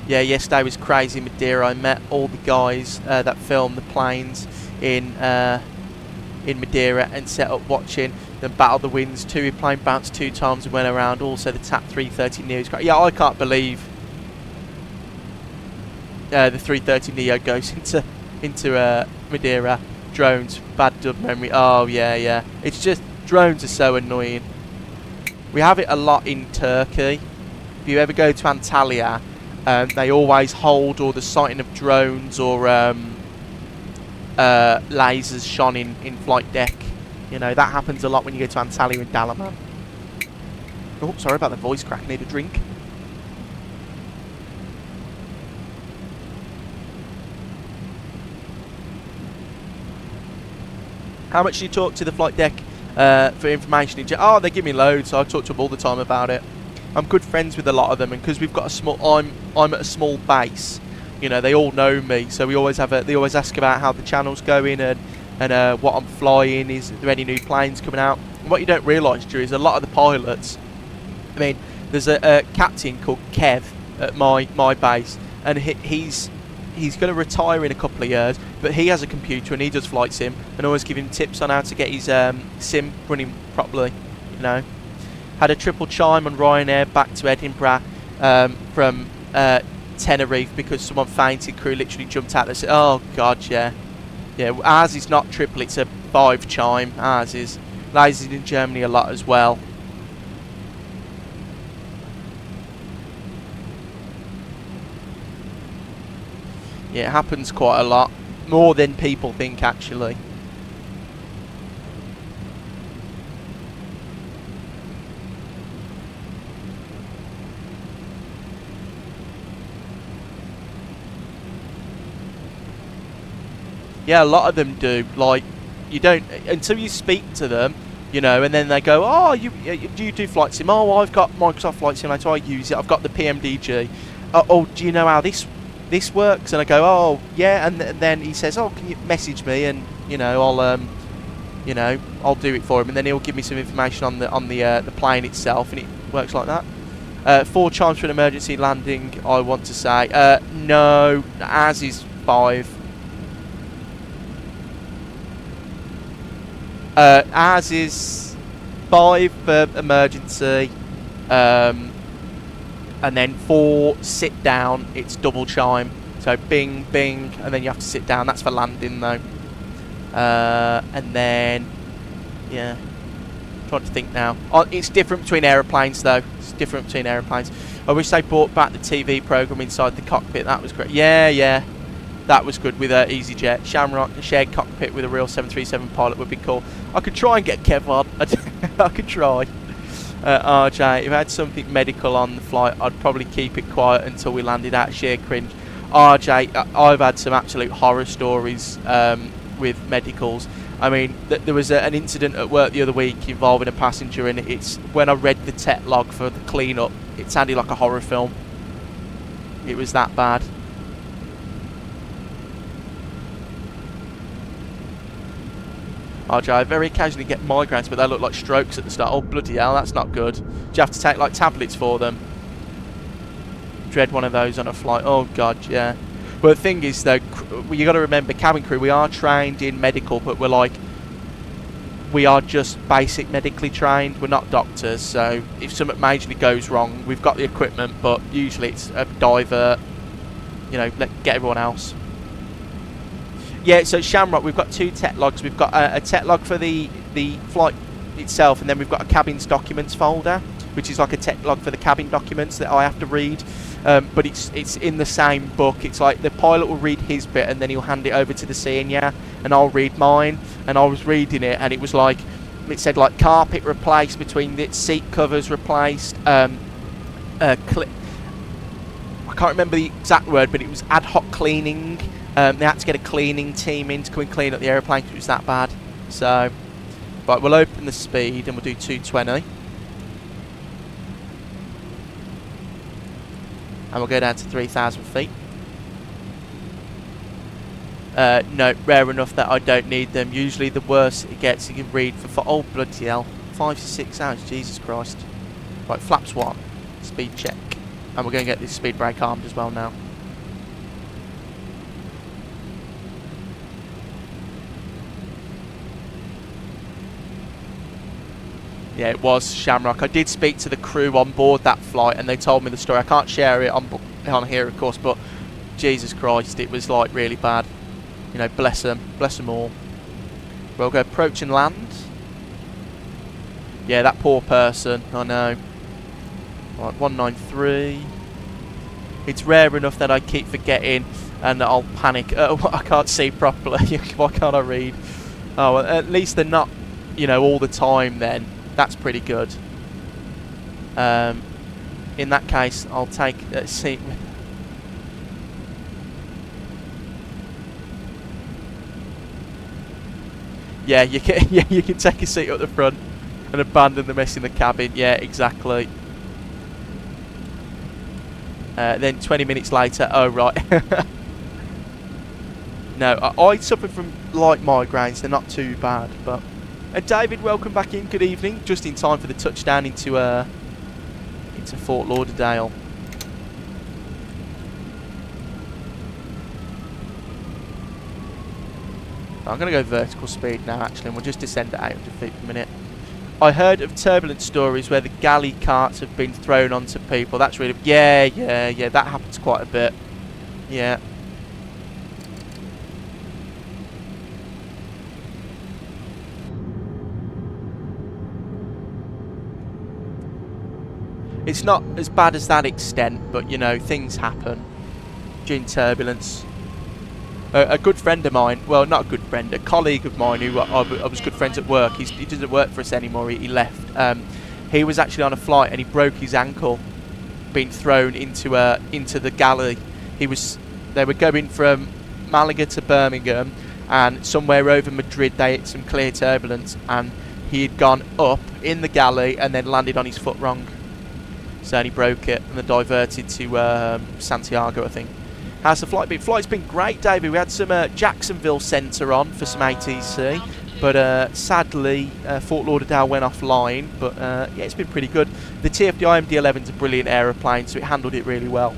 Yeah, yesterday was crazy in Madeira. I met all the guys that filmed the planes in Madeira and set up watching them battle the winds. Two plane bounced 2 times and went around. Also the TAP 330neo. Yeah, I can't believe the 330neo goes into Madeira. Drones, bad dub memory. Oh yeah. It's just, drones are so annoying. We have it a lot in Turkey. If you ever go to Antalya, they always hold all the sighting of drones or lasers shone in flight deck. You know, that happens a lot when you go to Antalya and Dalaman. Oh, sorry about the voice crack. Need a drink. How much do you talk to the flight deck for information? Oh, they give me loads, so I talk to them all the time about it. I'm good friends with a lot of them, and because we've got a small, I'm at a small base. You know, they all know me, so we always have they always ask about how the channel's going and what I'm flying. Is there any new planes coming out? And what you don't realise, Drew, is a lot of the pilots. I mean, there's a captain called Kev at my base, and he's going to retire in a couple of years, but he has a computer and he does flight sim, and always give him tips on how to get his sim running properly. You know, had a triple chime on Ryanair back to Edinburgh from Tenerife because someone fainted. Crew literally jumped out. They said, "Oh God, yeah." Ours is not triple; it's a 5 chime. Ours is. Lies in Germany a lot as well. Yeah, it happens quite a lot. more than people think, actually. Yeah, a lot of them do. Like, you don't until you speak to them, you know, and then they go, "Oh, you do flight sim? Oh, I've got Microsoft Flight Simulator. I use it. I've got the PMDG. Oh, do you know how this works?" And I go, "Oh, yeah." And then he says, "Oh, can you message me?" And you know, I'll do it for him. And then he'll give me some information on the plane itself, and it works like that. 4 chimes for an emergency landing. I want to say, no, as is 5. As is 5 for emergency, and then 4 sit down. It's double chime, so bing bing, and then you have to sit down. That's for landing though. And then yeah, I'm trying to think now. It's different between aeroplanes though. It's different between aeroplanes. I wish they brought back the TV program inside the cockpit. That was great. Yeah. That was good with EasyJet. Shamrock, a shared cockpit with a real 737 pilot would be cool. I could try and get Kev on. I could try. RJ, if I had something medical on the flight, I'd probably keep it quiet until we landed at sheer cringe. RJ, I've had some absolute horror stories with medicals. I mean, there was an incident at work the other week involving a passenger, and it's when I read the tech log for the clean-up, it sounded like a horror film. It was that bad. RJ, I very occasionally get migraines, but they look like strokes at the start. Oh, bloody hell, that's not good. Do you have to take, like, tablets for them? Dread one of those on a flight. Oh, God, yeah. But the thing is, though, you got to remember, cabin crew, we are trained in medical, but we are just basic medically trained. We're not doctors, so if something majorly goes wrong, we've got the equipment, but usually it's a divert, you know, get everyone else. Yeah, so Shamrock, we've got 2 tech logs. We've got a tech log for the flight itself, and then we've got a cabins documents folder, which is like a tech log for the cabin documents that I have to read. But it's in the same book. It's like the pilot will read his bit, and then he'll hand it over to the senior, and I'll read mine. And I was reading it, and it was like, it said like carpet replaced between the seat covers replaced. I can't remember the exact word, but it was ad hoc cleaning. They had to get a cleaning team in to come and clean up the aeroplane because it was that bad. So, right, we'll open the speed and we'll do 220. And we'll go down to 3,000 feet. No, rare enough that I don't need them. Usually the worse it gets, you can read for oh, bloody hell, 5 to 6 hours, Jesus Christ. Right, flaps 1, speed check. And we're going to get this speed brake armed as well now. Yeah, it was Shamrock. I did speak to the crew on board that flight, and they told me the story. I can't share it on here, of course, but Jesus Christ, it was like really bad. You know, bless them all. We'll go approach and land. Yeah, that poor person. I know. Right, 193. It's rare enough that I keep forgetting, and I'll panic. I can't see properly. Why can't I read? Oh, well, at least they're not, you know, all the time. Then. That's pretty good. In that case, I'll take a seat. Yeah, you can. Yeah, you can take a seat up the front and abandon the mess in the cabin. Yeah, exactly. Then 20 minutes later, oh right. No, I suffer from light migraines. They're not too bad, but. David, welcome back in. Good evening. Just in time for the touchdown into Fort Lauderdale. I'm going to go vertical speed now, actually, and we'll just descend at 800 feet per minute. I heard of turbulent stories where the galley carts have been thrown onto people. That's really... Yeah, that happens quite a bit. Yeah. It's not as bad as that extent, but, you know, things happen during turbulence. A good friend of mine, well, not a good friend, a colleague of mine who I was good friends at work. He doesn't work for us anymore. He left. He was actually on a flight and he broke his ankle, being thrown into the galley. They were going from Malaga to Birmingham, and somewhere over Madrid they hit some clear turbulence, and he had gone up in the galley and then landed on his foot wrong. So he broke it and then diverted to Santiago, I think. How's the flight been? Flight's been great, David. We had some Jacksonville Centre on for some ATC, but sadly Fort Lauderdale went offline. But yeah, it's been pretty good. The TFDI MD-11's a brilliant aeroplane, so it handled it really well.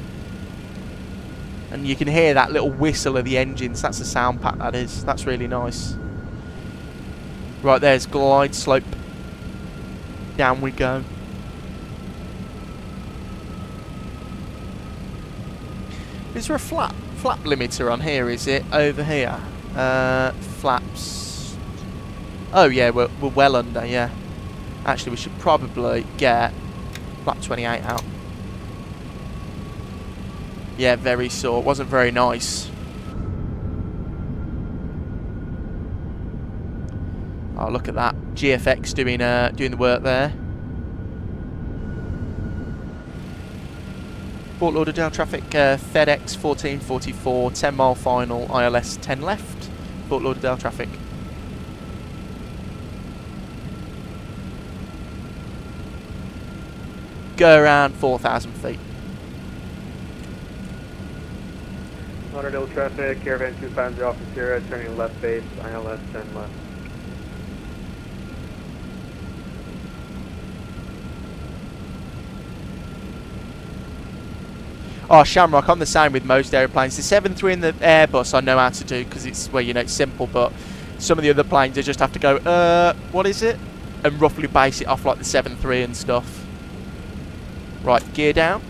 And you can hear that little whistle of the engines. That's the sound pack, that is. That's really nice. Right, there's glide slope. Down we go. Is there a flap limiter on here, is it? Over here. Flaps. Oh yeah, we're well under, yeah. Actually, we should probably get flap 28 out. Yeah, very sore. It wasn't very nice. Oh, look at that. GFX doing the work there. Fort Lauderdale traffic, FedEx 1444, 10 mile final, ILS 10 left. Fort Lauderdale traffic. Go around 4,000 feet. Lauderdale traffic, Caravan 250 Alpha Sierra, turning left base, ILS 10 left. Oh, Shamrock, I'm the same with most airplanes. The 7.3 and the Airbus I know how to do because it's, well, you know, it's simple, but some of the other planes I just have to go, what is it? And roughly base it off like the 7.3 and stuff. Right, gear down.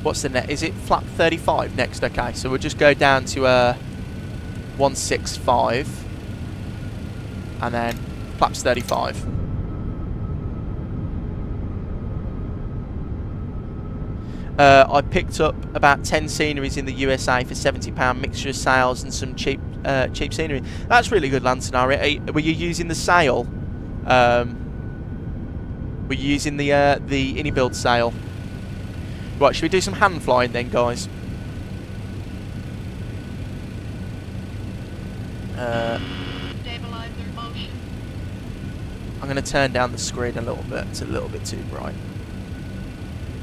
What's the net? Is it flap 35 next? Okay, so we'll just go down to 165 and then flaps 35. I picked up about 10 sceneries in the USA for £70, mixture of sails and some cheap scenery. That's really good land scenario. Were you using the sail? Were you using the Inibuild sail? Right, should we do some hand flying then, guys? Stabilizer motion. I'm going to turn down the screen a little bit. It's a little bit too bright.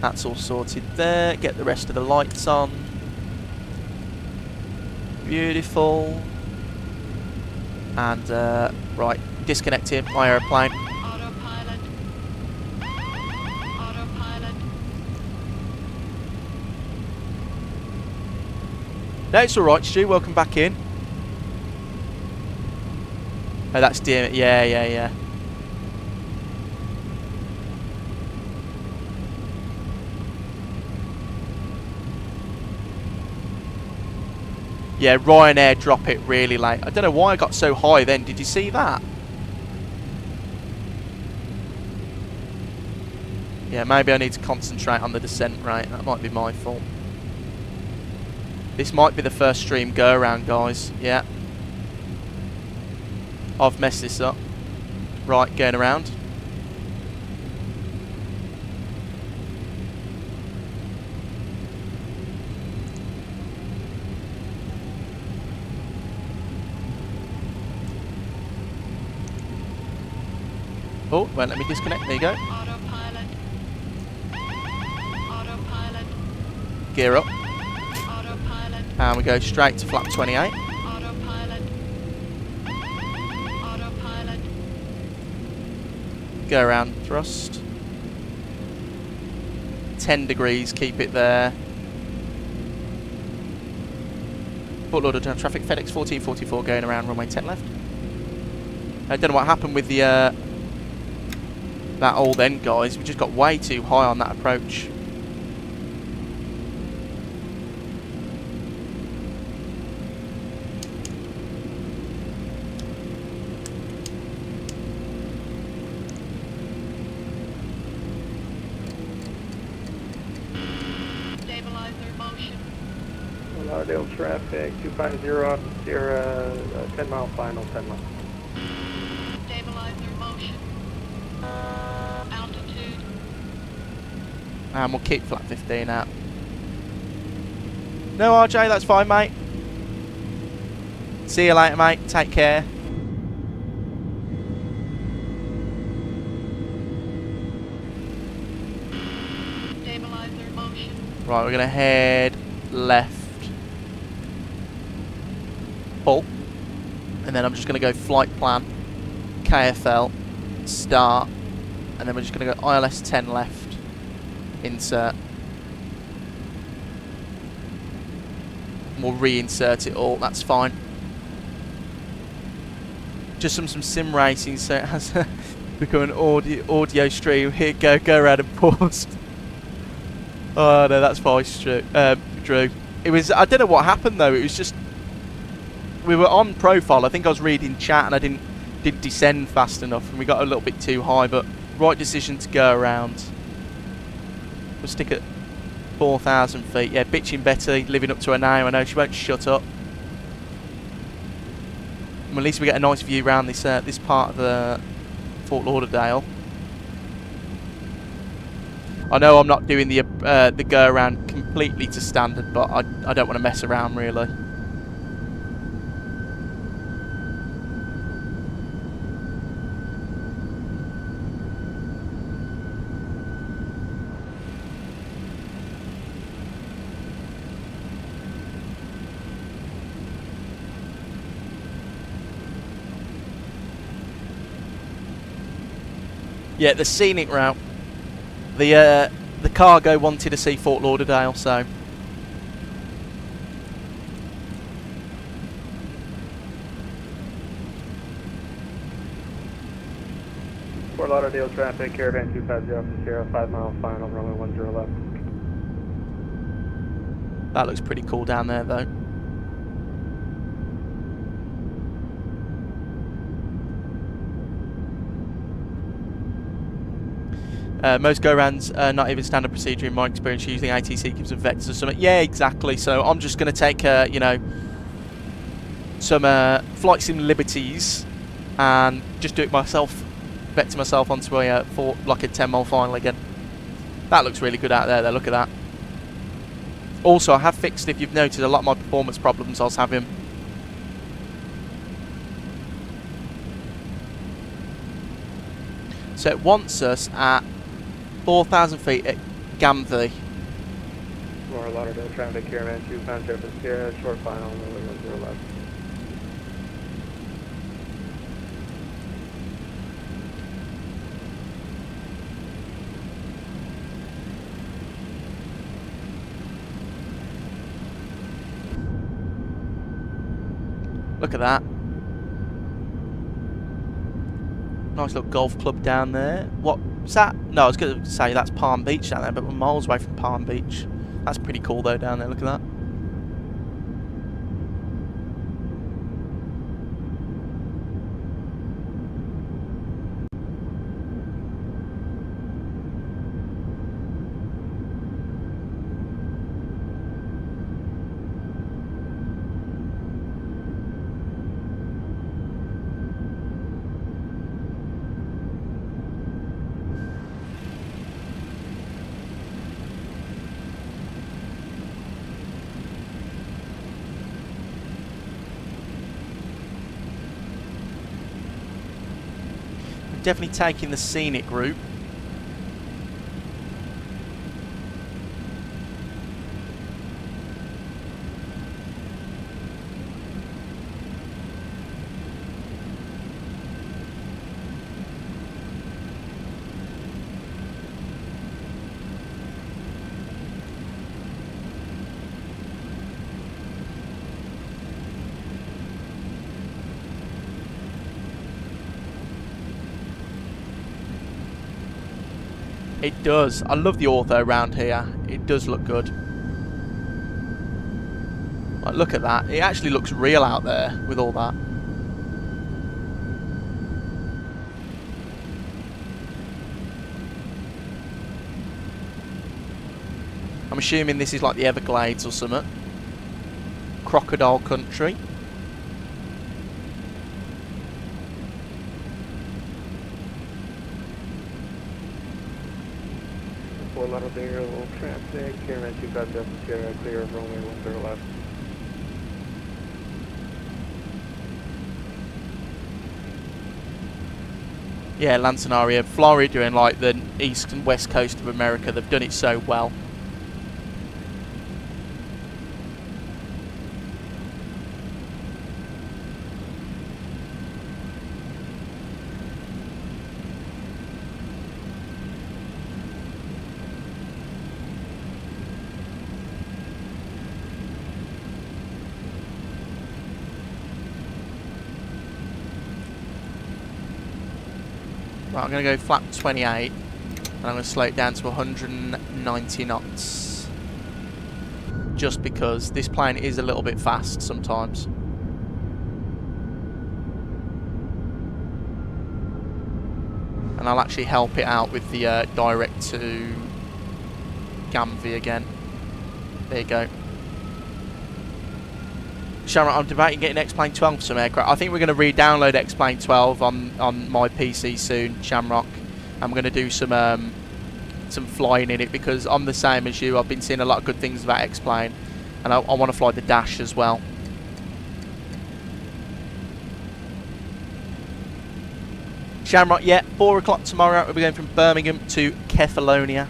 That's all sorted there. Get the rest of the lights on. Beautiful. And, right, disconnecting my aeroplane. Autopilot. Autopilot. No, it's alright, Stu. Welcome back in. Oh, that's dim. Yeah. Yeah, Ryanair drop it really late. I don't know why I got so high then. Did you see that? Yeah, maybe I need to concentrate on the descent rate. That might be my fault. This might be the first stream go around, guys. Yeah. I've messed this up. Right, going around. Oh, well, let me disconnect. There you go. Autopilot. Autopilot. Gear up. Autopilot. And we go straight to flap 28. Autopilot. Autopilot. Go around thrust. 10 degrees, keep it there. Fort Lauderdale traffic, FedEx 1444 going around runway 10 left. I don't know what happened with the that old end, guys. We just got way too high on that approach. motion. Fort Lauderdale traffic, 250 up Sierra, 10 mile final, 10 mile. Stabilizer motion. Altitude. And we'll keep flat 15 out. No, RJ, that's fine, mate. See you later, mate. Take care. Stabilizer motion. Right, we're going to head left. Pull. And then I'm just going to go flight plan, KFL, start. And then we're just going to go ILS 10 left, insert. And we'll reinsert it all, that's fine. Just some sim racing, so it has become an audio stream. Here, go around and pause. Oh no, that's fine, Drew. It was, I don't know what happened though, it was just, we were on profile, I think I was reading chat and I didn't descend fast enough and we got a little bit too high, but right decision to go around. We'll stick at 4,000 feet. Yeah, bitching Betty, living up to her name. I know she won't shut up. Well, at least we get a nice view around this this part of the Fort Lauderdale. I know I'm not doing the go around completely to standard, but I don't want to mess around really. Yeah, the scenic route. The cargo wanted to see Fort Lauderdale, so Fort Lauderdale traffic, Caravan 250 from Sierra, 5 mile final, runway 10 left. that looks pretty cool down there though. Most go-rounds not even standard procedure in my experience. Using ATC gives them vectors or something. Yeah, exactly. So I'm just going to take, you know, some flight sim liberties and just do it myself, vector myself onto a for like a 10 mile final again. That looks really good out there though. Look at that. Also, I have fixed, if you've noticed, a lot of my performance problems I was having. So it wants us at 4,000 feet at Gamvey. Fort Lauderdale traffic, Caravan 250 from Sierra, short final, runway 10 left. Look at that. Nice little golf club down there. What's that? No, I was going to say that's Palm Beach down there, but we're miles away from Palm Beach. That's pretty cool though down there. Look at that. Definitely taking the scenic route. It does. I love the ortho around here. It does look good. Like, look at that. It actually looks real out there with all that. I'm assuming this is like the Everglades or something. Crocodile country. Fort Lauderdale traffic, KMEM 2000 Sierra, clear of runway 10 left. Yeah, land scenario. Florida doing like the east and west coast of America. They've done it so well. Right, I'm going to go flap 28 and I'm going to slow it down to 190 knots. Just because this plane is a little bit fast sometimes. And I'll actually help it out with the direct to Gamvie again. There you go. Shamrock, I'm debating getting X-Plane 12 for some aircraft. I think we're going to re-download X-Plane 12 on my PC soon, Shamrock. I'm going to do some flying in it because I'm the same as you. I've been seeing a lot of good things about X-Plane, and I want to fly the Dash as well. Shamrock, yeah, 4 o'clock tomorrow. We'll be going from Birmingham to Kefalonia.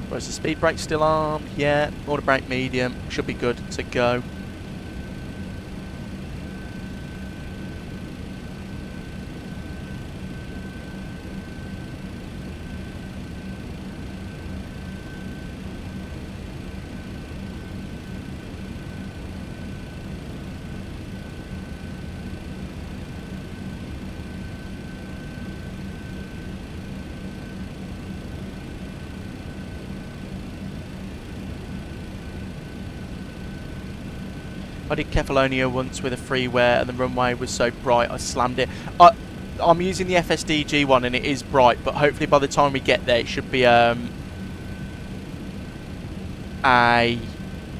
Where's the speed brake still armed? Yeah, auto brake medium, should be good to go. I did Kefalonia once with a freeware and the runway was so bright I slammed it. I'm using the FSDG one and it is bright, but hopefully by the time we get there it should be a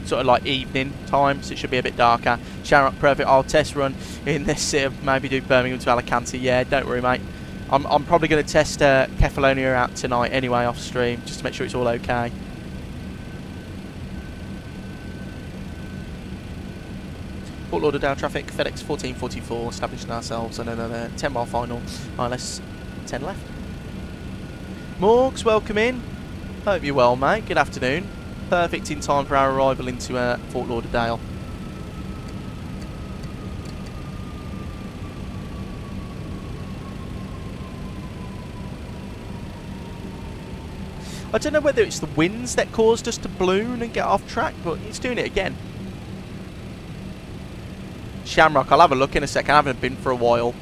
sort of like evening time, so it should be a bit darker. Shamrock, perfect. I'll test run in this maybe do Birmingham to Alicante. Yeah, don't worry mate. I'm probably going to test Kefalonia out tonight anyway off stream just to make sure it's all okay. Fort Lauderdale traffic, FedEx 1444, establishing ourselves on another 10-mile final, ILS 10 left. Morgs, welcome in. Hope you're well, mate. Good afternoon. Perfect in time for our arrival into Fort Lauderdale. I don't know whether it's the winds that caused us to balloon and get off track, but it's doing it again. Shamrock, I'll have a look in a second. I haven't been for a while.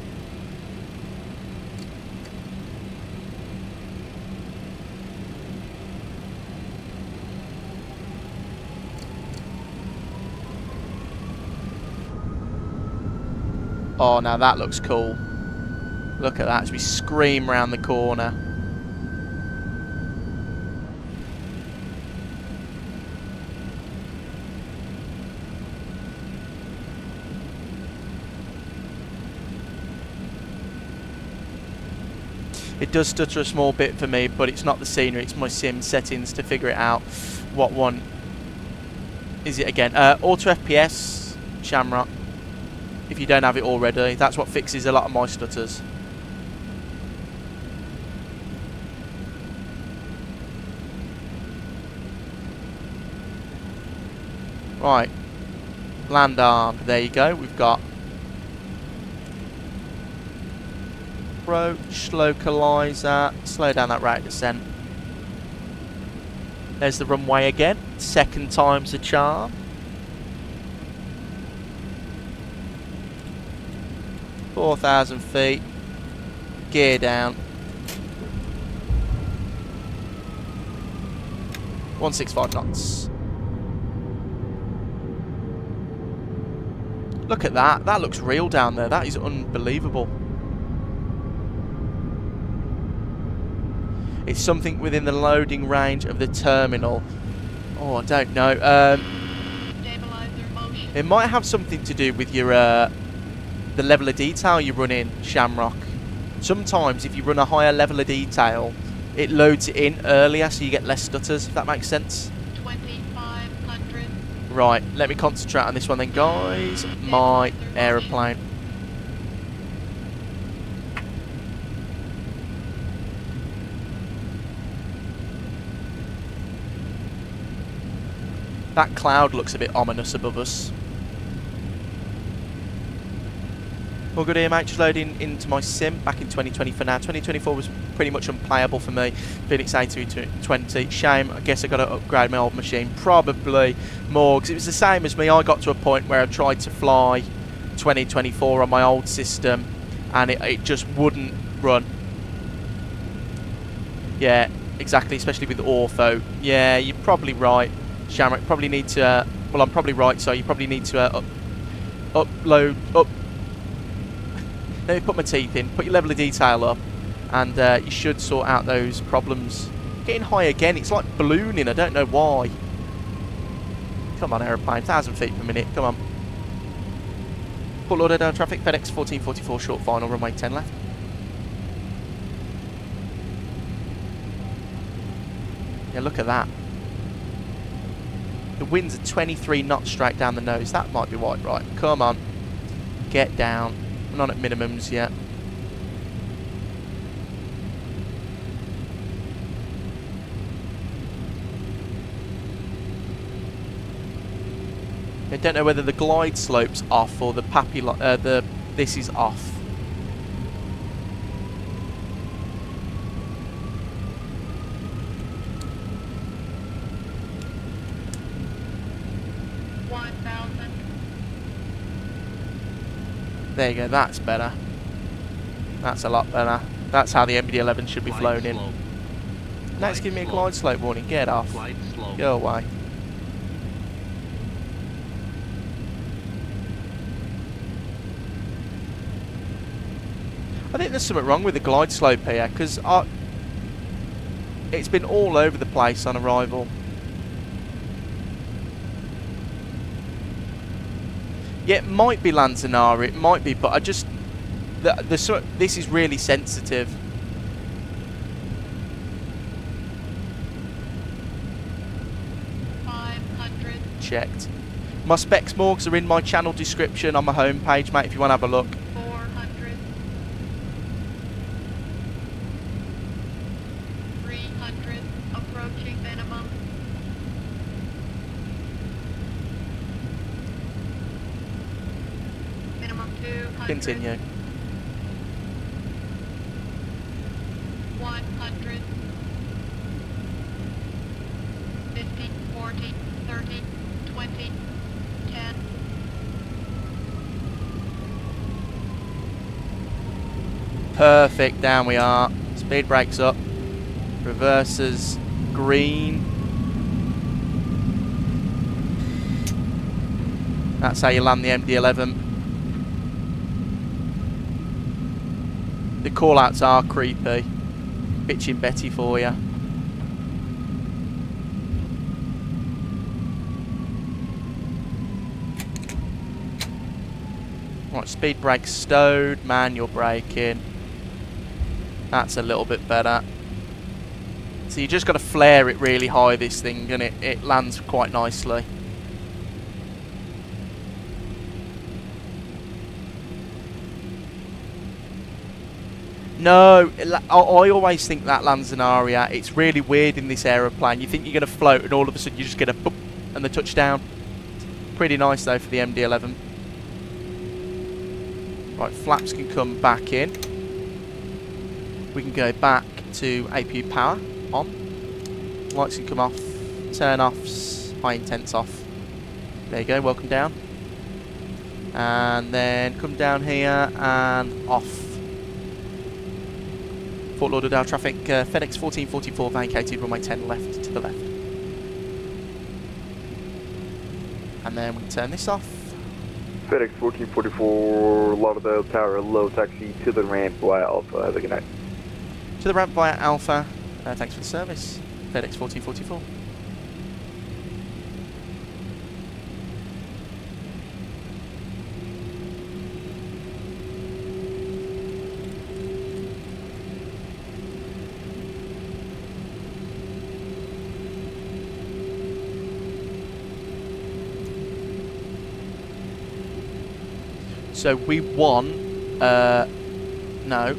Oh, now that looks cool. Look at that as we scream round the corner. It does stutter a small bit for me, but it's not the scenery, it's my sim settings to figure it out. What one is it again? Auto FPS, Shamrock. If you don't have it already, that's what fixes a lot of my stutters. Right, land armed, there you go, we've got approach, localizer, slow down that rate of descent. There's the runway again, second time's the charm. 4,000 feet. Gear down. 165 knots. Look at that. That looks real down there. That is unbelievable. It's something within the loading range of the terminal. Oh, I don't know. Stabilizer motion. It might have something to do with your the level of detail you run in, Shamrock. Sometimes if you run a higher level of detail, it loads it in earlier so you get less stutters, if that makes sense. 2,500. Right, let me concentrate on this one then, guys. My aeroplane. That cloud looks a bit ominous above us. All good here, mate. Just loading into my sim back in 2020 for now. 2024 was pretty much unplayable for me. FedEx A321neo. Shame. I guess I got to upgrade my old machine. Probably more, because it was the same as me. I got to a point where I tried to fly 2024 on my old system, and it just wouldn't run. Yeah, exactly. Especially with ortho. Yeah, you're probably right, Shamrock. Probably need to. Well, I'm probably right. So you probably need to upload. Let me put my teeth in. Put your level of detail up, and you should sort out those problems. Getting high again. It's like ballooning. I don't know why. Come on, aeroplane. 1,000 feet per minute. Come on. Port Lauderdale traffic. FedEx 1444 short final. Runway 10 left. Yeah, look at that. The wind's at 23 knots straight down the nose. That might be right. Come on. Get down. We're not at minimums yet. I don't know whether the glide slope's off or the this is off. There you go, that's better. That's a lot better. That's how the MD-11 should be flown in. Let's give me a glide slope warning. Get off. Go away. I think there's something wrong with the glide slope here, because it's been all over the place on arrival. Yeah, it might be Lanzanar, it might be, but I just... this is really sensitive. Checked. My specs morgs are in my channel description on my homepage, mate, if you want to have a look. 400. 300. Approaching minimum. Minimum 200. Continue. 100. 50, 40, 30, 20, 10. Perfect, down we are. Speed brakes up. Reverses green. That's how you land the MD-11. The call-outs are creepy. Bitchin' Betty for you. Right, speed brakes stowed, manual braking. That's a little bit better. So you just got to flare it really high, this thing, and it lands quite nicely. No, I always think that lands an aria. It's really weird in this aeroplane. You think you're going to float, and all of a sudden you just get a boop and the touchdown. Pretty nice though for the MD-11. Right, flaps can come back in. We can go back to APU power on. Lights can come off. Turn offs. High intents off. There you go. Welcome down. And then come down here and off. Fort Lauderdale traffic, FedEx 1444 vacated, runway 10 left to the left. And then we can turn this off. FedEx 1444, Lauderdale Tower, low taxi to the ramp via Alpha. Have a good night. To the ramp via Alpha. Thanks for the service. FedEx 1444. So we want, no,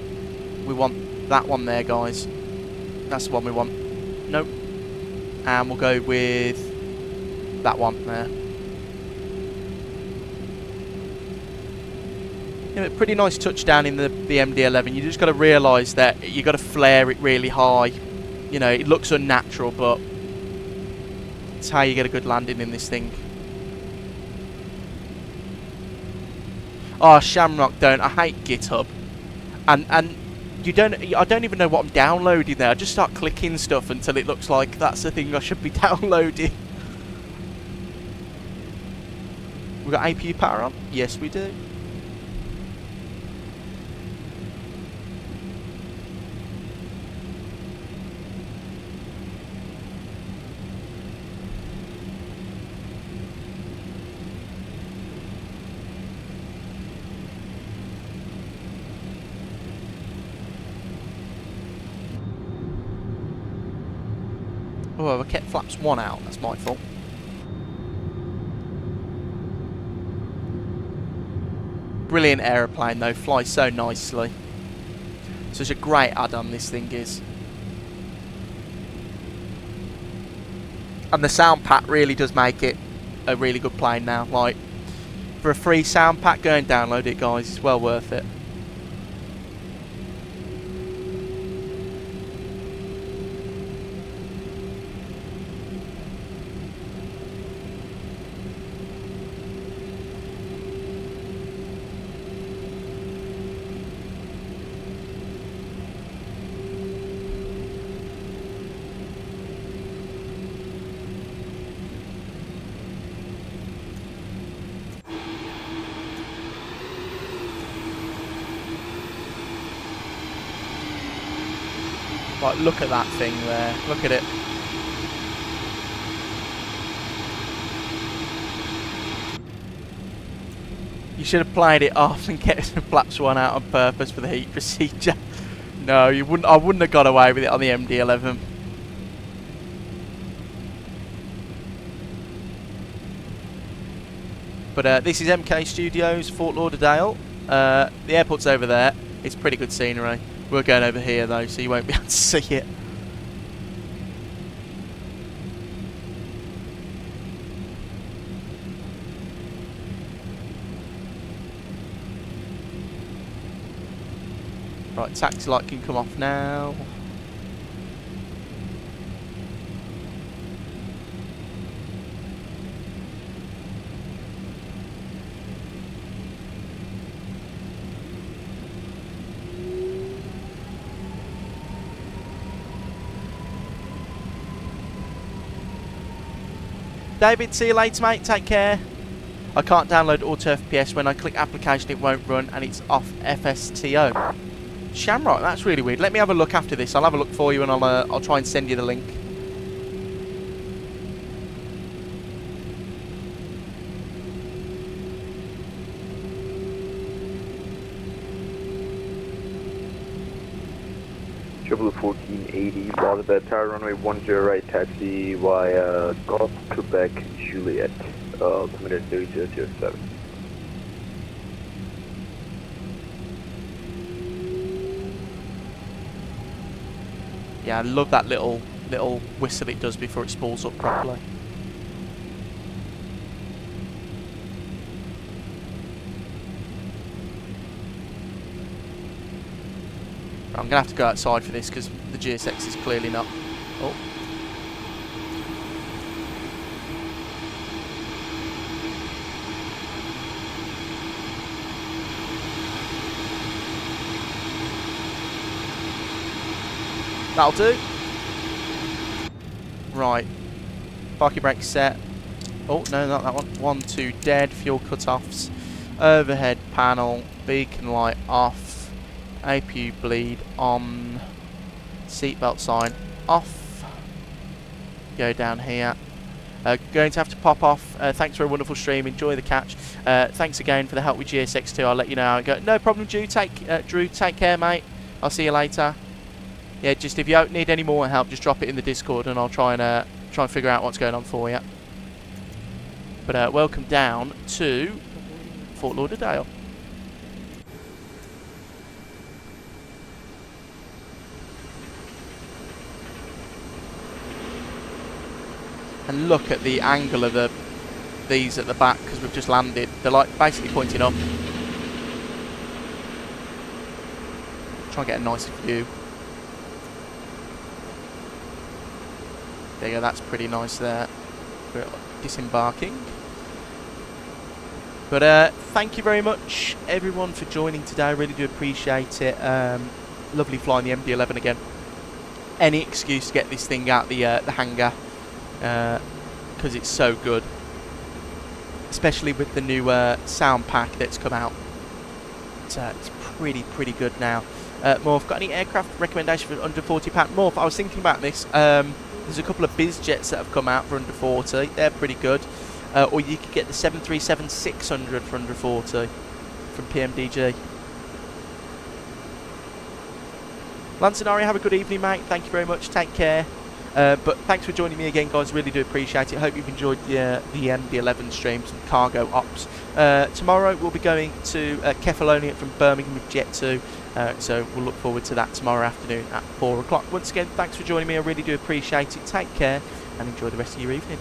we want that one there, guys. That's the one we want. Nope. And we'll go with that one there. Yeah, pretty nice touchdown in the MD-11. You just got to realise that you got to flare it really high. You know, it looks unnatural, but it's how you get a good landing in this thing. Oh, Shamrock, don't. I hate GitHub. And you don't. I don't even know what I'm downloading there. I just start clicking stuff until it looks like that's the thing I should be downloading. We got APU power on? Yes, we do. Oh, I kept flaps 1 out. That's my fault. Brilliant aeroplane though. Flies so nicely. Such a great add-on this thing is. And the sound pack really does make it a really good plane now. Like, for a free sound pack, go and download it, guys. It's well worth it. Like, look at that thing there. Look at it. You should have played it off and kept the flaps 1 out on purpose for the heat procedure. No, you wouldn't. I wouldn't have got away with it on the MD-11. But this is MK Studios, Fort Lauderdale. The airport's over there. It's pretty good scenery. We're going over here though, so you won't be able to see it. Right, taxi light can come off now. David, see you later, mate. Take care. I can't download Auto FPS. When I click application, it won't run, and it's off FSTO. Shamrock, that's really weird. Let me have a look after this. I'll have a look for you, and I'll try and send you the link. Triple 1480, Lauderdale Tower, runway 10 right, taxi via Golf, Quebec, Juliet, altimeter 3007. Yeah, I love that little whistle it does before it spools up properly. I'm going to have to go outside for this because the GSX is clearly not. Oh. That'll do. Right. Parking brake set. Oh, no, not that one. 1, 2, dead. Fuel cut-offs. Overhead panel. Beacon light off. APU bleed on. Seatbelt sign off. Go down here. Going to have to pop off. Thanks for a wonderful stream. Enjoy the catch. Thanks again for the help with GSX2. I'll let you know how it goes. No problem, Drew. Take care, mate. I'll see you later. Yeah, just if you don't need any more help, just drop it in the Discord, and I'll try and figure out what's going on for you. But welcome down to Fort Lauderdale. And look at the angle of these at the back, because we've just landed. They're like basically pointing up. Try and get a nice view. There you go, that's pretty nice there. We're disembarking. But thank you very much everyone for joining today. I really do appreciate it. Lovely flying the MD-11 again. Any excuse to get this thing out the hangar, because it's so good, especially with the new sound pack that's come out. It's pretty good now. Morph, got any aircraft recommendation for under £40? Morph, I was thinking about this. There's a couple of biz jets that have come out for under 40. They're pretty good. Or you could get the 737-600 for under 40 from PMDG. Lancenario, have a good evening, mate. Thank you very much. Take care. But thanks for joining me again, guys. Really do appreciate it. Hope you've enjoyed the MD-11 stream, some cargo ops. Tomorrow we'll be going to KFLL from Birmingham with Jet 2. So we'll look forward to that tomorrow afternoon at 4 o'clock. Once again, thanks for joining me. I really do appreciate it. Take care and enjoy the rest of your evening.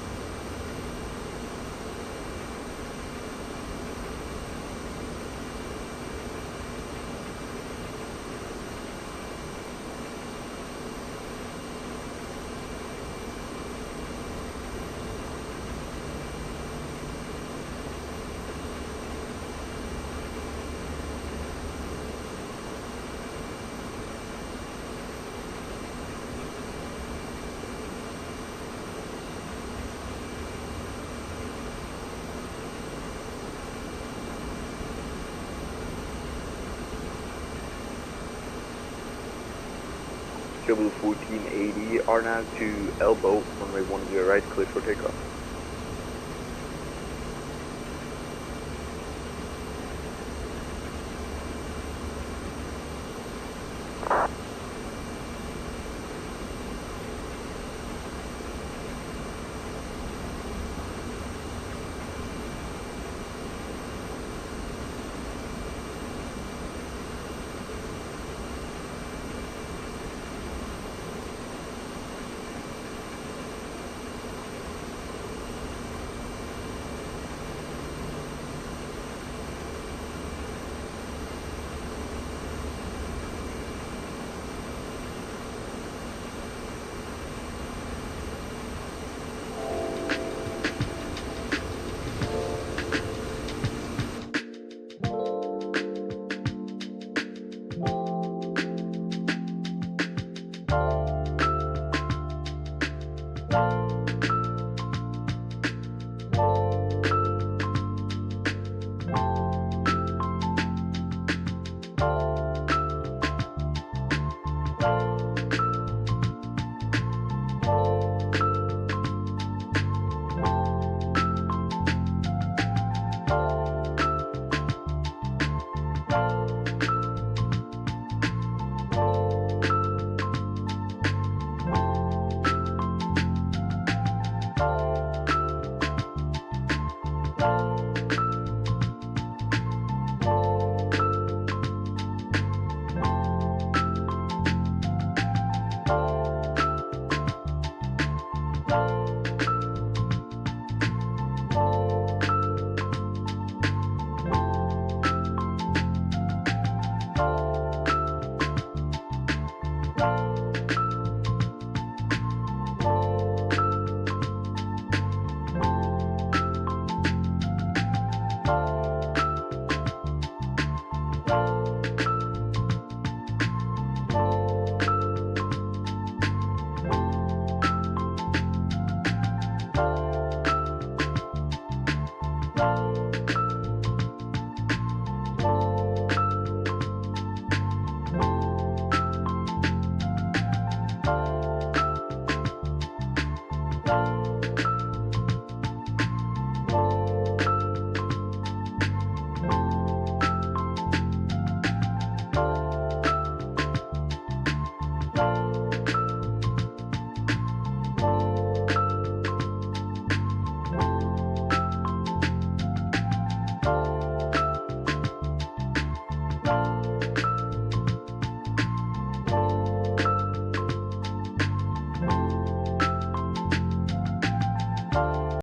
Triple 1480 RNAV to elbow, runway 10 right, clear for takeoff.